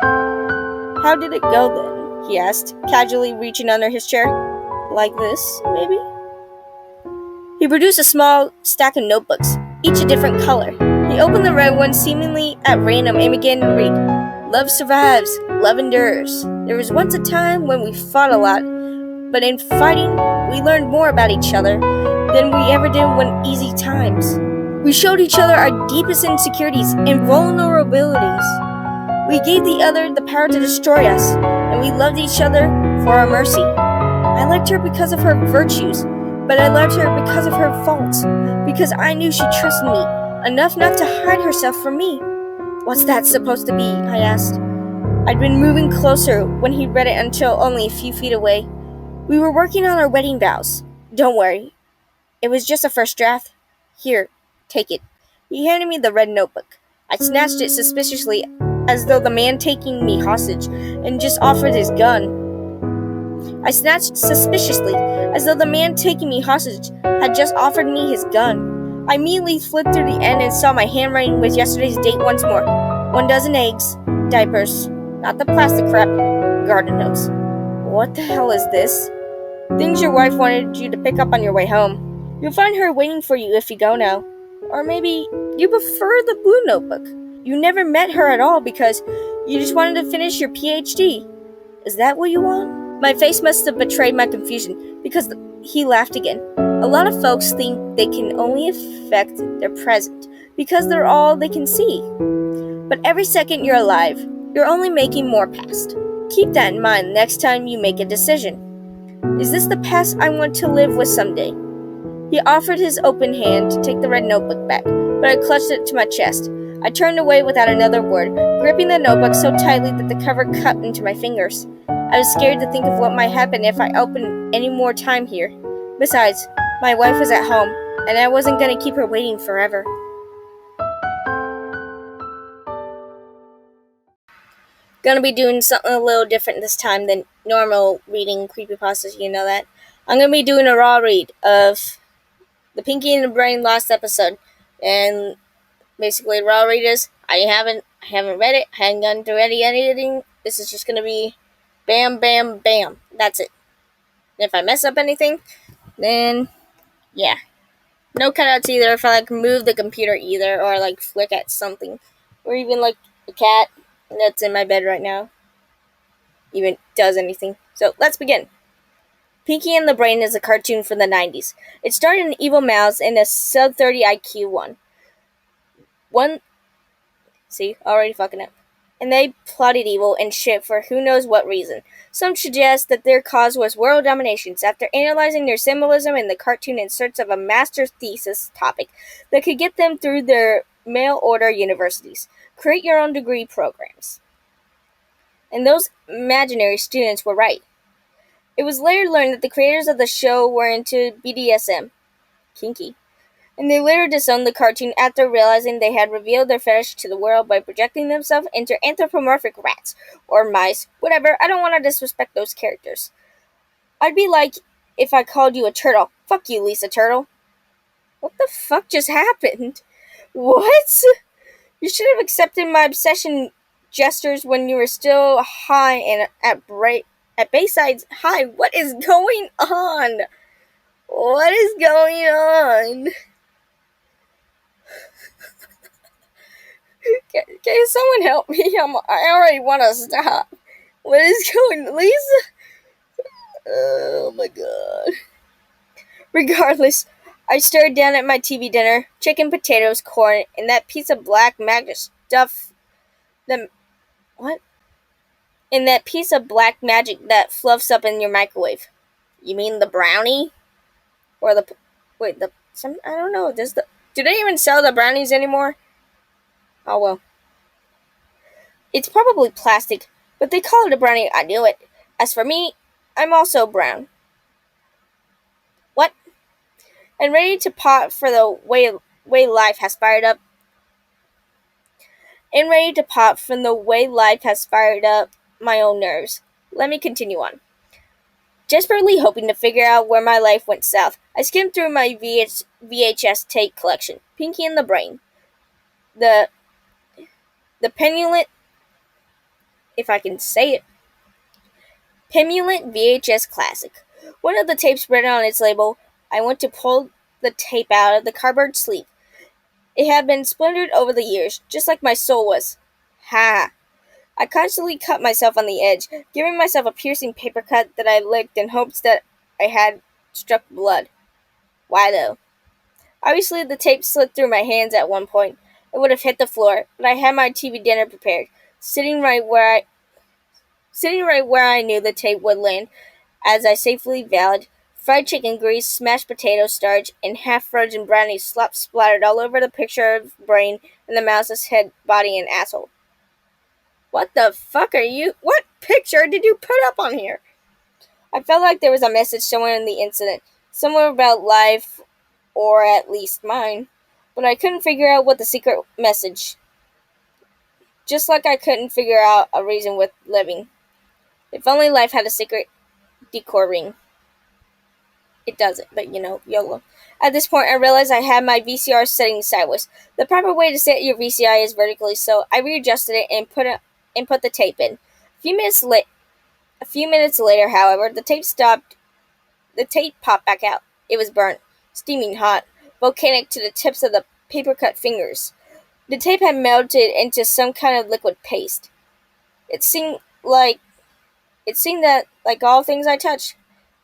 How did it go then? He asked, casually reaching under his chair. Like this, maybe? He produced a small stack of notebooks, each a different color. He opened the red one seemingly at random and began to read. Love survives, love endures. There was once a time when we fought a lot, but in fighting, we learned more about each other than we ever did when easy times. We showed each other our deepest insecurities and vulnerabilities. We gave the other the power to destroy us, and we loved each other for our mercy. I liked her because of her virtues, but I loved her because of her faults, because I knew she trusted me enough not to hide herself from me. What's that supposed to be? I asked. I'd been moving closer when he read it until only a few feet away. We were working on our wedding vows. Don't worry. It was just a first draft. Here, take it. He handed me the red notebook. I snatched it suspiciously, as though the man taking me hostage and just offered his gun. I snatched suspiciously, as though the man taking me hostage had just offered me his gun. I immediately flipped through the end and saw my handwriting with yesterday's date once more. 1 dozen eggs, diapers, not the plastic crap, garden hose. What the hell is this? Things your wife wanted you to pick up on your way home. You'll find her waiting for you if you go now. Or maybe you prefer the blue notebook. You never met her at all because you just wanted to finish your PhD. Is that what you want? My face must have betrayed my confusion, because he laughed again. A lot of folks think they can only affect their present, because they're all they can see. But every second you're alive, you're only making more past. Keep that in mind next time you make a decision. Is this the past I want to live with someday? He offered his open hand to take the red notebook back, but I clutched it to my chest. I turned away without another word, gripping the notebook so tightly that the cover cut into my fingers. I was scared to think of what might happen if I opened any more time here. Besides, my wife was at home, and I wasn't going to keep her waiting forever. Gonna be doing something a little different this time than normal reading creepypastas, you know that. I'm gonna be doing a raw read of the Pinky and the Brain last episode, and basically raw read is I haven't read it, I haven't gotten through any editing. This is just gonna be bam, bam, bam. That's it. And if I mess up anything, then yeah, no cutouts either. If I like move the computer either, or like flick at something, or even like a cat that's in my bed right now even does anything. So let's begin. Pinky and the Brain is a cartoon from the 90s. It starred an evil mouse and a sub 30 IQ one. See, already fucking up. And they plotted evil and shit for who knows what reason. Some suggest that their cause was world dominations. After analyzing their symbolism in the cartoon in search of a master's thesis topic that could get them through their mail order universities, create your own degree programs. And those imaginary students were right. It was later learned that the creators of the show were into BDSM, kinky, and they later disowned the cartoon after realizing they had revealed their fetish to the world by projecting themselves into anthropomorphic rats, or mice, whatever. I don't want to disrespect those characters. I'd be like if I called you a turtle. Fuck you, Lisa Turtle. What the fuck just happened? What? You should have accepted my obsession gestures when you were still high and at Bayside's high. What is going on? What is going on? Can someone help me? I already want to stop. What is going on? Lisa? Oh my god. Regardless, I stared down at my TV dinner, chicken, potatoes, corn, and that piece of black magic stuff. What? And that piece of black magic that fluffs up in your microwave. You mean the brownie? Or the... Wait, I don't know. Do they even sell the brownies anymore? Oh well. It's probably plastic, but they call it a brownie. I knew it. As for me, I'm also brown. What? And ready to pot for the way life has fired up. And ready to pop from the way life has fired up my own nerves. Let me continue on. Desperately hoping to figure out where my life went south, I skimmed through my VHS tape collection. Pinky and the Brain. The penulant, if I can say it, Pemulant VHS Classic. One of the tapes read on its label. I went to pull the tape out of the cardboard sleeve. It had been splintered over the years, just like my soul was. Ha! I constantly cut myself on the edge, giving myself a piercing paper cut that I licked in hopes that I had struck blood. Why though? Obviously the tape slipped through my hands at one point. It would have hit the floor, but I had my TV dinner prepared, sitting right where I knew the tape would land, as I safely vowed. Fried chicken grease, smashed potato starch, and half-frozen brownies splattered all over the picture of Brain and the mouse's head, body, and asshole. What the fuck are you? What picture did you put up on here? I felt like there was a message somewhere in the incident, somewhere about life, or at least mine, but I couldn't figure out what the secret message. Just like I couldn't figure out a reason with living. If only life had a secret decor ring. It doesn't, but YOLO. At this point, I realized I had my VCR setting sideways. The proper way to set your VCR is vertically, so I readjusted it and put the tape in. A few minutes later, however, the tape stopped. The tape popped back out. It was burnt, steaming hot, volcanic to the tips of the paper-cut fingers. The tape had melted into some kind of liquid paste. It seemed like like all things I touched,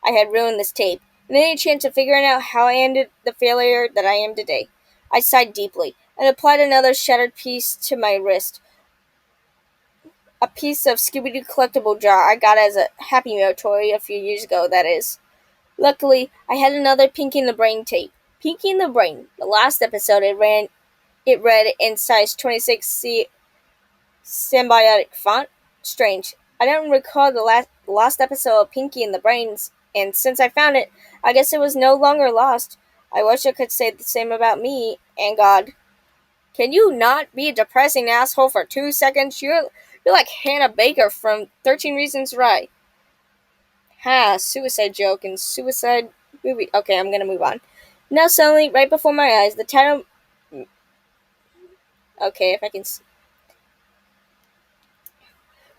I had ruined this tape, and any chance of figuring out how I ended the failure that I am today. I sighed deeply, and applied another shattered piece to my wrist. A piece of Scooby-Doo collectible jar I got as a Happy Meal toy a few years ago, that is. Luckily, I had another Pinky in the Brain tape. Pinky in the Brain. The last episode it read in size 26C symbiotic font. Strange. I don't recall the last episode of Pinky in the Brains, and since I found it, I guess it was no longer lost. I wish I could say the same about me and God. Can you not be a depressing asshole for 2 seconds? You're like Hannah Baker from 13 Reasons Why. Ha, suicide joke and suicide movie. Okay, I'm gonna move on. Now suddenly, right before my eyes, the title... Okay, if I can...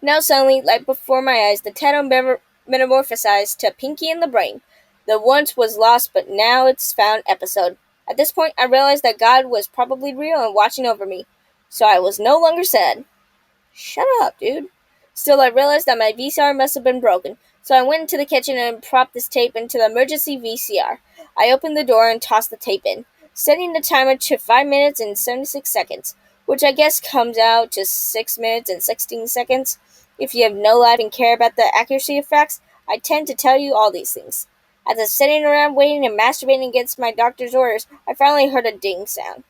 Now suddenly, right before my eyes, the title metamorphosized to Pinky in the Brain. The once was lost but now it's found episode. At this point, I realized that God was probably real and watching over me. So I was no longer sad. Shut up, dude. Still, I realized that my VCR must have been broken, so I went into the kitchen and propped this tape into the emergency VCR. I opened the door and tossed the tape in, setting the timer to 5 minutes and 76 seconds, which I guess comes out to 6 minutes and 16 seconds. If you have no life and care about the accuracy of facts, I tend to tell you all these things. As I was sitting around waiting and masturbating against my doctor's orders, I finally heard a ding sound.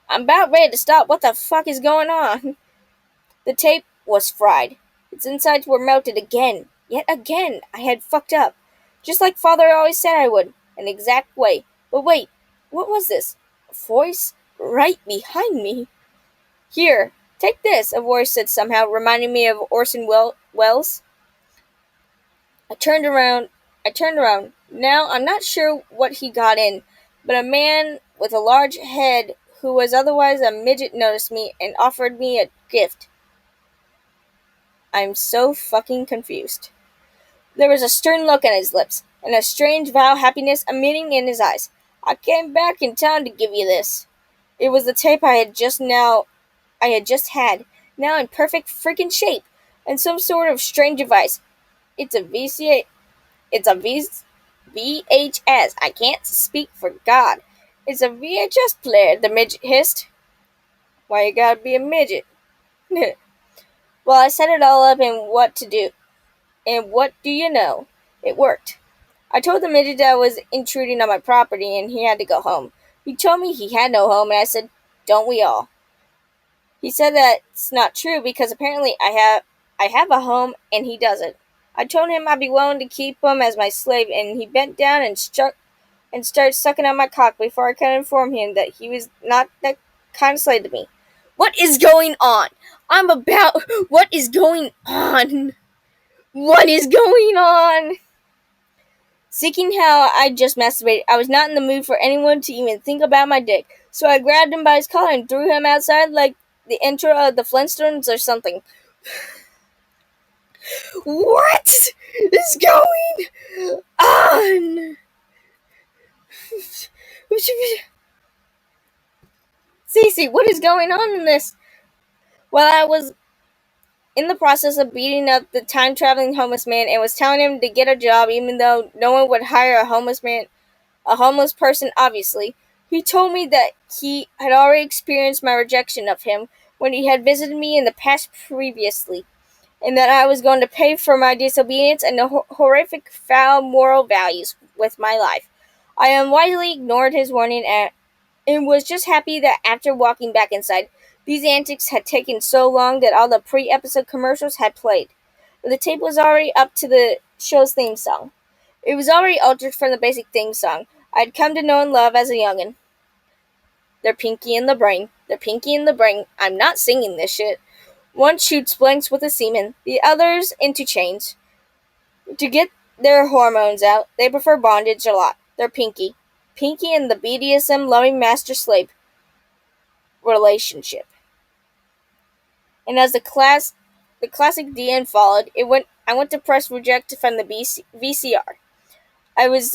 I'm about ready to stop. What the fuck is going on? The tape was fried. Its insides were melted again. Yet again, I had fucked up. Just like Father always said I would. An exact way. But wait, what was this? A voice right behind me. Here, take this, a voice said somehow, reminding me of Orson Welles. I turned around. Now, I'm not sure what he got in, but a man with a large head who was otherwise a midget noticed me and offered me a gift. I'm so fucking confused. There was a stern look on his lips, and a strange vow of happiness emitting in his eyes. I came back in time to give you this. It was the tape I had just had, now in perfect freaking shape, and some sort of strange device. It's a VHS. I can't speak for God. It's a VHS player, the midget hissed. Why you gotta be a midget? Well, I set it all up and what to do. And what do you know? It worked. I told the midget that I was intruding on my property and he had to go home. He told me he had no home, and I said, don't we all? He said that's not true because apparently I have a home and he doesn't. I told him I'd be willing to keep him as my slave, and he bent down and started sucking on my cock before I could inform him that he was not that kind of slave to me. What is going on? What is going on? What is going on? Seeking how I just masturbated, I was not in the mood for anyone to even think about my dick, so I grabbed him by his collar and threw him outside like the intro of the Flintstones or something. What is going on? Cece, what is going on in this? Well, I was in the process of beating up the time-traveling homeless man and was telling him to get a job even though no one would hire a homeless person, obviously. He told me that he had already experienced my rejection of him when he had visited me in the past previously, and that I was going to pay for my disobedience and the horrific foul moral values with my life. I unwisely ignored his warning and was just happy that after walking back inside, these antics had taken so long that all the pre-episode commercials had played. The tape was already up to the show's theme song. It was already altered from the basic theme song I'd come to know and love as a youngin'. They're Pinky in the Brain. They're Pinky in the Brain. I'm not singing this shit. One shoots blanks with a semen, the others into chains. To get their hormones out, they prefer bondage a lot. They're Pinky. Pinky and the BDSM loving master-slave relationship. And as the classic DN followed, I went to press reject from the VCR. I was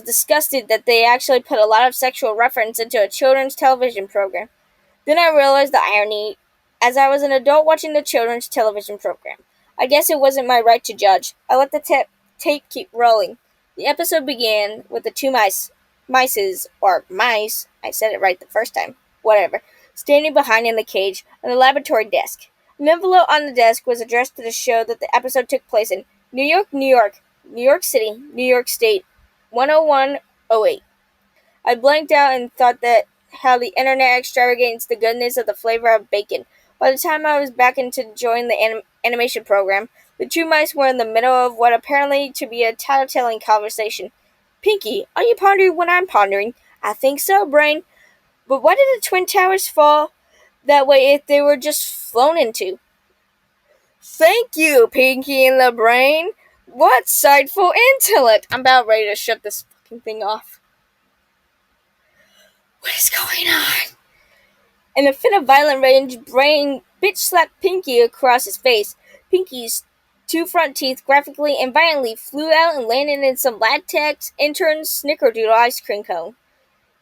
disgusted that they actually put a lot of sexual reference into a children's television program. Then I realized the irony as I was an adult watching the children's television program. I guess it wasn't my right to judge. I let the tape keep rolling. The episode began with the two mice, I said it right the first time, whatever, standing behind in the cage on the laboratory desk. An envelope on the desk was addressed to the show that the episode took place in New York, New York, New York City, New York State, 10108. I blanked out and thought that how the internet extravagates the goodness of the flavor of bacon. By the time I was back into enjoying the animation program, the two mice were in the middle of what apparently to be a tattling conversation. Pinky, are you pondering what I'm pondering? I think so, Brain. But why did the Twin Towers fall that way if they were just flown into? Thank you, Pinky and the Brain. What insightful intellect! I'm about ready to shut this fucking thing off. What is going on? In a fit of violent rage, Brain bitch slapped Pinky across his face. Pinky's two front teeth graphically and violently flew out and landed in some latex intern snickerdoodle ice cream cone.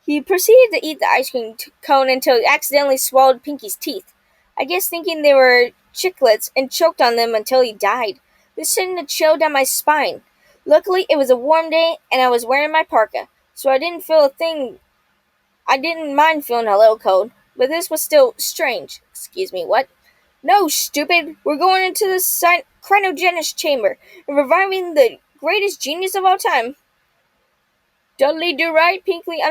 He proceeded to eat the ice cream cone until he accidentally swallowed Pinky's teeth. I guess thinking they were chiclets and choked on them until he died. This sent a chill down my spine. Luckily, it was a warm day and I was wearing my parka, so I didn't feel a thing. I didn't mind feeling a little cold, but this was still strange. Excuse me, what? No, stupid! We're going into the cryogenist chamber and reviving the greatest genius of all time. Dudley do right, Pinkley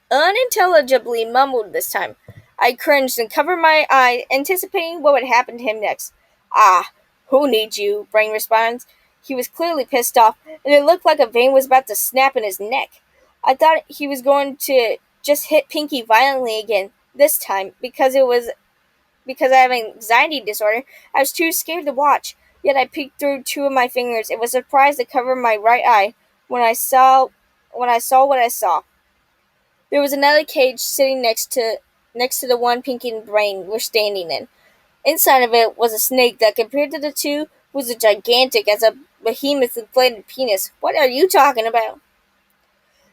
unintelligibly mumbled this time. I cringed and covered my eye, anticipating what would happen to him next. Ah, who needs you? Brain responds. He was clearly pissed off, and it looked like a vein was about to snap in his neck. I thought he was going to just hit Pinky violently again, this time, because I have an anxiety disorder. I was too scared to watch. Yet I peeked through two of my fingers and was surprised to cover my right eye when I saw what I saw. There was another cage sitting next to the one Pinky and Brain were standing in. Inside of it was a snake that, compared to the two, was as gigantic as a behemoth's inflated penis. What are you talking about?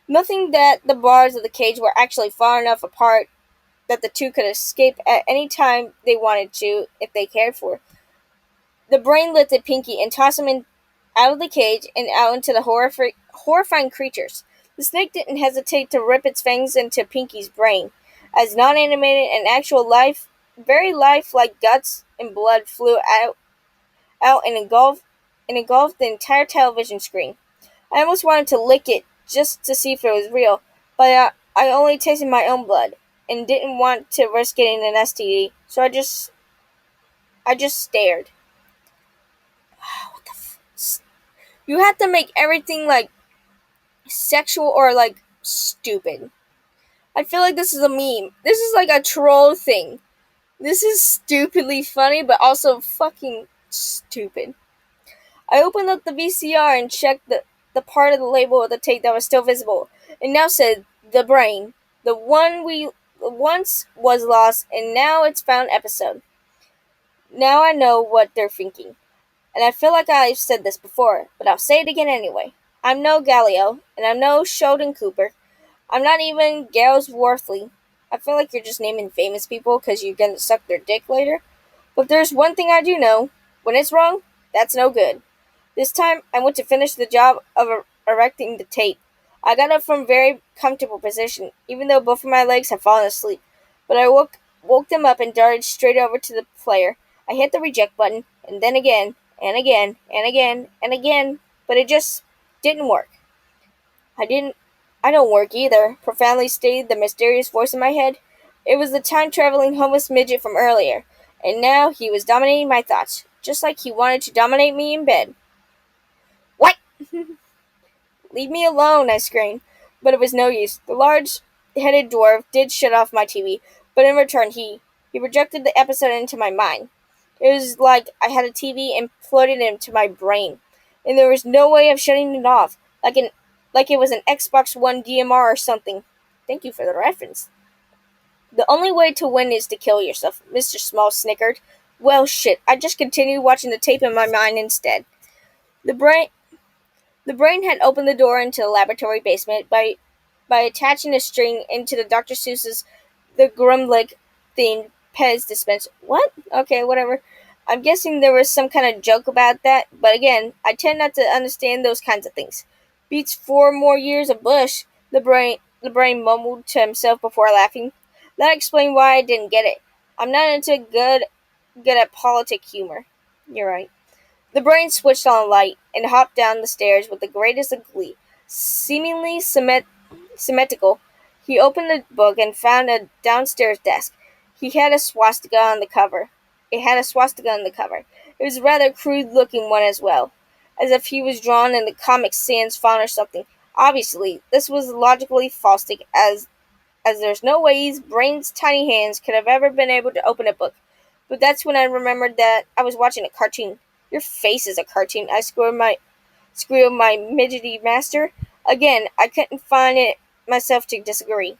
Nothing that the bars of the cage were actually far enough apart that the two could escape at any time they wanted to if they cared for. The Brain lifted Pinky and tossed him out of the cage and out into the horrifying creatures. The snake didn't hesitate to rip its fangs into Pinky's brain. As non-animated and actual life, very life-like guts and blood flew out and engulfed the entire television screen. I almost wanted to lick it just to see if it was real, but I only tasted my own blood and didn't want to risk getting an STD, so I just stared. What the You have to make everything like sexual or like stupid. I feel like this is a meme. This is like a troll thing. This is stupidly funny, but also fucking stupid. I opened up the VCR and checked the part of the label of the tape that was still visible. It now said The Brain, the one we once was lost and now it's found episode. Now I know what they're thinking. And I feel like I've said this before, but I'll say it again anyway. I'm no Galileo, and I'm no Sheldon Cooper. I'm not even Gales Worthley. I feel like you're just naming famous people because you're gonna suck their dick later. But there's one thing I do know. When it's wrong, that's no good. This time, I went to finish the job of erecting the tape. I got up from a very comfortable position, even though both of my legs had fallen asleep. But I woke them up and darted straight over to the player. I hit the reject button, and then again, and again, and again, and again, but it just didn't work. I don't work either, profoundly stated the mysterious voice in my head. It was the time-traveling homeless midget from earlier, and now he was dominating my thoughts, just like he wanted to dominate me in bed. What? Leave me alone, I screamed. But it was no use. The large-headed dwarf did shut off my TV, but in return he projected the episode into my mind. It was like I had a TV and floated it into my brain, and there was no way of shutting it off, like it was an Xbox One DMR or something. Thank you for the reference. The only way to win is to kill yourself, Mr. Small snickered. Well, shit, I just continued watching the tape in my mind instead. The brain had opened the door into the laboratory basement by attaching a string into the Dr. Seuss's The Grumblick themed Pez dispenser. What? Okay, whatever. I'm guessing there was some kind of joke about that, but again, I tend not to understand those kinds of things. Beats 4 more years of Bush, the brain mumbled to himself before laughing. That explained why I didn't get it. I'm not into good at politic humor. You're right. The brain switched on a light and hopped down the stairs with the greatest of glee. Seemingly symmetrical, he opened the book and found a downstairs desk. He had a swastika on the cover. It had a swastika on the cover. It was a rather crude looking one as well, as if he was drawn in the Comic Sans font or something. Obviously, this was logically falsic, as there's no way his brain's tiny hands could have ever been able to open a book. But that's when I remembered that I was watching a cartoon. Your face is a cartoon, I squealed my midgety master. Again, I couldn't find it myself to disagree.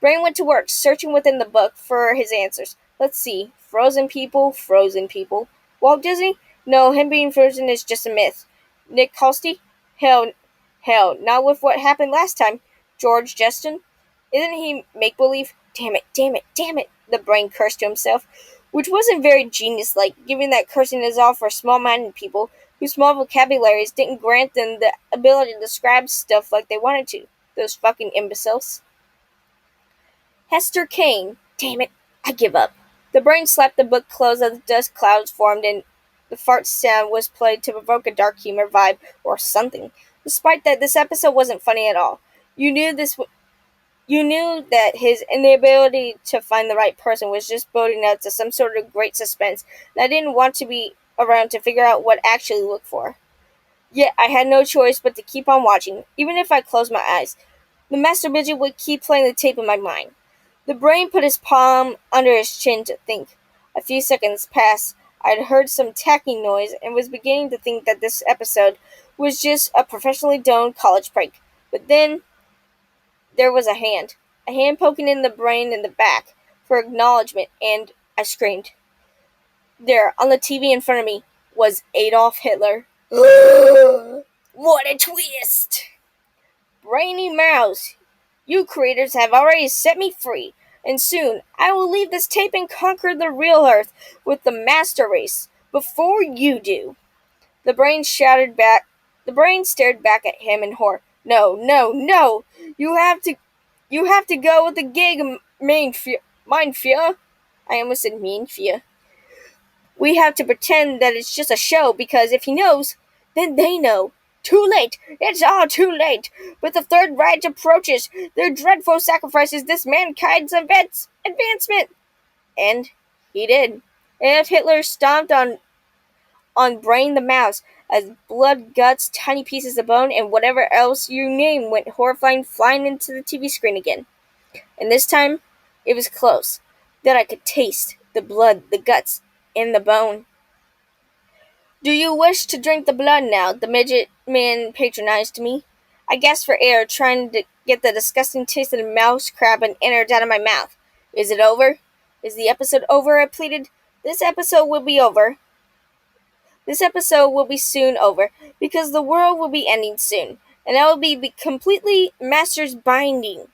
Brain went to work, searching within the book for his answers. Let's see. Frozen people, frozen people. Walt Disney? No, him being frozen is just a myth. Nick Costy? Hell, not with what happened last time. George Justin? Isn't he make believe? Damn it, damn it, damn it, the brain cursed to himself, which wasn't very genius like, given that cursing is all for small minded people whose small vocabularies didn't grant them the ability to describe stuff like they wanted to. Those fucking imbeciles. Hester Kane. Damn it, I give up. The brain slapped the book closed as dust clouds formed and the fart sound was played to provoke a dark humor vibe or something. Despite that, this episode wasn't funny at all. You knew this You knew that his inability to find the right person was just building up to some sort of great suspense, and I didn't want to be around to figure out what actually to look for. Yet I had no choice but to keep on watching, even if I closed my eyes. The master midget would keep playing the tape in my mind. The brain put his palm under his chin to think. A few seconds passed. I had heard some tacking noise and was beginning to think that this episode was just a professionally done college prank. But then there was a hand poking in the brain in the back for acknowledgement, and I screamed. There, on the TV in front of me, was Adolf Hitler. What a twist! Brainy mouse, you creators have already set me free, and soon I will leave this tape and conquer the real Earth with the master race before you do. The brain shouted back. The brain stared back at him in horror. No, no, no! You have to You have to go with the gig, mein Führer. I almost said mean Führer. We have to pretend that it's just a show because if he knows, then they know. Too late! It's all too late! With the Third Reich approaches, their dreadful sacrifices this mankind's advancement! And he did. And Hitler stomped on Brain the Mouse as blood, guts, tiny pieces of bone, and whatever else you name went horrifying flying into the TV screen again. And this time, it was close, that I could taste the blood, the guts, and the bone. Do you wish to drink the blood now? The midget man patronized me. I gasped for air, trying to get the disgusting taste of the mouse crab and innards out of my mouth. Is it over? Is the episode over? I pleaded. This episode will be over. This episode will be soon over, because the world will be ending soon, and I will be completely master's binding.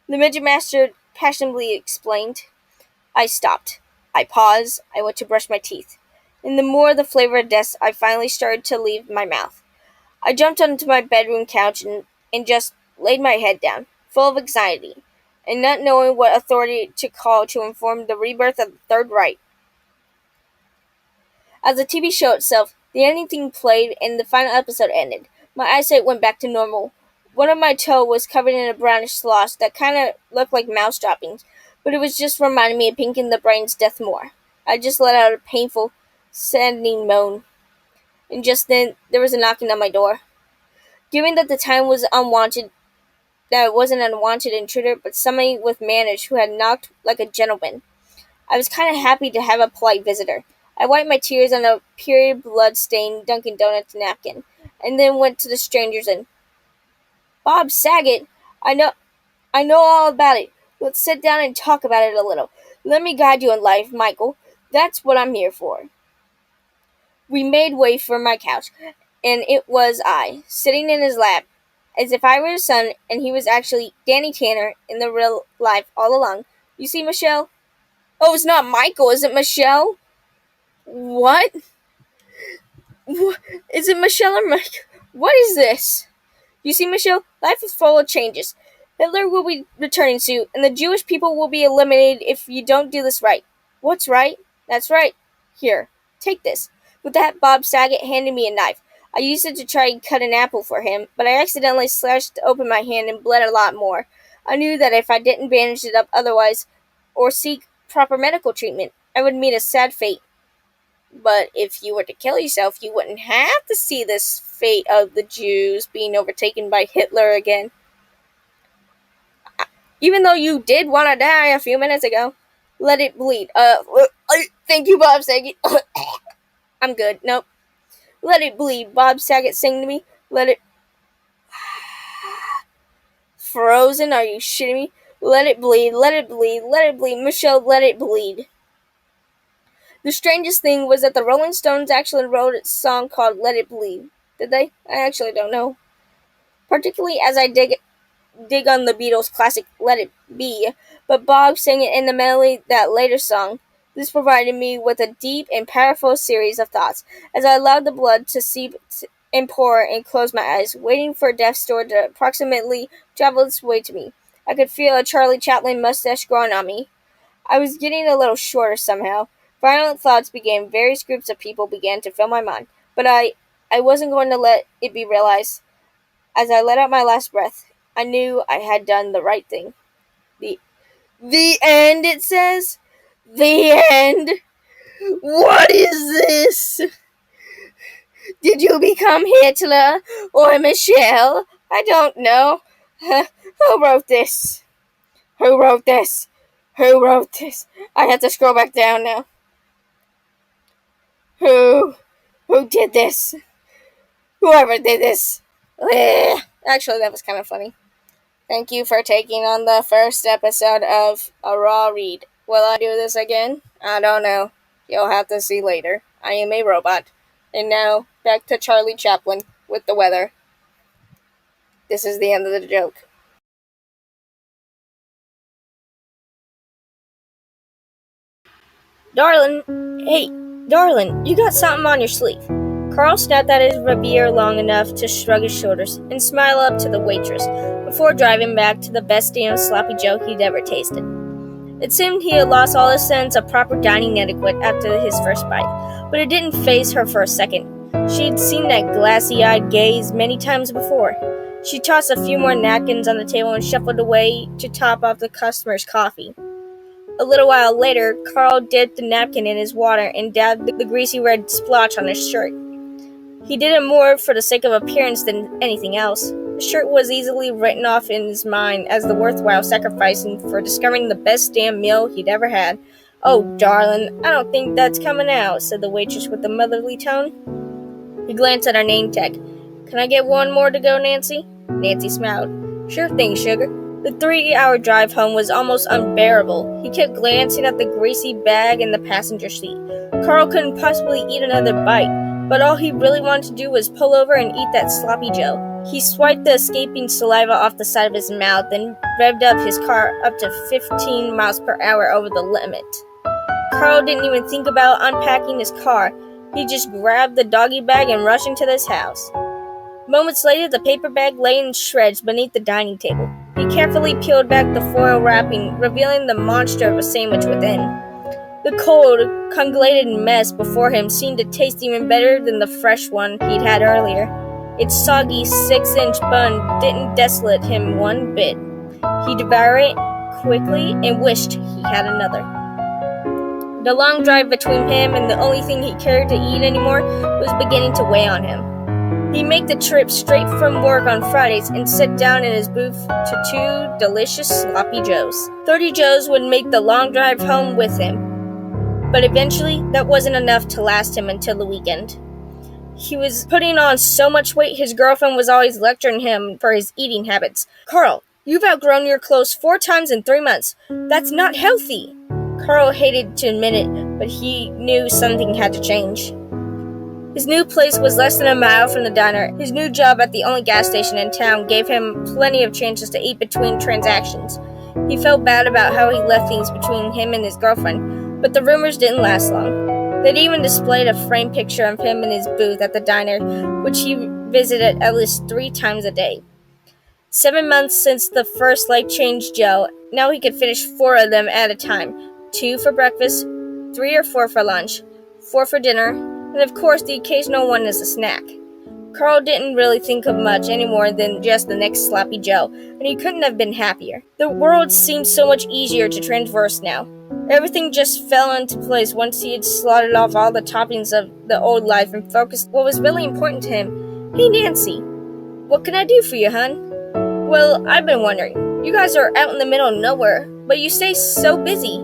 The midget master passionately explained. I stopped. I paused. I went to brush my teeth. And the more the flavor of death I finally started to leave my mouth. I jumped onto my bedroom couch and just laid my head down, full of anxiety, and not knowing what authority to call to inform the rebirth of the Third Reich. As the TV show itself, the ending theme played and the final episode ended. My eyesight went back to normal. One of my toe was covered in a brownish slosh that kind of looked like mouse droppings, but it was just reminding me of Pinky and the Brain's death more. I just let out a painful, saddening moan. And just then, there was a knocking on my door. Given that the time was unwanted, that it wasn't an unwanted intruder, but somebody with manners who had knocked like a gentleman, I was kind of happy to have a polite visitor. I wiped my tears on a period blood-stained Dunkin' Donuts napkin, and then went to the strangers and, Bob Saget, I know all about it. Let's sit down and talk about it a little. Let me guide you in life, Michael. That's what I'm here for. We made way for my couch, and it was I, sitting in his lap, as if I were his son, and he was actually Danny Tanner in the real life all along. You see, Michelle? Oh, it's not Michael, is it, Michelle? What? Is it Michelle or Mike? What is this? You see, Michelle, life is full of changes. Hitler will be returning soon, and the Jewish people will be eliminated if you don't do this right. What's right? That's right. Here, take this. With that, Bob Saget handed me a knife. I used it to try and cut an apple for him, but I accidentally slashed open my hand and bled a lot more. I knew that if I didn't bandage it up otherwise, or seek proper medical treatment, I would meet a sad fate. But if you were to kill yourself, you wouldn't have to see this fate of the Jews being overtaken by Hitler again. Even though you did want to die a few minutes ago, let it bleed. Thank you, Bob Saget. I'm good. Nope. Let it bleed. Bob Saget sang to me. Let it. Frozen? Are you shitting me? Let it bleed. Let it bleed. Let it bleed. Michelle, let it bleed. The strangest thing was that the Rolling Stones actually wrote a song called Let It Bleed. Did they? I actually don't know. Particularly as I dig on the Beatles' classic Let It Be, but Bob sang it in the melody that later song. This provided me with a deep and powerful series of thoughts as I allowed the blood to seep and pour and closed my eyes, waiting for death's door to approximately travel its way to me. I could feel a Charlie Chaplin mustache growing on me. I was getting a little shorter somehow. Violent thoughts began. Various groups of people began to fill my mind, but I wasn't going to let it be realized. As I let out my last breath, I knew I had done the right thing. The end, it says? The end? What is this? Did you become Hitler or Michelle? I don't know. Who wrote this? Who wrote this? Who wrote this? I have to scroll back down now. Who did this? Whoever did this. Actually, that was kind of funny. Thank you for taking on the first episode of A Raw Read. Will I do this again? I don't know. You'll have to see later. I am a robot. And now, back to Charlie Chaplin with the weather. This is the end of the joke. Darlin', hey, darlin', you got something on your sleeve. Carl snapped at his rapier long enough to shrug his shoulders and smile up to the waitress before driving back to the best damn sloppy Joe he'd ever tasted. It seemed he had lost all his sense of proper dining etiquette after his first bite, but it didn't faze her for a second. She'd seen that glassy-eyed gaze many times before. She tossed a few more napkins on the table and shuffled away to top off the customer's coffee. A little while later, Carl dipped the napkin in his water and dabbed the greasy red splotch on his shirt. He did it more for the sake of appearance than anything else. The shirt was easily written off in his mind as the worthwhile sacrificing for discovering the best damn meal he'd ever had. "Oh, darling, I don't think that's coming out," said the waitress with a motherly tone. He glanced at her name tag. "Can I get one more to go, Nancy?" Nancy smiled. "Sure thing, sugar." The 3-hour drive home was almost unbearable. He kept glancing at the greasy bag in the passenger seat. Carl couldn't possibly eat another bite, but all he really wanted to do was pull over and eat that sloppy Joe. He swiped the escaping saliva off the side of his mouth, then revved up his car up to 15 miles per hour over the limit. Carl didn't even think about unpacking his car. He just grabbed the doggy bag and rushed into this house. Moments later, the paper bag lay in shreds beneath the dining table. He carefully peeled back the foil wrapping, revealing the monster of a sandwich within. The cold, congelated mess before him seemed to taste even better than the fresh one he'd had earlier. Its soggy 6-inch bun didn't desolate him one bit. He devoured it quickly and wished he had another. The long drive between him and the only thing he cared to eat anymore was beginning to weigh on him. He'd make the trip straight from work on Fridays and sit down in his booth to 2 delicious sloppy Joes. 30 Joes would make the long drive home with him. But eventually, that wasn't enough to last him until the weekend. He was putting on so much weight, his girlfriend was always lecturing him for his eating habits. "Carl, you've outgrown your clothes 4 times in 3 months. That's not healthy." Carl hated to admit it, but he knew something had to change. His new place was less than a mile from the diner. His new job at the only gas station in town gave him plenty of chances to eat between transactions. He felt bad about how he left things between him and his girlfriend, but the rumors didn't last long. They'd even displayed a framed picture of him in his booth at the diner, which he visited at least 3 times a day. 7 months since the first life-change Joe, now he could finish 4 of them at a time. 2 for breakfast, 3 or 4 for lunch, 4 for dinner, and of course the occasional one as a snack. Carl didn't really think of much any more than just the next sloppy Joe, and he couldn't have been happier. The world seemed so much easier to traverse now. Everything just fell into place once he had slaughtered off all the toppings of the old life and focused what was really important to him. Hey Nancy, what can I do for you, hun? Well, I've been wondering. You guys are out in the middle of nowhere, but you stay so busy.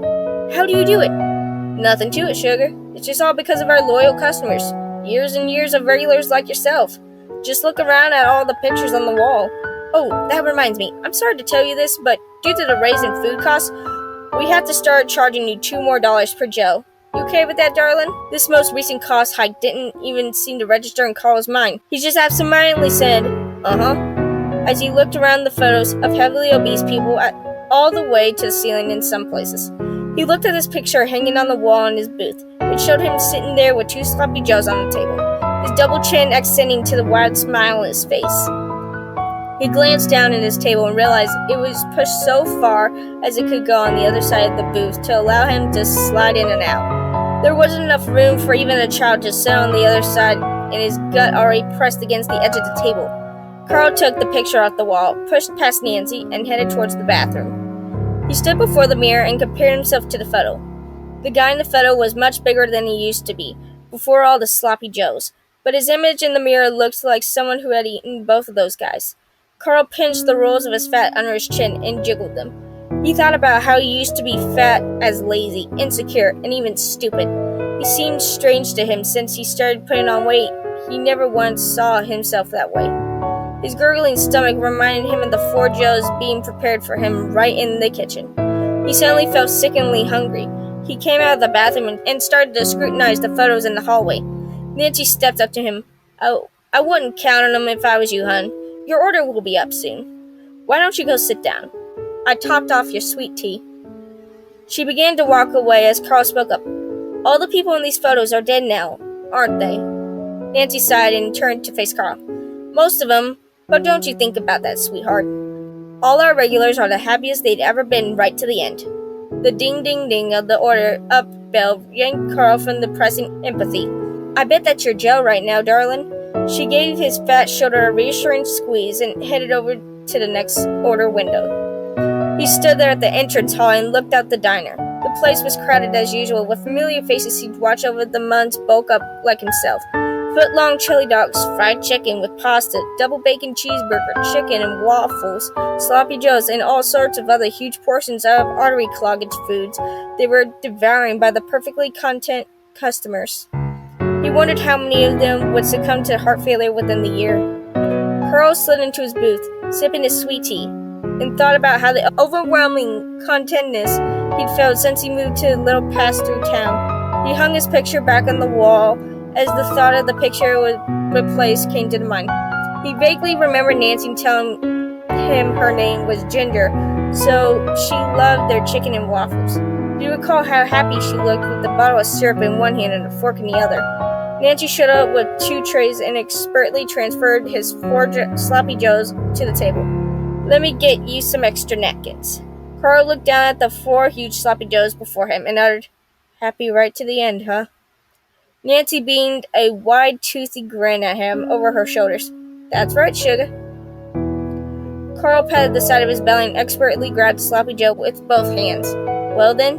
How do you do it? Nothing to it, sugar. It's just all because of our loyal customers. Years and years of regulars like yourself. Just look around at all the pictures on the wall. Oh, that reminds me. I'm sorry to tell you this, but due to the raise in food costs, we have to start charging you $2 more per Joe. You okay with that, darling? This most recent cost hike didn't even seem to register in Carl's mind. He just absentmindedly said, uh-huh, as he looked around the photos of heavily obese people all the way to the ceiling in some places. He looked at his picture hanging on the wall in his booth. It showed him sitting there with 2 sloppy Joes on the table, his double chin extending to the wide smile on his face. He glanced down at his table and realized it was pushed so far as it could go on the other side of the booth to allow him to slide in and out. There wasn't enough room for even a child to sit on the other side, and his gut already pressed against the edge of the table. Carl took the picture off the wall, pushed past Nancy, and headed towards the bathroom. He stood before the mirror and compared himself to the photo. The guy in the photo was much bigger than he used to be, before all the sloppy Joes, but his image in the mirror looked like someone who had eaten both of those guys. Carl pinched the rolls of his fat under his chin and jiggled them. He thought about how he used to be fat as lazy, insecure, and even stupid. He seemed strange to him since he started putting on weight. He never once saw himself that way. His gurgling stomach reminded him of the 4 Joes being prepared for him right in the kitchen. He suddenly felt sickeningly hungry. He came out of the bathroom and started to scrutinize the photos in the hallway. Nancy stepped up to him. Oh, I wouldn't count on them if I was you, hun. Your order will be up soon. Why don't you go sit down? I topped off your sweet tea. She began to walk away as Carl spoke up. All the people in these photos are dead now, aren't they? Nancy sighed and turned to face Carl. Most of them, but don't you think about that, sweetheart. All our regulars are the happiest they'd ever been right to the end. The ding-ding-ding of the order up bell yanked Carl from depressing empathy. I bet that's your Joe right now, darling. She gave his fat shoulder a reassuring squeeze and headed over to the next order window. He stood there at the entrance hall and looked out the diner. The place was crowded as usual, with familiar faces who'd watch over the months bulk up like himself. Foot-long chili dogs, fried chicken with pasta, double bacon cheeseburger, chicken and waffles, sloppy Joes, and all sorts of other huge portions of artery-clogging foods they were devouring by the perfectly content customers. He wondered how many of them would succumb to heart failure within the year. Carl slid into his booth, sipping his sweet tea, and thought about how the overwhelming contentness he'd felt since he moved to the little pass-through town. He hung his picture back on the wall as the thought of the picture it would replace came to mind. He vaguely remembered Nancy telling him her name was Ginger, so she loved their chicken and waffles. He recalled how happy she looked with the bottle of syrup in one hand and a fork in the other. Nancy showed up with 2 trays and expertly transferred his 4 sloppy Joes to the table. Let me get you some extra napkins. Carl looked down at the 4 huge sloppy Joes before him and uttered, Happy right to the end, huh? Nancy beamed a wide, toothy grin at him over her shoulders. That's right, sugar. Carl patted the side of his belly and expertly grabbed Sloppy Joe with both hands. Well then,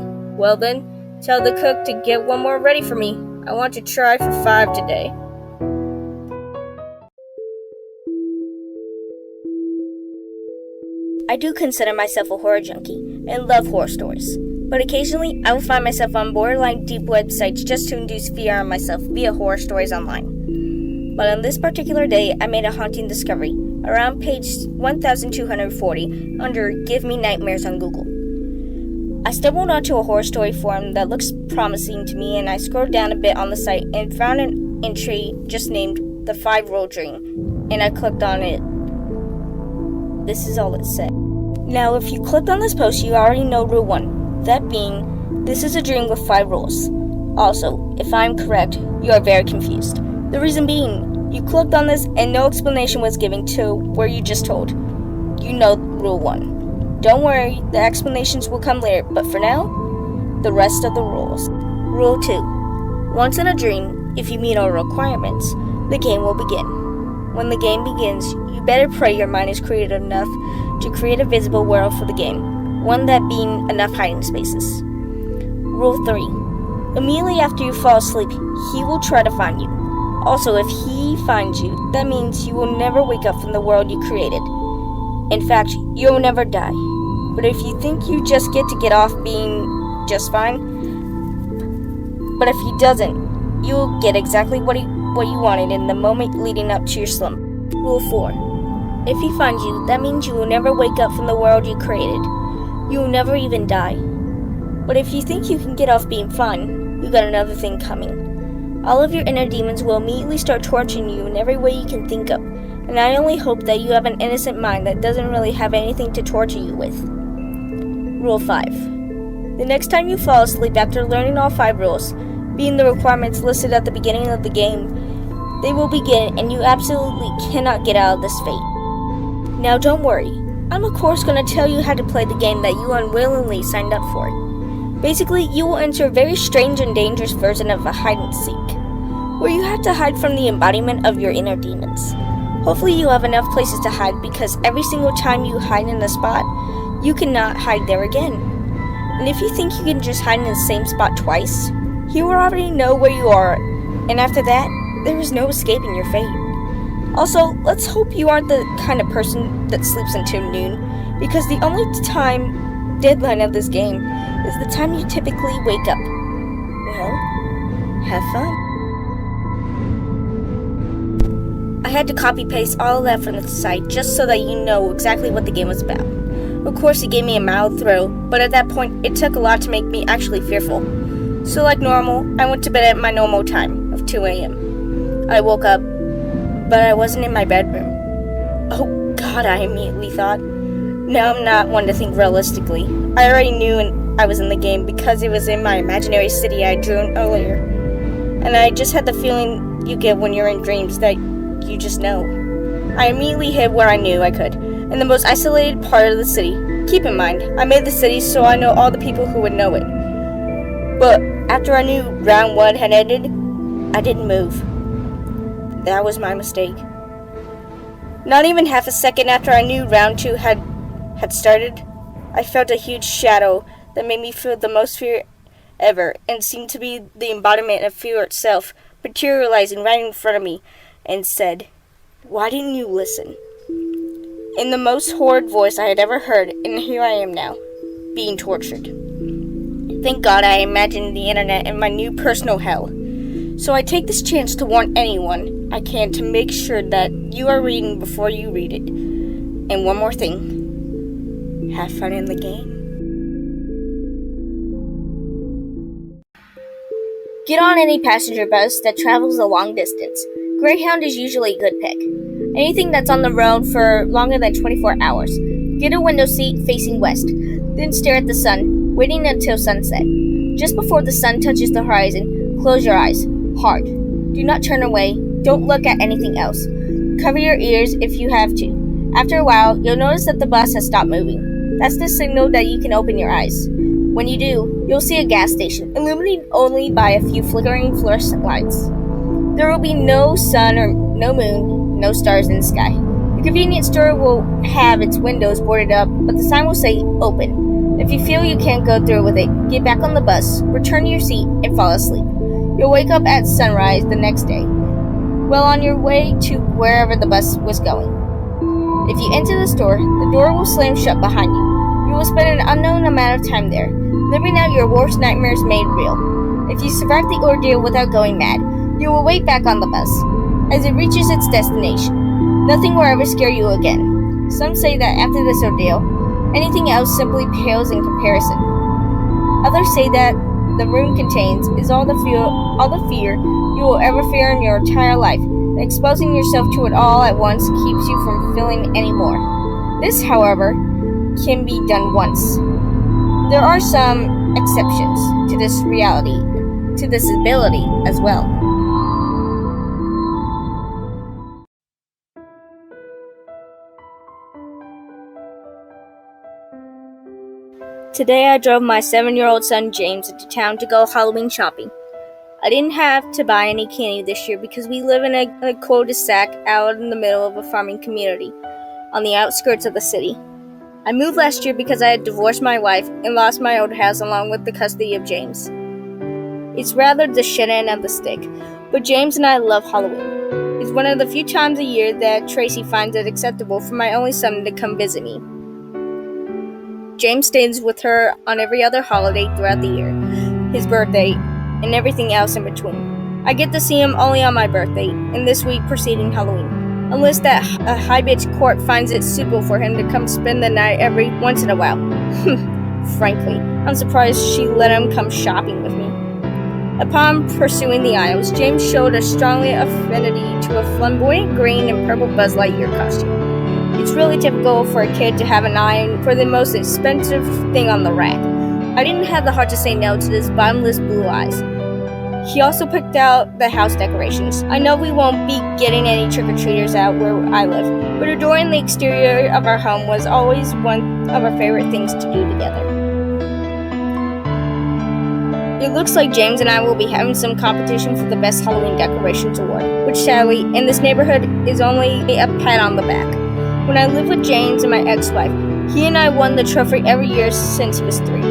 tell the cook to get 1 more ready for me. I want to try for 5 today. I do consider myself a horror junkie and love horror stories. But occasionally, I will find myself on borderline deep websites just to induce fear on myself via horror stories online. But on this particular day, I made a haunting discovery, around page 1240, under Give Me Nightmares on Google. I stumbled onto a horror story forum that looks promising to me, and I scrolled down a bit on the site and found an entry just named The 5-Rule Dream, and I clicked on it. This is all it said. Now, if you clicked on this post, you already know Rule 1. That being, this is a dream with 5 rules. Also, if I'm correct, you are very confused. The reason being, you clicked on this and no explanation was given to where you just told. You know Rule 1. Don't worry, the explanations will come later, but for now, the rest of the rules. Rule 2. Once in a dream, if you meet all requirements, the game will begin. When the game begins, you better pray your mind is creative enough to create a visible world for the game, one that being enough hiding spaces. Rule 3. Immediately after you fall asleep, he will try to find you. Also, if he finds you, that means you will never wake up from the world you created. In fact, you will never die. But if you think you just get off being just fine, but if he doesn't, you'll get exactly what you wanted in the moment leading up to your slump. Rule 4. If he finds you, that means you will never wake up from the world you created. You will never even die. But if you think you can get off being fine, you got another thing coming. All of your inner demons will immediately start torturing you in every way you can think of, and I only hope that you have an innocent mind that doesn't really have anything to torture you with. Rule 5. The next time you fall asleep after learning all 5 rules, being the requirements listed at the beginning of the game, they will begin and you absolutely cannot get out of this fate. Now don't worry, I'm of course going to tell you how to play the game that you unwillingly signed up for. Basically, you will enter a very strange and dangerous version of a hide-and-seek, where you have to hide from the embodiment of your inner demons. Hopefully you have enough places to hide because every single time you hide in a spot, you cannot hide there again. And if you think you can just hide in the same spot twice, he will already know where you are, and after that, there is no escaping your fate. Also, let's hope you aren't the kind of person that sleeps until noon, because the only time deadline of this game is the time you typically wake up. Well, have fun. I had to copy-paste all of that from the site just so that you know exactly what the game was about. Of course, it gave me a mild thrill, but at that point, it took a lot to make me actually fearful. So like normal, I went to bed at my normal time of 2 a.m. I woke up, but I wasn't in my bedroom. Oh God, I immediately thought. Now I'm not one to think realistically. I already knew I was in the game because it was in my imaginary city I drew earlier. And I just had the feeling you get when you're in dreams that you just know. I immediately hid where I knew I could, in the most isolated part of the city. Keep in mind, I made the city so I know all the people who would know it. But after I knew round 1 had ended, I didn't move. That was my mistake. Not even half a second after I knew round 2 had started, I felt a huge shadow that made me feel the most fear ever, and seemed to be the embodiment of fear itself, materializing right in front of me, and said, "Why didn't you listen?" In the most horrid voice I had ever heard, and here I am now, being tortured. Thank God I imagined the internet in my new personal hell. So I take this chance to warn anyone I can to make sure that you are reading before you read it. And one more thing. Have fun in the game. Get on any passenger bus that travels a long distance. Greyhound is usually a good pick. Anything that's on the road for longer than 24 hours. Get a window seat facing west. Then stare at the sun, waiting until sunset. Just before the sun touches the horizon, close your eyes. Hard. Do not turn away. Don't look at anything else. Cover your ears if you have to. After a while, you'll notice that the bus has stopped moving. That's the signal that you can open your eyes. When you do, you'll see a gas station, illuminated only by a few flickering fluorescent lights. There will be no sun or no moon, no stars in the sky. The convenience store will have its windows boarded up, but the sign will say, "Open." If you feel you can't go through with it, get back on the bus, return to your seat, and fall asleep. You'll wake up at sunrise the next day, well on your way to wherever the bus was going. If you enter the store, the door will slam shut behind you. You will spend an unknown amount of time there, living out your worst nightmares made real. If you survive the ordeal without going mad, you will wait back on the bus. As it reaches its destination, nothing will ever scare you again. Some say that after this ordeal, anything else simply pales in comparison. Others say that the room contains is all the fear you will ever fear in your entire life, and exposing yourself to it all at once keeps you from feeling any more. This, however, can be done once. There are some exceptions to this reality. to this ability as well. Today I drove my 7-year-old son James into town to go Halloween shopping. I didn't have to buy any candy this year because we live in a cul-de-sac out in the middle of a farming community on the outskirts of the city. I moved last year because I had divorced my wife and lost my old house along with the custody of James. It's rather the shit end of the stick, but James and I love Halloween. It's one of the few times a year that Tracy finds it acceptable for my only son to come visit me. James stays with her on every other holiday throughout the year, his birthday, and everything else in between. I get to see him only on my birthday, and this week preceding Halloween, unless that high-bitch court finds it suitable for him to come spend the night every once in a while. Frankly, I'm surprised she let him come shopping with me. Upon pursuing the aisles, James showed a strongly affinity to a flamboyant green and purple Buzz Lightyear costume. It's really typical for a kid to have an eye for the most expensive thing on the rack. I didn't have the heart to say no to his bottomless blue eyes. He also picked out the house decorations. I know we won't be getting any trick-or-treaters out where I live, but adoring the exterior of our home was always one of our favorite things to do together. It looks like James and I will be having some competition for the best Halloween decorations award, which sadly, in this neighborhood, is only a pat on the back. When I lived with James and my ex-wife, he and I won the trophy every year since he was 3.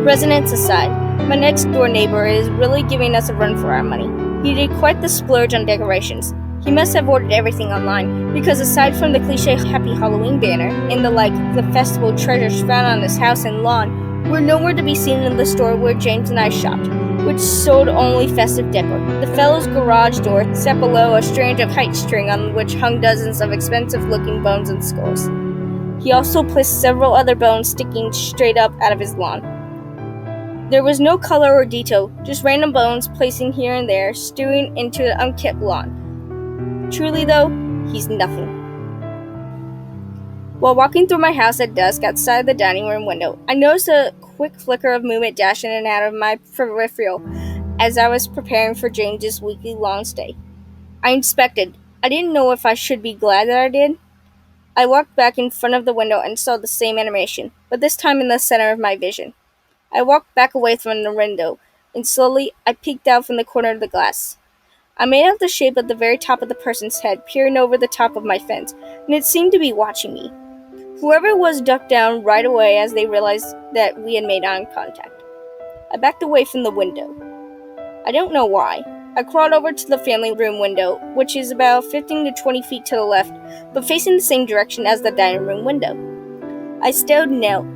Residents aside, my next-door neighbor is really giving us a run for our money. He did quite the splurge on decorations. He must have ordered everything online, because aside from the cliche Happy Halloween banner and the festival treasures found on his house and lawn, we're nowhere to be seen in the store where James and I shopped, which sold only festive decor. The fellow's garage door sat below a strand of kite string on which hung dozens of expensive-looking bones and skulls. He also placed several other bones sticking straight up out of his lawn. There was no color or detail, just random bones placing here and there, stewing into the unkempt lawn. Truly, though, he's nothing. While walking through my house at dusk outside the dining room window, I noticed a quick flicker of movement dash in and out of my peripheral as I was preparing for James's weekly long stay. I inspected. I didn't know if I should be glad that I did. I walked back in front of the window and saw the same animation, but this time in the center of my vision. I walked back away from the window, and slowly I peeked out from the corner of the glass. I made out the shape of the very top of the person's head peering over the top of my fence, and it seemed to be watching me. Whoever it was ducked down right away as they realized that we had made eye contact. I backed away from the window. I don't know why. I crawled over to the family room window, which is about 15 to 20 feet to the left, but facing the same direction as the dining room window. I still knelt,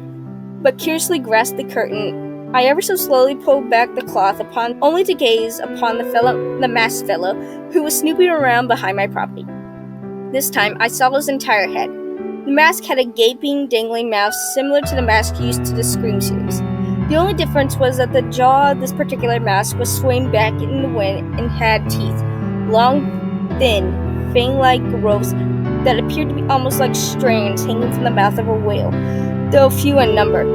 but curiously grasped the curtain. I ever so slowly pulled back the cloth only to gaze upon the masked fellow who was snooping around behind my property. This time, I saw his entire head. The mask had a gaping, dangling mouth similar to the mask used to the Scream series. The only difference was that the jaw of this particular mask was swaying back in the wind and had teeth, long, thin, fang-like growths that appeared to be almost like strands hanging from the mouth of a whale, though few in number.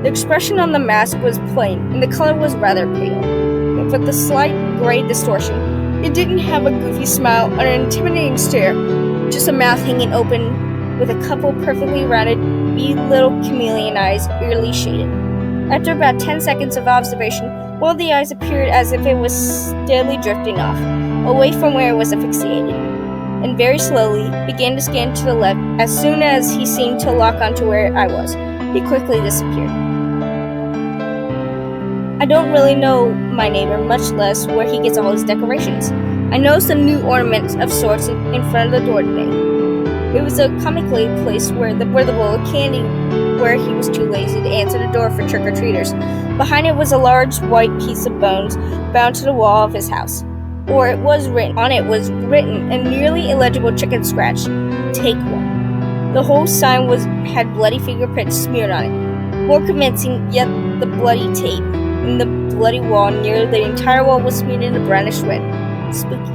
The expression on the mask was plain, and the color was rather pale, and with a slight gray distortion. It didn't have a goofy smile or an intimidating stare, just a mouth hanging open with a couple perfectly rounded, beady little chameleon eyes eerily shaded. After about 10 seconds of observation, one of the eyes appeared as if it was steadily drifting off, away from where it was asphyxiated, and very slowly began to scan to the left. As soon as he seemed to lock onto where I was, he quickly disappeared. I don't really know my neighbor, much less where he gets all his decorations. I noticed a new ornament of sorts in front of the door today. It was a comically placed where the bowl of candy where he was too lazy to answer the door for trick-or-treaters. Behind it was a large white piece of bones bound to the wall of his house. On it was written a nearly illegible chicken scratch, "Take one." The whole sign had bloody fingerprints smeared on it. More convincing yet, the bloody tape in the bloody wall near the entire wall was smeared in a brownish red. Spooky.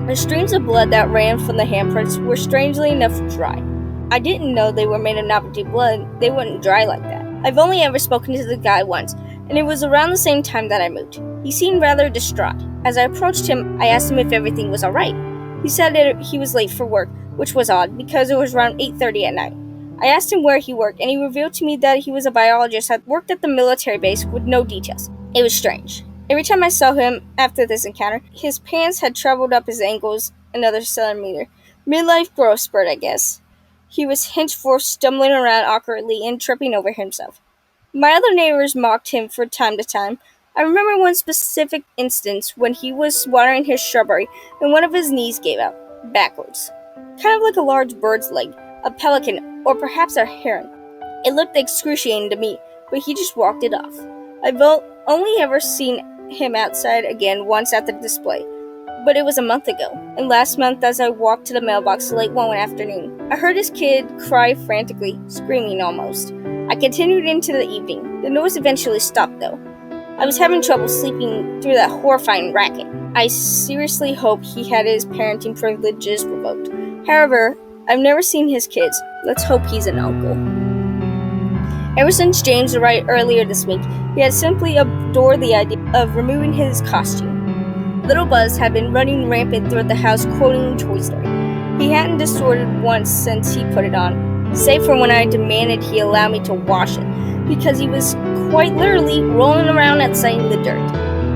The streams of blood that ran from the handprints were strangely enough dry. I didn't know they were made of novelty blood. They wouldn't dry like that. I've only ever spoken to the guy once, and it was around the same time that I moved. He seemed rather distraught. As I approached him, I asked him if everything was alright. He said that he was late for work, which was odd because it was around 8:30 at night. I asked him where he worked, and he revealed to me that he was a biologist that worked at the military base with no details. It was strange. Every time I saw him after this encounter, his pants had traveled up his ankles another centimeter. Midlife growth spurt, I guess. He was henceforth stumbling around awkwardly and tripping over himself. My other neighbors mocked him from time to time. I remember one specific instance when he was watering his shrubbery and one of his knees gave out, backwards. Kind of like a large bird's leg, a pelican, or perhaps a heron. It looked excruciating to me, but he just walked it off. I've only ever seen him outside again once at the display, but it was a month ago, and last month as I walked to the mailbox late one afternoon, I heard his kid cry frantically, screaming almost. I continued into the evening. The noise eventually stopped though. I was having trouble sleeping through that horrifying racket. I seriously hope he had his parenting privileges revoked. However, I've never seen his kids. Let's hope he's an uncle. Ever since James arrived earlier this week, he had simply adored the idea of removing his costume. Little Buzz had been running rampant throughout the house quoting Toy Story. He hadn't distorted once since he put it on, save for when I demanded he allow me to wash it, because he was quite literally rolling around outside in the dirt.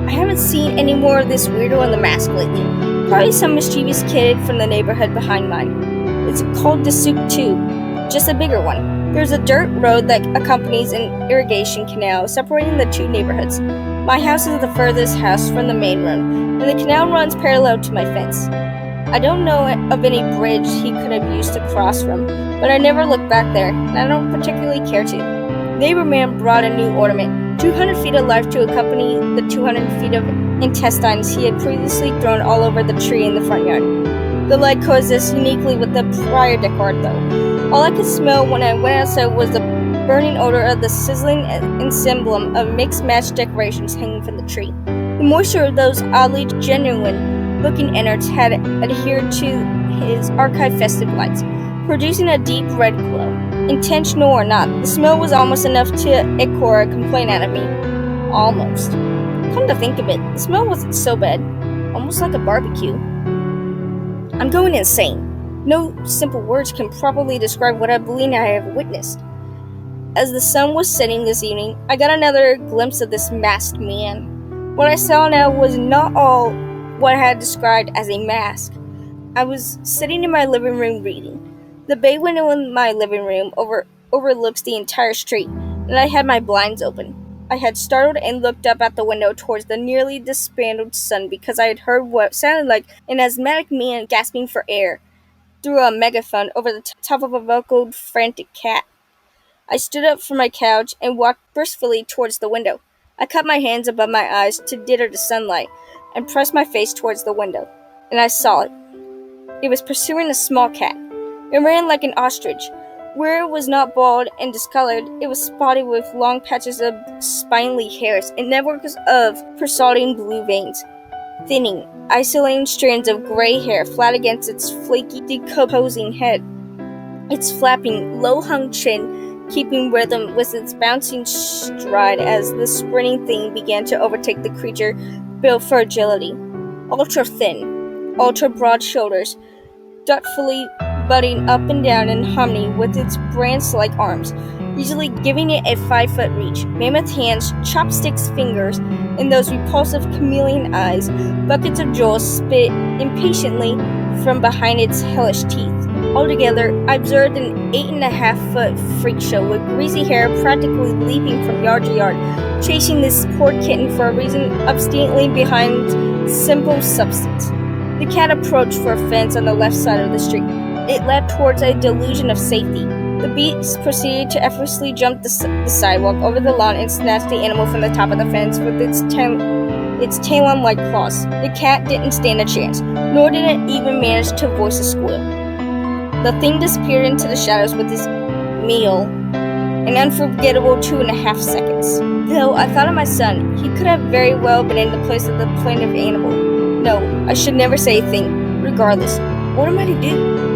I haven't seen any more of this weirdo in the mask lately. Probably some mischievous kid from the neighborhood behind mine. It's called dissapoint too, just a bigger one. There's a dirt road that accompanies an irrigation canal separating the two neighborhoods. My house is the furthest house from the main road, and the canal runs parallel to my fence. I don't know of any bridge he could have used to cross from, but I never looked back there, and I don't particularly care to. Neighbor man brought a new ornament, 200 feet of life to accompany the 200 feet of intestines he had previously thrown all over the tree in the front yard. The light coexists uniquely with the prior decor though. All I could smell when I went outside was the burning odor of the sizzling emblem of mixed-match decorations hanging from the tree. The moisture of those oddly genuine-looking innards had adhered to his archive festive lights, producing a deep red glow. Intentional or not, the smell was almost enough to echo a complaint out of me. Almost. Come to think of it, the smell wasn't so bad. Almost like a barbecue. I'm going insane. No simple words can properly describe what I believe I have witnessed. As the sun was setting this evening, I got another glimpse of this masked man. What I saw now was not all what I had described as a mask. I was sitting in my living room reading. The bay window in my living room overlooks the entire street, and I had my blinds open. I had startled and looked up at the window towards the nearly disbanded sun because I had heard what sounded like an asthmatic man gasping for air through a megaphone over the top of a vocal, frantic cat. I stood up from my couch and walked briskly towards the window. I cut my hands above my eyes to deter the sunlight and pressed my face towards the window, and I saw it. It was pursuing a small cat. It ran like an ostrich. Where it was not bald and discolored, it was spotted with long patches of spindly hairs and networks of pulsating blue veins. Thinning, isolating strands of gray hair flat against its flaky, decomposing head. Its flapping, low-hung chin keeping rhythm with its bouncing stride as the sprinting thing began to overtake the creature built for agility. Ultra-thin, ultra-broad shoulders, dutifully butting up and down in harmony with its branch-like arms, easily giving it a 5-foot reach. Mammoth hands, chopsticks fingers, and those repulsive chameleon eyes, buckets of jewels spit impatiently from behind its hellish teeth. Altogether, I observed an 8.5-foot freak show with greasy hair practically leaping from yard to yard, chasing this poor kitten for a reason obstinately behind simple substance. The cat approached for a fence on the left side of the street. It leapt towards a delusion of safety. The beast proceeded to effortlessly jump the sidewalk over the lawn and snatch the animal from the top of the fence with its talon-like claws. The cat didn't stand a chance, nor did it even manage to voice a squeal. The thing disappeared into the shadows with its meal, an unforgettable 2.5 seconds. Though I thought of my son, he could have very well been in the place of the plaintive animal. No, I should never say a thing. Regardless, what am I to do?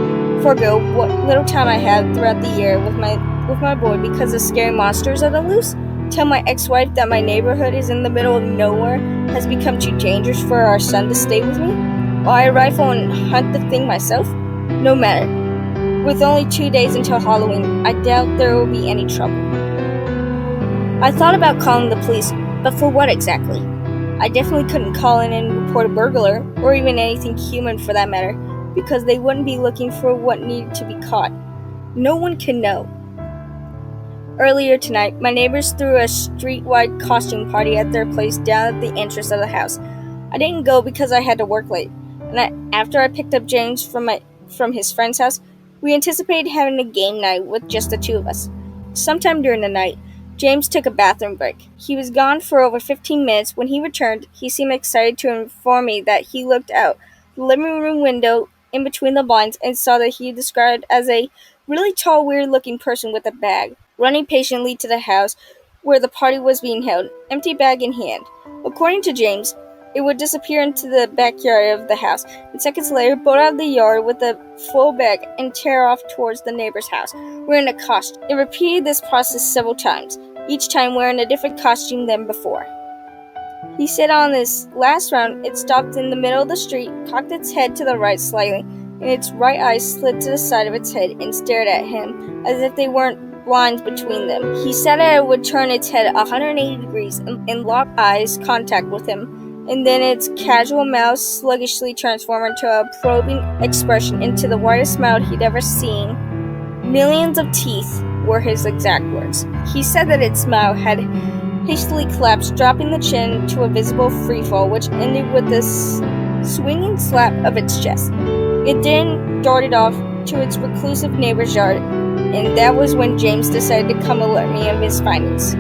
Forgo what little time I have throughout the year with my boy because the scary monsters are the loose? Tell my ex-wife that my neighborhood is in the middle of nowhere, has become too dangerous for our son to stay with me? Will I rifle and hunt the thing myself? No matter. With only 2 days until Halloween, I doubt there will be any trouble. I thought about calling the police, but for what exactly? I definitely couldn't call in and report a burglar, or even anything human for that matter, because they wouldn't be looking for what needed to be caught. No one can know. Earlier tonight, my neighbors threw a street-wide costume party at their place down at the entrance of the house. I didn't go because I had to work late, and after I picked up James from his friend's house, we anticipated having a game night with just the two of us. Sometime during the night, James took a bathroom break. He was gone for over 15 minutes. When he returned, he seemed excited to inform me that he looked out the living room window in between the blinds and saw that he described as a really tall, weird-looking person with a bag, running patiently to the house where the party was being held, empty bag in hand. According to James, it would disappear into the backyard of the house, and seconds later bolt out of the yard with a full bag and tear off towards the neighbor's house, wearing a costume. It repeated this process several times, each time wearing a different costume than before. He said on this last round, it stopped in the middle of the street, cocked its head to the right slightly, and its right eye slid to the side of its head and stared at him as if they weren't blinds between them. He said it would turn its head 180 degrees and lock eyes contact with him, and then its casual mouth sluggishly transformed into a probing expression, into the widest smile he'd ever seen. Millions of teeth were his exact words. He said that its smile had hastily collapsed, dropping the chin to a visible freefall, which ended with a swinging slap of its chest. It then darted off to its reclusive neighbor's yard, and that was when James decided to come alert me of his findings.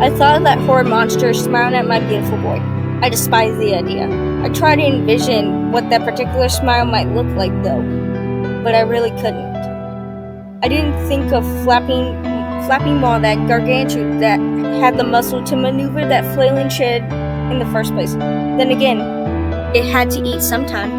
I thought of that horrid monster smiling at my beautiful boy. I despised the idea. I tried to envision what that particular smile might look like, though, but I really couldn't. I didn't think of flapping maw, that gargantuan that had the muscle to maneuver that flailing shed in the first place. Then again, it had to eat sometime.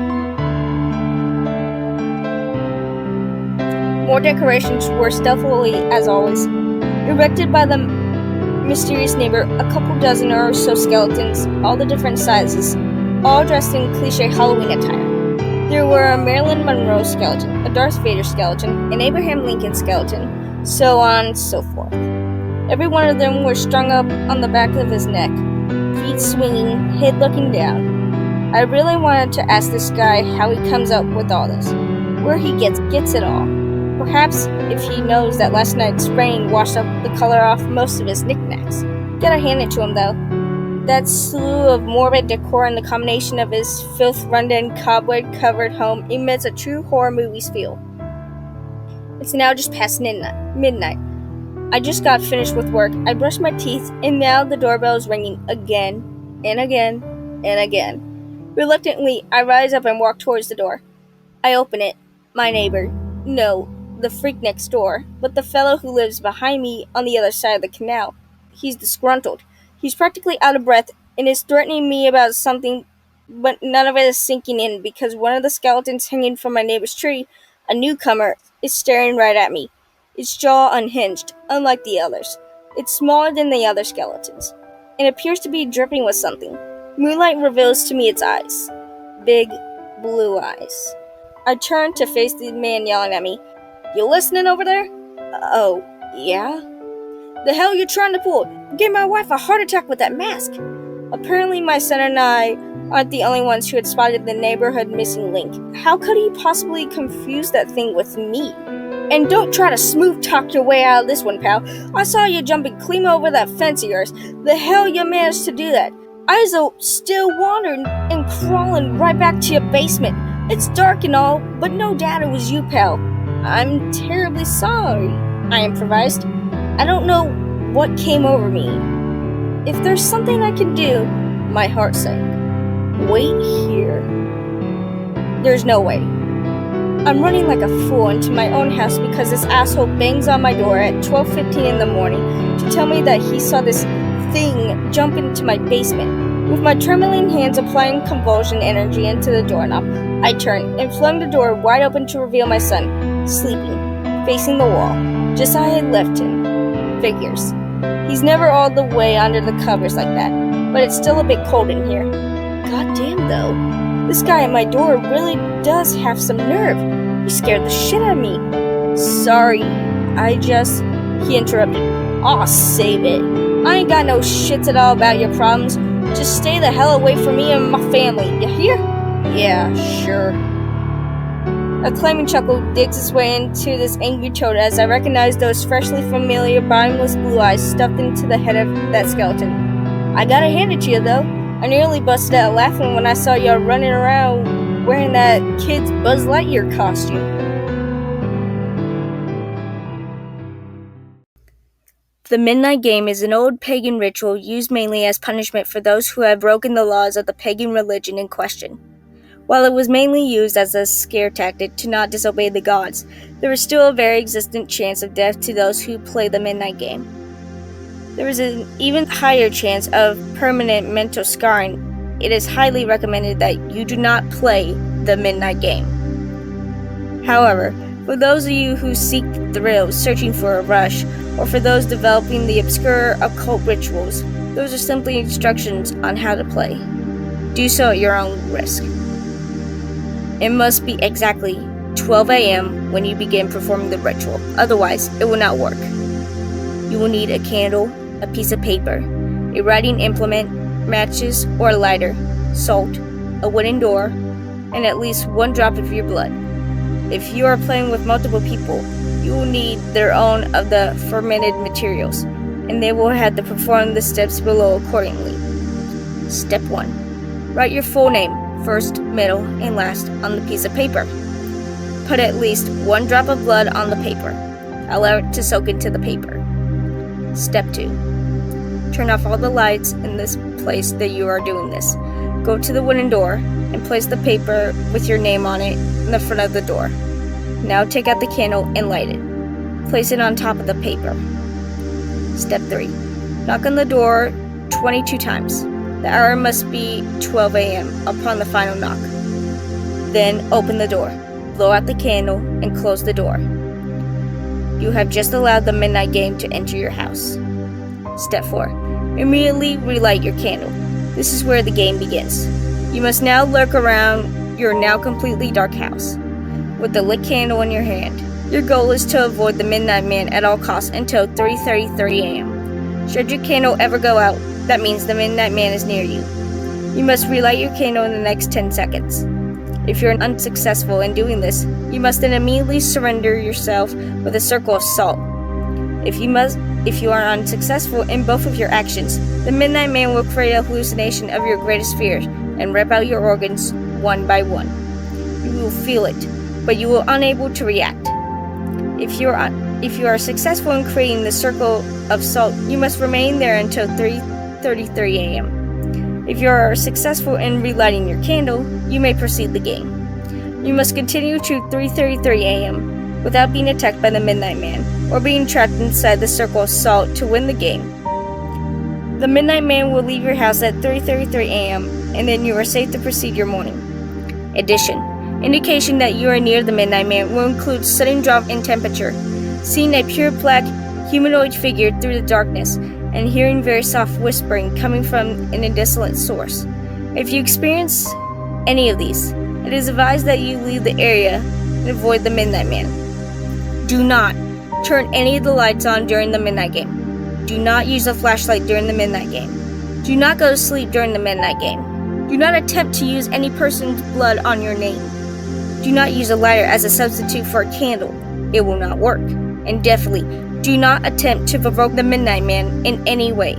More decorations were stealthily, as always, erected by the mysterious neighbor, a couple dozen or so skeletons, all the different sizes, all dressed in cliché Halloween attire. There were a Marilyn Monroe skeleton, a Darth Vader skeleton, an Abraham Lincoln skeleton, so on and so forth. Every one of them was strung up on the back of his neck, feet swinging, head looking down. I really wanted to ask this guy how he comes up with all this, where he gets it all. Perhaps if he knows that last night's rain washed up the color off most of his knickknacks. Gotta hand it to him, though. That slew of morbid decor and the combination of his filth-run-in, cobweb-covered home emits a true horror movie's feel. It's now just past midnight. I just got finished with work. I brushed my teeth, and now the doorbell is ringing again, and again, and again. Reluctantly, I rise up and walk towards the door. I open it. My neighbor. No, the freak next door, but the fellow who lives behind me on the other side of the canal. He's disgruntled. He's practically out of breath and is threatening me about something, but none of it is sinking in because one of the skeletons hanging from my neighbor's tree, a newcomer, is staring right at me, its jaw unhinged, unlike the others. It's smaller than the other skeletons, and appears to be dripping with something. Moonlight reveals to me its eyes. Big, blue eyes. I turn to face the man yelling at me. You listening over there? Oh, yeah? The hell you trying to pull? You gave my wife a heart attack with that mask. Apparently my son and I aren't the only ones who had spotted the neighborhood missing link. How could he possibly confuse that thing with me? And don't try to smooth talk your way out of this one, pal. I saw you jumping clean over that fence of yours. The hell you managed to do that? I was still wandering and crawling right back to your basement. It's dark and all, but no doubt it was you, pal. I'm terribly sorry, I improvised. I don't know what came over me. If there's something I can do, my heart sank. Wait here. There's no way. I'm running like a fool into my own house because this asshole bangs on my door at 12:15 in the morning to tell me that he saw this thing jump into my basement. With my trembling hands applying convulsion energy into the doorknob, I turned and flung the door wide open to reveal my son, sleeping, facing the wall, just as I had left him. Figures. He's never all the way under the covers like that, but it's still a bit cold in here. God damn, though. This guy at my door really does have some nerve. He scared the shit out of me. Sorry, He interrupted. Aw, save it. I ain't got no shits at all about your problems. Just stay the hell away from me and my family, you hear? Yeah, sure. A claiming chuckle digs its way into this angry toad as I recognize those freshly familiar bottomless blue eyes stuffed into the head of that skeleton. I gotta hand it to you, though. I nearly busted out laughing when I saw y'all running around wearing that kid's Buzz Lightyear costume. The Midnight Game is an old pagan ritual used mainly as punishment for those who have broken the laws of the pagan religion in question. While it was mainly used as a scare tactic to not disobey the gods, there is still a very existent chance of death to those who play the Midnight Game. There is an even higher chance of permanent mental scarring. It is highly recommended that you do not play the Midnight Game. However, for those of you who seek the thrill, searching for a rush, or for those developing the obscure occult rituals, those are simply instructions on how to play. Do so at your own risk. It must be exactly 12 a.m. when you begin performing the ritual, otherwise it will not work. You will need a candle, a piece of paper, a writing implement, matches or a lighter, salt, a wooden door, and at least one drop of your blood. If you are playing with multiple people, you will need their own of the fermented materials, and they will have to perform the steps below accordingly. Step 1. Write your full name, first, middle, and last, on the piece of paper. Put at least one drop of blood on the paper. Allow it to soak into the paper. Step 2. Turn off all the lights in this place that you are doing this. Go to the wooden door and place the paper with your name on it in the front of the door. Now take out the candle and light it. Place it on top of the paper. Step 3. Knock on the door 22 times. The hour must be 12 a.m. upon the final knock. Then open the door, blow out the candle, and close the door. You have just allowed the Midnight Game to enter your house. Step 4. Immediately relight your candle. This is where the game begins. You must now lurk around your now completely dark house with the lit candle in your hand. Your goal is to avoid the Midnight Man at all costs until 3:33 a.m. Should your candle ever go out, that means the Midnight Man is near you. You must relight your candle in the next 10 seconds. If you're unsuccessful in doing this, you must then immediately surrender yourself with a circle of salt. If you are unsuccessful in both of your actions, the Midnight Man will create a hallucination of your greatest fears and rip out your organs one by one. You will feel it, but you will unable to react. If you are successful in creating the circle of salt, you must remain there until 3:33 a.m. If you are successful in relighting your candle, you may proceed the game. You must continue to 3:33 a.m. without being attacked by the Midnight Man or being trapped inside the circle of salt to win the game. The Midnight Man will leave your house at 3:33 a.m. and then you are safe to proceed your morning. Addition. Indication that you are near the Midnight Man will include sudden drop in temperature, seeing a pure black humanoid figure through the darkness, and hearing very soft whispering coming from an indistinct source. If you experience any of these, it is advised that you leave the area and avoid the Midnight Man. Do not turn any of the lights on during the Midnight Game. Do not use a flashlight during the Midnight Game. Do not go to sleep during the Midnight Game. Do not attempt to use any person's blood on your name. Do not use a lighter as a substitute for a candle. It will not work. And definitely, do not attempt to provoke the Midnight Man in any way.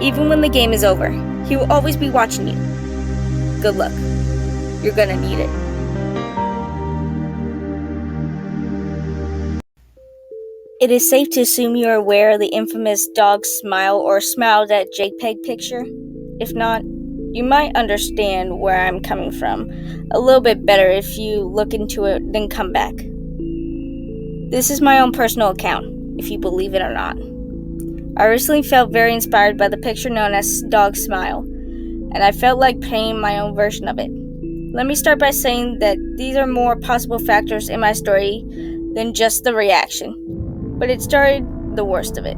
Even when the game is over, he will always be watching you. Good luck. You're gonna need it. It is safe to assume you are aware of the infamous dog smile or smile that JPEG picture. If not, you might understand where I'm coming from a little bit better if you look into it, then come back. This is my own personal account, if you believe it or not. I recently felt very inspired by the picture known as Dog Smile, and I felt like painting my own version of it. Let me start by saying that these are more possible factors in my story than just the reaction, but it started the worst of it.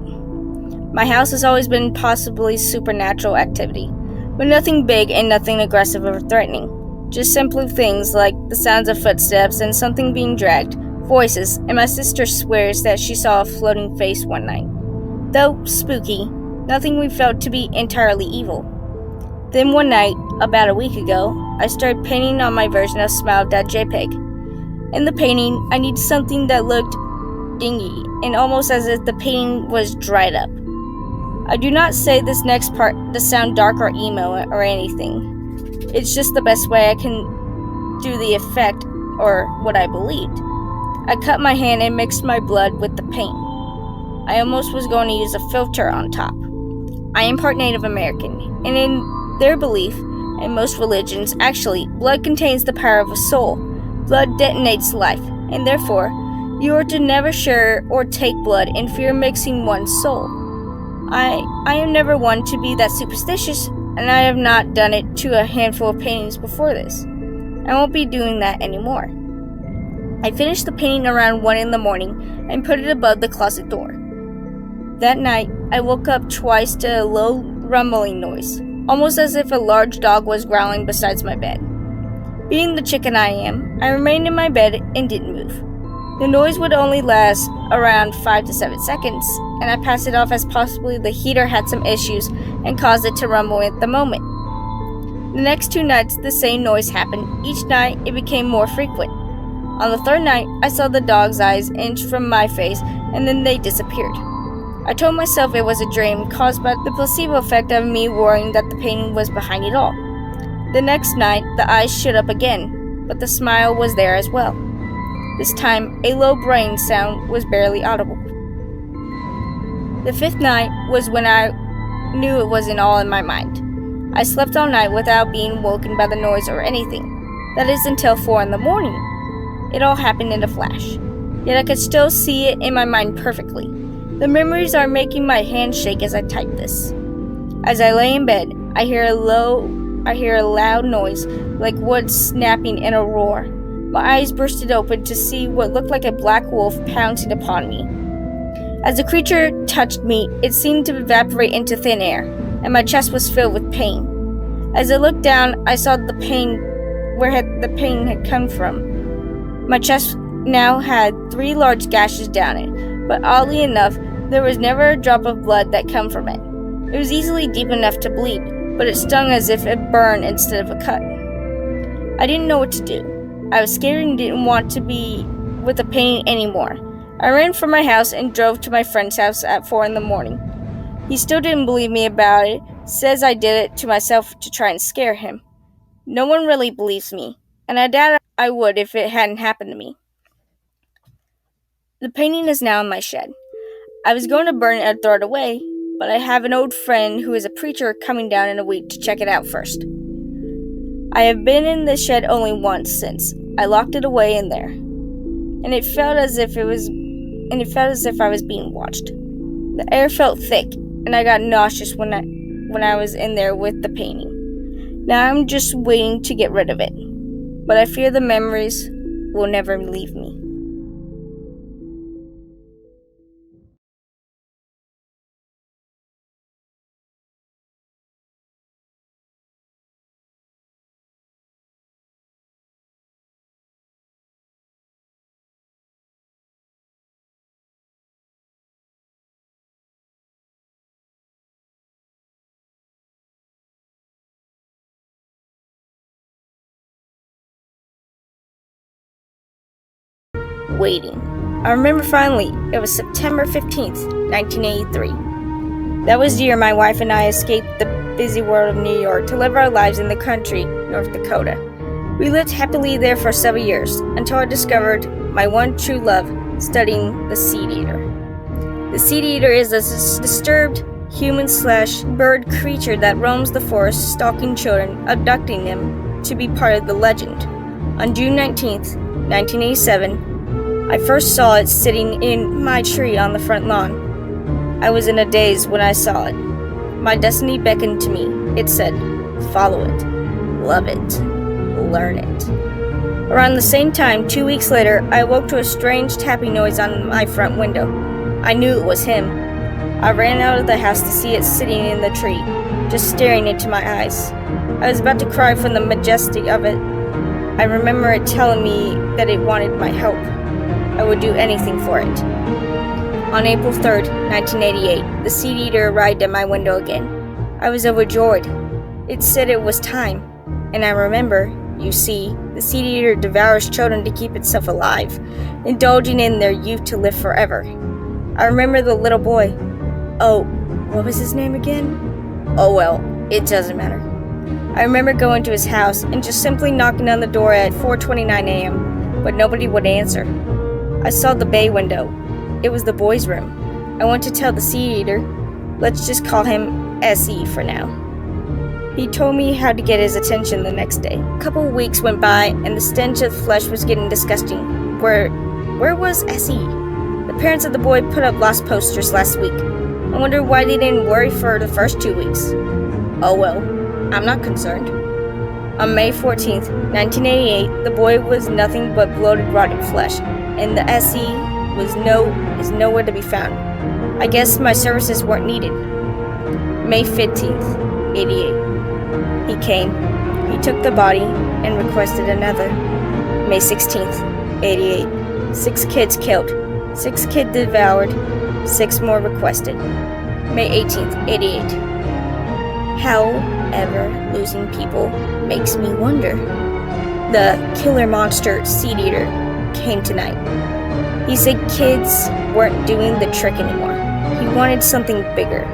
My house has always been possibly supernatural activity, but nothing big and nothing aggressive or threatening. Just simple things like the sounds of footsteps and something being dragged, voices, and my sister swears that she saw a floating face one night. Though spooky, nothing we felt to be entirely evil. Then one night, about a week ago, I started painting on my version of Smile.jpg. In the painting, I needed something that looked dingy and almost as if the painting was dried up. I do not say this next part to sound dark or emo or anything. It's just the best way I can do the effect, or what I believed. I cut my hand and mixed my blood with the paint. I almost was going to use a filter on top. I am part Native American, and in their belief, in most religions, actually, blood contains the power of a soul. Blood detonates life, and therefore, you are to never share or take blood in fear of mixing one's soul. I am never one to be that superstitious, and I have not done it to a handful of paintings before this. I won't be doing that anymore. I finished the painting around 1 a.m. and put it above the closet door. That night, I woke up twice to a low rumbling noise, almost as if a large dog was growling beside my bed. Being the chicken I am, I remained in my bed and didn't move. The noise would only last around 5 to 7 seconds, and I passed it off as possibly the heater had some issues and caused it to rumble at the moment. The next 2 nights, the same noise happened. Each night, it became more frequent. On the 3rd night, I saw the dog's eyes inch from my face, and then they disappeared. I told myself it was a dream caused by the placebo effect of me worrying that the painting was behind it all. The next night, the eyes shut up again, but the smile was there as well. This time, a low brain sound was barely audible. The 5th night was when I knew it wasn't all in my mind. I slept all night without being woken by the noise or anything. That is until 4 a.m. It all happened in a flash. Yet I could still see it in my mind perfectly. The memories are making my hand shake as I type this. As I lay in bed, I hear a loud noise, like wood snapping in a roar. My eyes bursted open to see what looked like a black wolf pouncing upon me. As the creature touched me, it seemed to evaporate into thin air, and my chest was filled with pain. As I looked down, I saw the pain the pain had come from. My chest now had 3 large gashes down it, but oddly enough, there was never a drop of blood that came from it. It was easily deep enough to bleed, but it stung as if it burned instead of a cut. I didn't know what to do. I was scared and didn't want to be with the pain anymore. I ran from my house and drove to my friend's house at 4 a.m. He still didn't believe me about it, says I did it to myself to try and scare him. No one really believes me, and I doubt I would if it hadn't happened to me. The painting is now in my shed. I was going to burn it and throw it away, but I have an old friend who is a preacher coming down in a week to check it out first. I have been in the shed only once since. I locked it away in there, and it felt as if I was being watched. The air felt thick, and I got nauseous when I was in there with the painting. Now I'm just waiting to get rid of it, but I fear the memories will never leave me. Waiting. I remember finally, it was September 15th, 1983. That was the year my wife and I escaped the busy world of New York to live our lives in the country, North Dakota. We lived happily there for several years, until I discovered my one true love, studying the seed eater. The seed eater is a disturbed human/bird creature that roams the forest, stalking children, abducting them to be part of the legend. On June 19th, 1987, I first saw it sitting in my tree on the front lawn. I was in a daze when I saw it. My destiny beckoned to me. It said, follow it, love it, learn it. Around the same time, 2 weeks later, I woke to a strange tapping noise on my front window. I knew it was him. I ran out of the house to see it sitting in the tree, just staring into my eyes. I was about to cry from the majesty of it. I remember it telling me that it wanted my help. I would do anything for it. On April 3rd, 1988, the seed eater arrived at my window again. I was overjoyed. It said it was time. And I remember, you see, the seed eater devours children to keep itself alive, indulging in their youth to live forever. I remember the little boy. Oh, what was his name again? Oh well, it doesn't matter. I remember going to his house and just simply knocking on the door at 4:29 a.m., but nobody would answer. I saw the bay window. It was the boy's room. I went to tell the seed eater. Let's just call him S.E. for now. He told me how to get his attention the next day. A couple of weeks went by, and the stench of flesh was getting disgusting. Where was S.E.? The parents of the boy put up lost posters last week. I wonder why they didn't worry for the first 2 weeks. Oh well, I'm not concerned. On May 14th, 1988, the boy was nothing but bloated, rotting flesh, and the S.E. is nowhere to be found. I guess my services weren't needed. May 15th, 88. He came. He took the body and requested another. May 16th, 88. 6 kids killed. 6 kids devoured. 6 more requested. May 18th, 88. However, losing people makes me wonder. The killer monster seed eater came tonight. He said kids weren't doing the trick anymore. He wanted something bigger.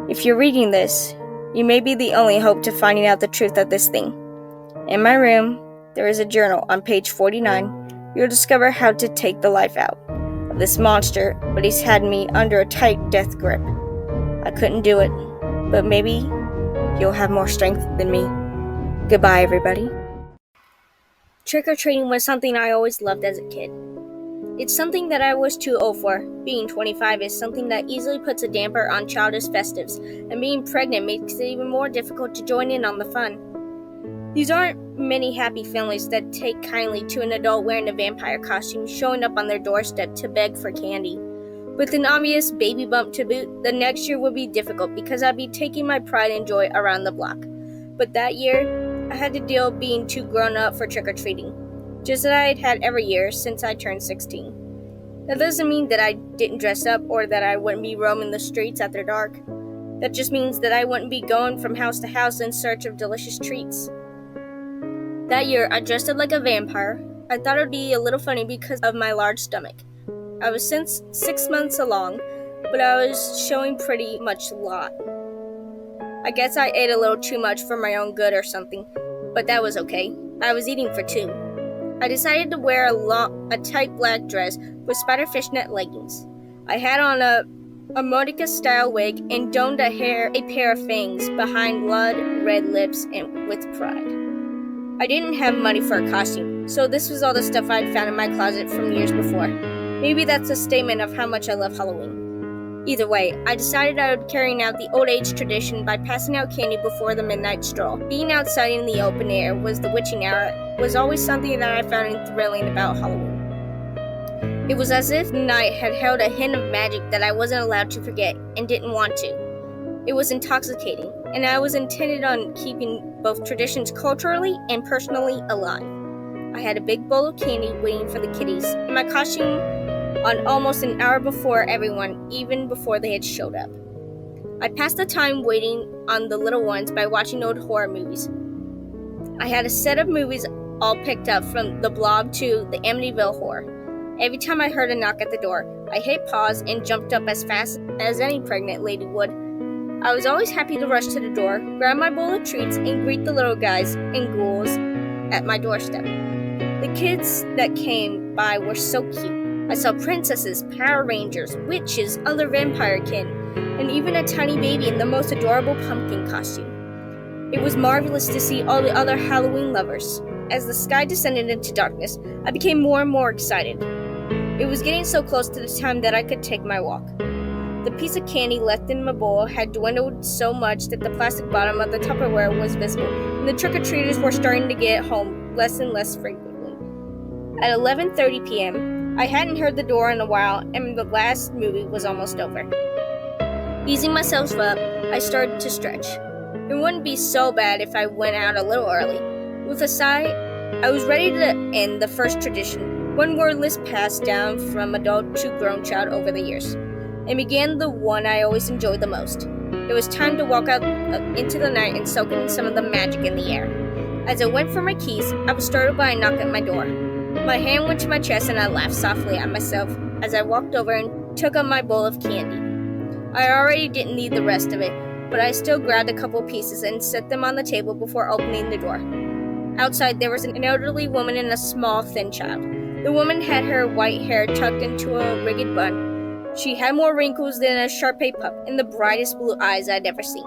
If you're reading this, you may be the only hope to finding out the truth of this thing. In my room, there is a journal. On page 49, you'll discover how to take the life out of this monster, but he's had me under a tight death grip. I couldn't do it, but maybe you'll have more strength than me. Goodbye, everybody. Trick-or-treating was something I always loved as a kid. It's something that I was too old for. Being 25 is something that easily puts a damper on childish festives, and being pregnant makes it even more difficult to join in on the fun. These aren't many happy families that take kindly to an adult wearing a vampire costume showing up on their doorstep to beg for candy. With an obvious baby bump to boot, the next year would be difficult because I'd be taking my pride and joy around the block. But that year, I had to deal with being too grown up for trick-or-treating. Just as I had every year since I turned 16. That doesn't mean that I didn't dress up or that I wouldn't be roaming the streets after dark. That just means that I wouldn't be going from house to house in search of delicious treats. That year, I dressed up like a vampire. I thought it would be a little funny because of my large stomach. I was since 6 months along, but I was showing pretty much a lot. I guess I ate a little too much for my own good or something, but that was okay. I was eating for 2. I decided to wear a tight black dress with spider fishnet leggings. I had on a Monica-style wig and donned a pair of fangs behind blood, red lips, and with pride. I didn't have money for a costume, so this was all the stuff I'd found in my closet from years before. Maybe that's a statement of how much I love Halloween. Either way, I decided I would carry out the old age tradition by passing out candy before the midnight stroll. Being outside in the open air was the witching hour was always something that I found thrilling about Halloween. It was as if night had held a hint of magic that I wasn't allowed to forget and didn't want to. It was intoxicating, and I was intended on keeping both traditions culturally and personally alive. I had a big bowl of candy waiting for the kiddies, and my costume on almost an hour before everyone, even before they had showed up. I passed the time waiting on the little ones by watching old horror movies. I had a set of movies all picked up from The Blob to the Amityville Horror. Every time I heard a knock at the door, I hit pause and jumped up as fast as any pregnant lady would. I was always happy to rush to the door, grab my bowl of treats, and greet the little guys and ghouls at my doorstep. The kids that came by were so cute. I saw princesses, Power Rangers, witches, other vampire kin, and even a tiny baby in the most adorable pumpkin costume. It was marvelous to see all the other Halloween lovers. As the sky descended into darkness, I became more and more excited. It was getting so close to the time that I could take my walk. The piece of candy left in my bowl had dwindled so much that the plastic bottom of the Tupperware was visible, and the trick-or-treaters were starting to get home less and less frequently. At 11:30 p.m., I hadn't heard the door in a while, and the last movie was almost over. Easing myself up, I started to stretch. It wouldn't be so bad if I went out a little early. With a sigh, I was ready to end the first tradition, one wordless passed down from adult to grown child over the years, and began the one I always enjoyed the most. It was time to walk out into the night and soak in some of the magic in the air. As I went for my keys, I was startled by a knock at my door. My hand went to my chest and I laughed softly at myself as I walked over and took up my bowl of candy. I already didn't need the rest of it, but I still grabbed a couple pieces and set them on the table before opening the door. Outside, there was an elderly woman and a small, thin child. The woman had her white hair tucked into a rigged bun. She had more wrinkles than a Shar-Pei pup and the brightest blue eyes I'd ever seen.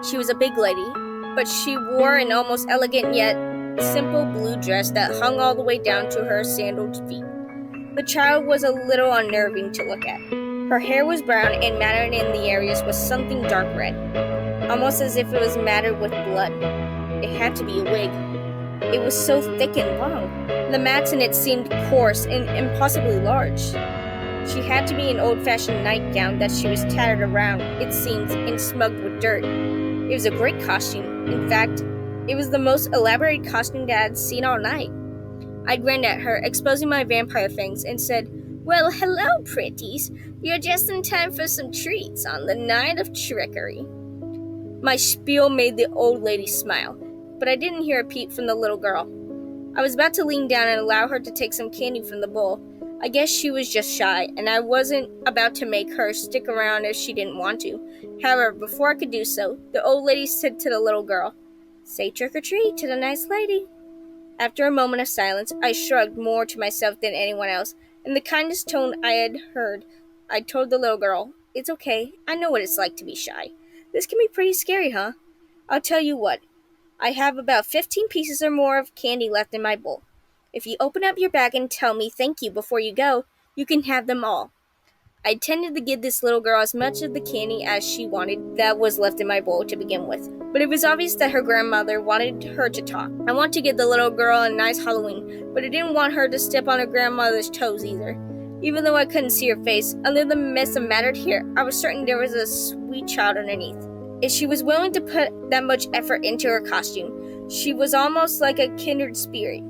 She was a big lady, but she wore an almost elegant yet simple blue dress that hung all the way down to her sandaled feet. The child was a little unnerving to look at. Her hair was brown and matted in the areas with something dark red, almost as if it was matted with blood. It had to be a wig. It was so thick and long. The mats in it seemed coarse and impossibly large. She had to be an old-fashioned nightgown that she was tattered around, it seemed, and smugged with dirt. It was a great costume. In fact, it was the most elaborate costume that I'd seen all night. I grinned at her, exposing my vampire fangs, and said, "Well, hello, pretties. You're just in time for some treats on the night of trickery." My spiel made the old lady smile, but I didn't hear a peep from the little girl. I was about to lean down and allow her to take some candy from the bowl. I guess she was just shy, and I wasn't about to make her stick around if she didn't want to. However, before I could do so, the old lady said to the little girl, "Say trick or treat to the nice lady." After a moment of silence, I shrugged more to myself than anyone else. In the kindest tone I had heard, I told the little girl, "It's okay. I know what it's like to be shy. This can be pretty scary, huh? I'll tell you what. I have about 15 pieces or more of candy left in my bowl. If you open up your bag and tell me thank you before you go, you can have them all." I intended to give this little girl as much of the candy as she wanted that was left in my bowl to begin with, but it was obvious that her grandmother wanted her to talk. I wanted to give the little girl a nice Halloween, but I didn't want her to step on her grandmother's toes either. Even though I couldn't see her face, under the mess of matted hair, I was certain there was a sweet child underneath. If she was willing to put that much effort into her costume, she was almost like a kindred spirit.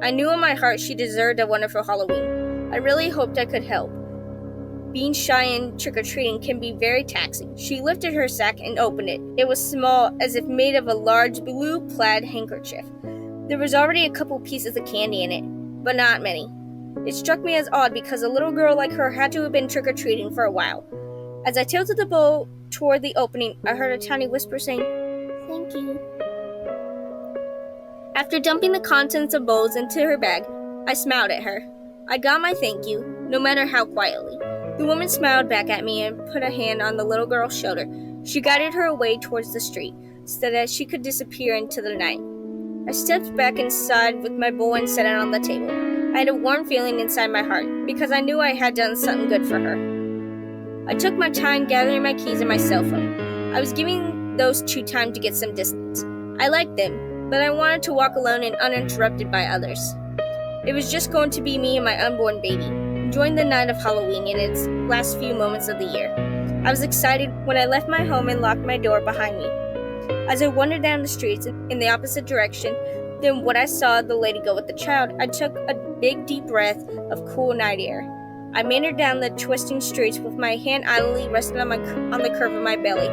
I knew in my heart she deserved a wonderful Halloween. I really hoped I could help. Being shy and trick-or-treating can be very taxing. She lifted her sack and opened it. It was small, as if made of a large blue plaid handkerchief. There was already a couple pieces of candy in it, but not many. It struck me as odd because a little girl like her had to have been trick-or-treating for a while. As I tilted the bowl toward the opening, I heard a tiny whisper saying, "Thank you." After dumping the contents of bowls into her bag, I smiled at her. I got my thank you, no matter how quietly. The woman smiled back at me and put a hand on the little girl's shoulder. She guided her away towards the street, so that she could disappear into the night. I stepped back inside with my bowl and set it on the table. I had a warm feeling inside my heart, because I knew I had done something good for her. I took my time gathering my keys and my cell phone. I was giving those two time to get some distance. I liked them, but I wanted to walk alone and uninterrupted by others. It was just going to be me and my unborn baby, enjoying the night of Halloween in its last few moments of the year. I was excited when I left my home and locked my door behind me. As I wandered down the streets in the opposite direction than what I saw the lady go with the child, I took a big deep breath of cool night air. I meandered down the twisting streets with my hand idly resting on the curve of my belly.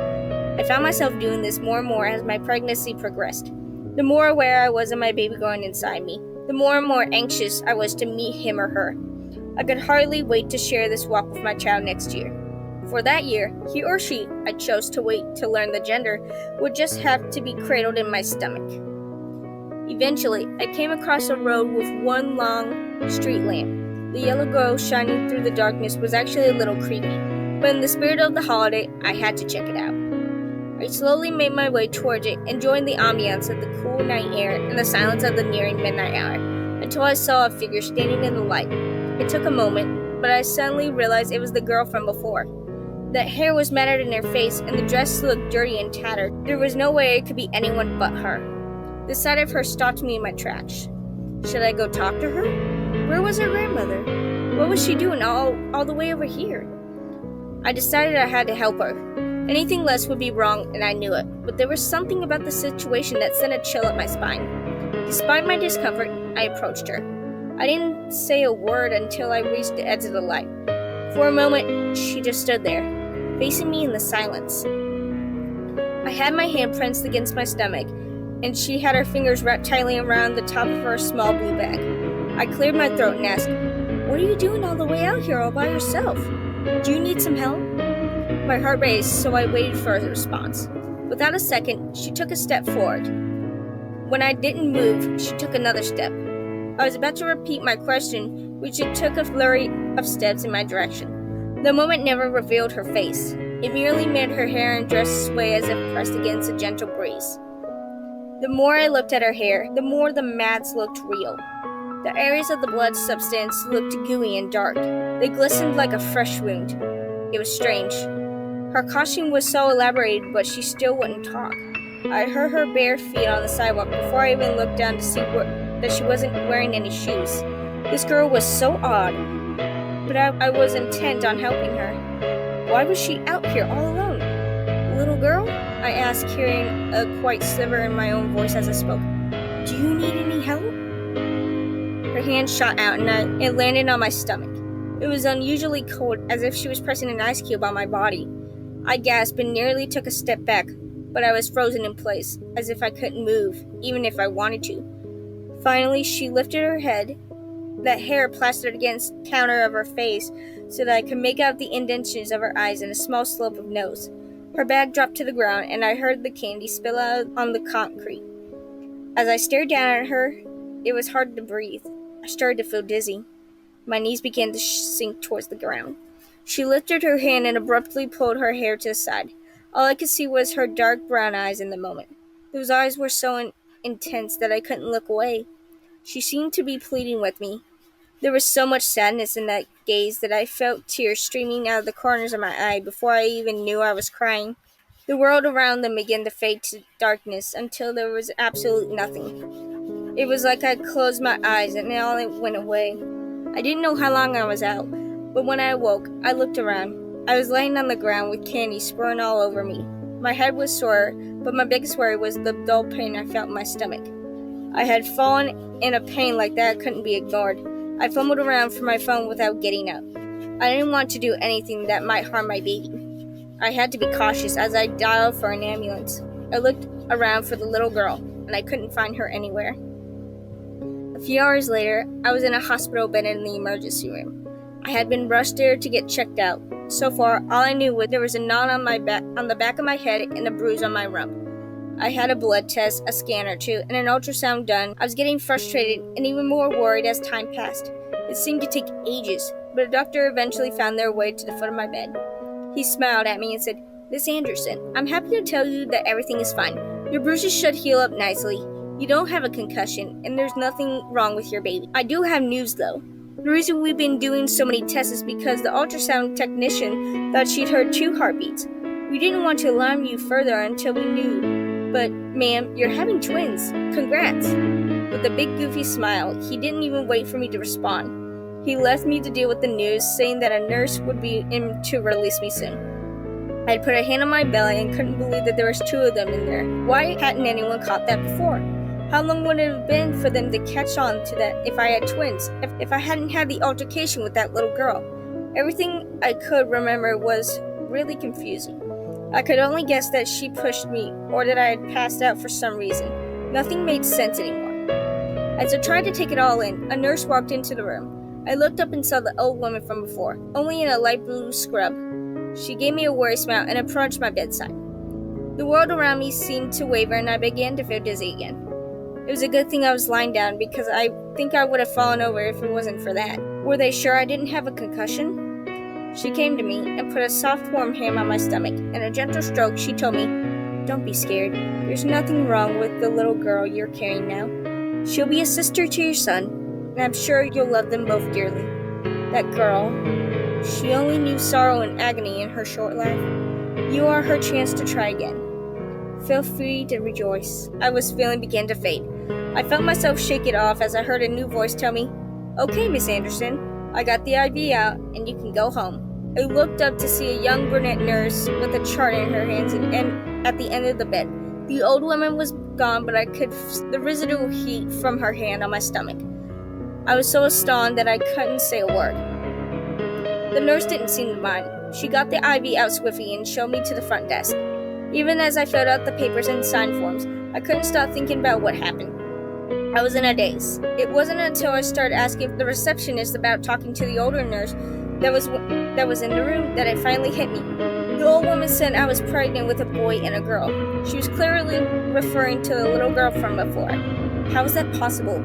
I found myself doing this more and more as my pregnancy progressed. The more aware I was of my baby growing inside me, the more and more anxious I was to meet him or her. I could hardly wait to share this walk with my child next year. For that year, he or she I chose to wait to learn the gender would just have to be cradled in my stomach. Eventually, I came across a road with one long street lamp. The yellow glow shining through the darkness was actually a little creepy, but in the spirit of the holiday, I had to check it out. I slowly made my way towards it, enjoying the ambiance of the cool night air and the silence of the nearing midnight hour, until I saw a figure standing in the light. It took a moment, but I suddenly realized it was the girl from before. That hair was matted in her face, and the dress looked dirty and tattered. There was no way it could be anyone but her. The sight of her stopped me in my tracks. Should I go talk to her? Where was her grandmother? What was she doing all the way over here? I decided I had to help her. Anything less would be wrong, and I knew it, but there was something about the situation that sent a chill up my spine. Despite my discomfort, I approached her. I didn't say a word until I reached the edge of the light. For a moment, she just stood there, facing me in the silence. I had my hand pressed against my stomach, and she had her fingers wrapped tightly around the top of her small blue bag. I cleared my throat and asked, "What are you doing all the way out here all by yourself? Do you need some help?" My heart raced, so I waited for a response. Without a second, she took a step forward. When I didn't move, she took another step. I was about to repeat my question when she took a flurry of steps in my direction. The moment never revealed her face. It merely made her hair and dress sway as if pressed against a gentle breeze. The more I looked at her hair, the more the mats looked real. The areas of the blood substance looked gooey and dark. They glistened like a fresh wound. It was strange. Her costume was so elaborated, but she still wouldn't talk. I heard her bare feet on the sidewalk before I even looked down to see that she wasn't wearing any shoes. This girl was so odd, but I was intent on helping her. Why was she out here all alone? "Little girl?" I asked, hearing a quiet sliver in my own voice as I spoke. "Do you need any help?" Her hand shot out and it landed on my stomach. It was unusually cold, as if she was pressing an ice cube on my body. I gasped and nearly took a step back, but I was frozen in place, as if I couldn't move, even if I wanted to. Finally, she lifted her head. That hair plastered against the counter of her face so that I could make out the indentions of her eyes and a small slope of nose. Her bag dropped to the ground, and I heard the candy spill out on the concrete. As I stared down at her, it was hard to breathe. I started to feel dizzy. My knees began to sink towards the ground. She lifted her hand and abruptly pulled her hair to the side. All I could see was her dark brown eyes in the moment. Those eyes were so intense that I couldn't look away. She seemed to be pleading with me. There was so much sadness in that gaze that I felt tears streaming out of the corners of my eye before I even knew I was crying. The world around them began to fade to darkness until there was absolutely nothing. It was like I closed my eyes and all it went away. I didn't know how long I was out, but when I awoke, I looked around. I was laying on the ground with candy spraying all over me. My head was sore, but my biggest worry was the dull pain I felt in my stomach. I had fallen in a pain like that couldn't be ignored. I fumbled around for my phone without getting up. I didn't want to do anything that might harm my baby. I had to be cautious as I dialed for an ambulance. I looked around for the little girl, and I couldn't find her anywhere. A few hours later, I was in a hospital bed in the emergency room. I had been rushed there to get checked out. So far, all I knew was there was a knot on the back of my head and a bruise on my rump. I had a blood test, a scan or two, and an ultrasound done. I was getting frustrated and even more worried as time passed. It seemed to take ages, but a doctor eventually found their way to the foot of my bed. He smiled at me and said, "Miss Anderson, I'm happy to tell you that everything is fine. Your bruises should heal up nicely. You don't have a concussion, and there's nothing wrong with your baby. I do have news, though. The reason we've been doing so many tests is because the ultrasound technician thought she'd heard 2 heartbeats. We didn't want to alarm you further until we knew. But, ma'am, you're having twins. Congrats." With a big goofy smile, he didn't even wait for me to respond. He left me to deal with the news, saying that a nurse would be in to release me soon. I had put a hand on my belly and couldn't believe that there was 2 of them in there. Why hadn't anyone caught that before? How long would it have been for them to catch on to that if I had twins? If I hadn't had the altercation with that little girl? Everything I could remember was really confusing. I could only guess that she pushed me or that I had passed out for some reason. Nothing made sense anymore. As I tried to take it all in, a nurse walked into the room. I looked up and saw the old woman from before, only in a light blue scrub. She gave me a worried smile and approached my bedside. The world around me seemed to waver and I began to feel dizzy again. It was a good thing I was lying down because I think I would have fallen over if it wasn't for that. Were they sure I didn't have a concussion? She came to me and put a soft warm hand on my stomach, and a gentle stroke she told me, "Don't be scared. There's nothing wrong with the little girl you're carrying now. She'll be a sister to your son, and I'm sure you'll love them both dearly." That girl, she only knew sorrow and agony in her short life. You are her chance to try again. Feel free to rejoice. I was feeling began to fade. I felt myself shake it off as I heard a new voice tell me, "Okay, Miss Anderson, I got the IV out, and you can go home." I looked up to see a young brunette nurse with a chart in her hands and at the end of the bed. The old woman was gone, but I could the residual heat from her hand on my stomach. I was so astounded that I couldn't say a word. The nurse didn't seem to mind. She got the IV out swiftly and showed me to the front desk. Even as I filled out the papers and signed forms, I couldn't stop thinking about what happened. I was in a daze. It wasn't until I started asking the receptionist about talking to the older nurse that was in the room that it finally hit me. The old woman said I was pregnant with a boy and a girl. She was clearly referring to the little girl from before. How was that possible?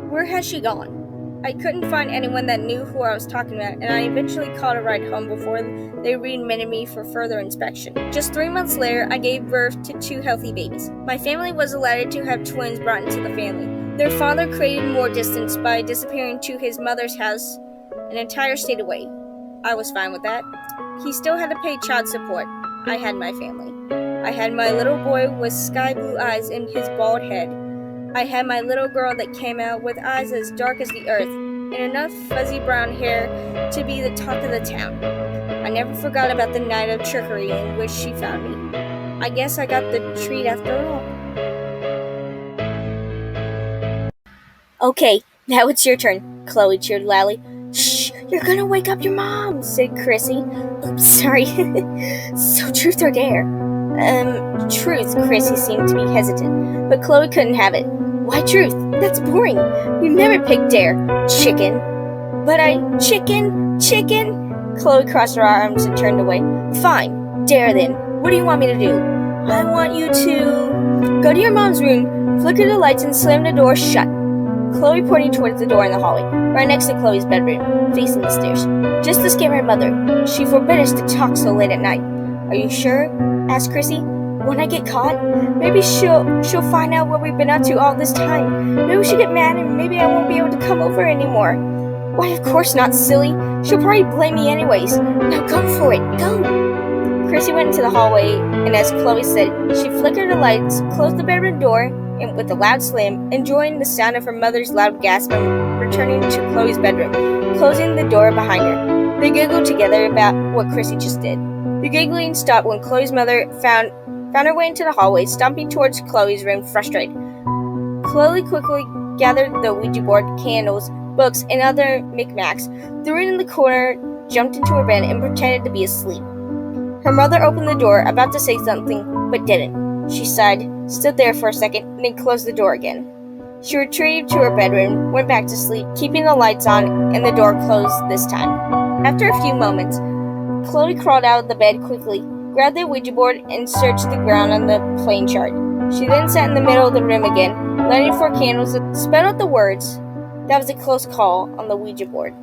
Where had she gone? I couldn't find anyone that knew who I was talking about, and I eventually called a ride home before they readmitted me for further inspection. Just 3 months later, I gave birth to 2 healthy babies. My family was elated to have twins brought into the family. Their father created more distance by disappearing to his mother's house an entire state away. I was fine with that. He still had to pay child support. I had my family. I had my little boy with sky blue eyes and his bald head. I had my little girl that came out with eyes as dark as the earth and enough fuzzy brown hair to be the talk of the town. I never forgot about the night of trickery in which she found me. I guess I got the treat after all. Okay, now it's your turn, Chloe cheered loudly. Shh, you're gonna wake up your mom, said Chrissy. Oops, sorry. So truth or dare? Truth, Chrissy seemed to be hesitant, but Chloe couldn't have it. Why truth? That's boring. You never pick dare, chicken. But chicken? Chloe crossed her arms and turned away. Fine, dare then. What do you want me to do? I want you to go to your mom's room, flicker the lights, and slam the door shut. Chloe pointed towards the door in the hallway, right next to Chloe's bedroom, facing the stairs. Just to scare my mother. She forbid us to talk so late at night. Are you sure? Asked Chrissy. When I get caught, maybe she'll find out what we've been up to all this time. Maybe she'll get mad and maybe I won't be able to come over anymore. Why, of course not, silly. She'll probably blame me anyways. Now go for it, go! Chrissy went into the hallway, and as Chloe said, she flickered the lights, closed the bedroom door, and with a loud slam, enjoying the sound of her mother's loud gasp and returning to Chloe's bedroom, closing the door behind her. They giggled together about what Chrissy just did. The giggling stopped when Chloe's mother found her way into the hallway, stomping towards Chloe's room, frustrated. Chloe quickly gathered the Ouija board, candles, books, and other knickknacks, threw it in the corner, jumped into her bed, and pretended to be asleep. Her mother opened the door, about to say something, but didn't. She sighed, stood there for a second, and then closed the door again. She retreated to her bedroom, went back to sleep, keeping the lights on and the door closed this time. After a few moments, Chloe crawled out of the bed quickly, grabbed the Ouija board, and searched the ground on the playing chart. She then sat in the middle of the room again, lighted 4 candles, and spelled out the words. That was a close call on the Ouija board.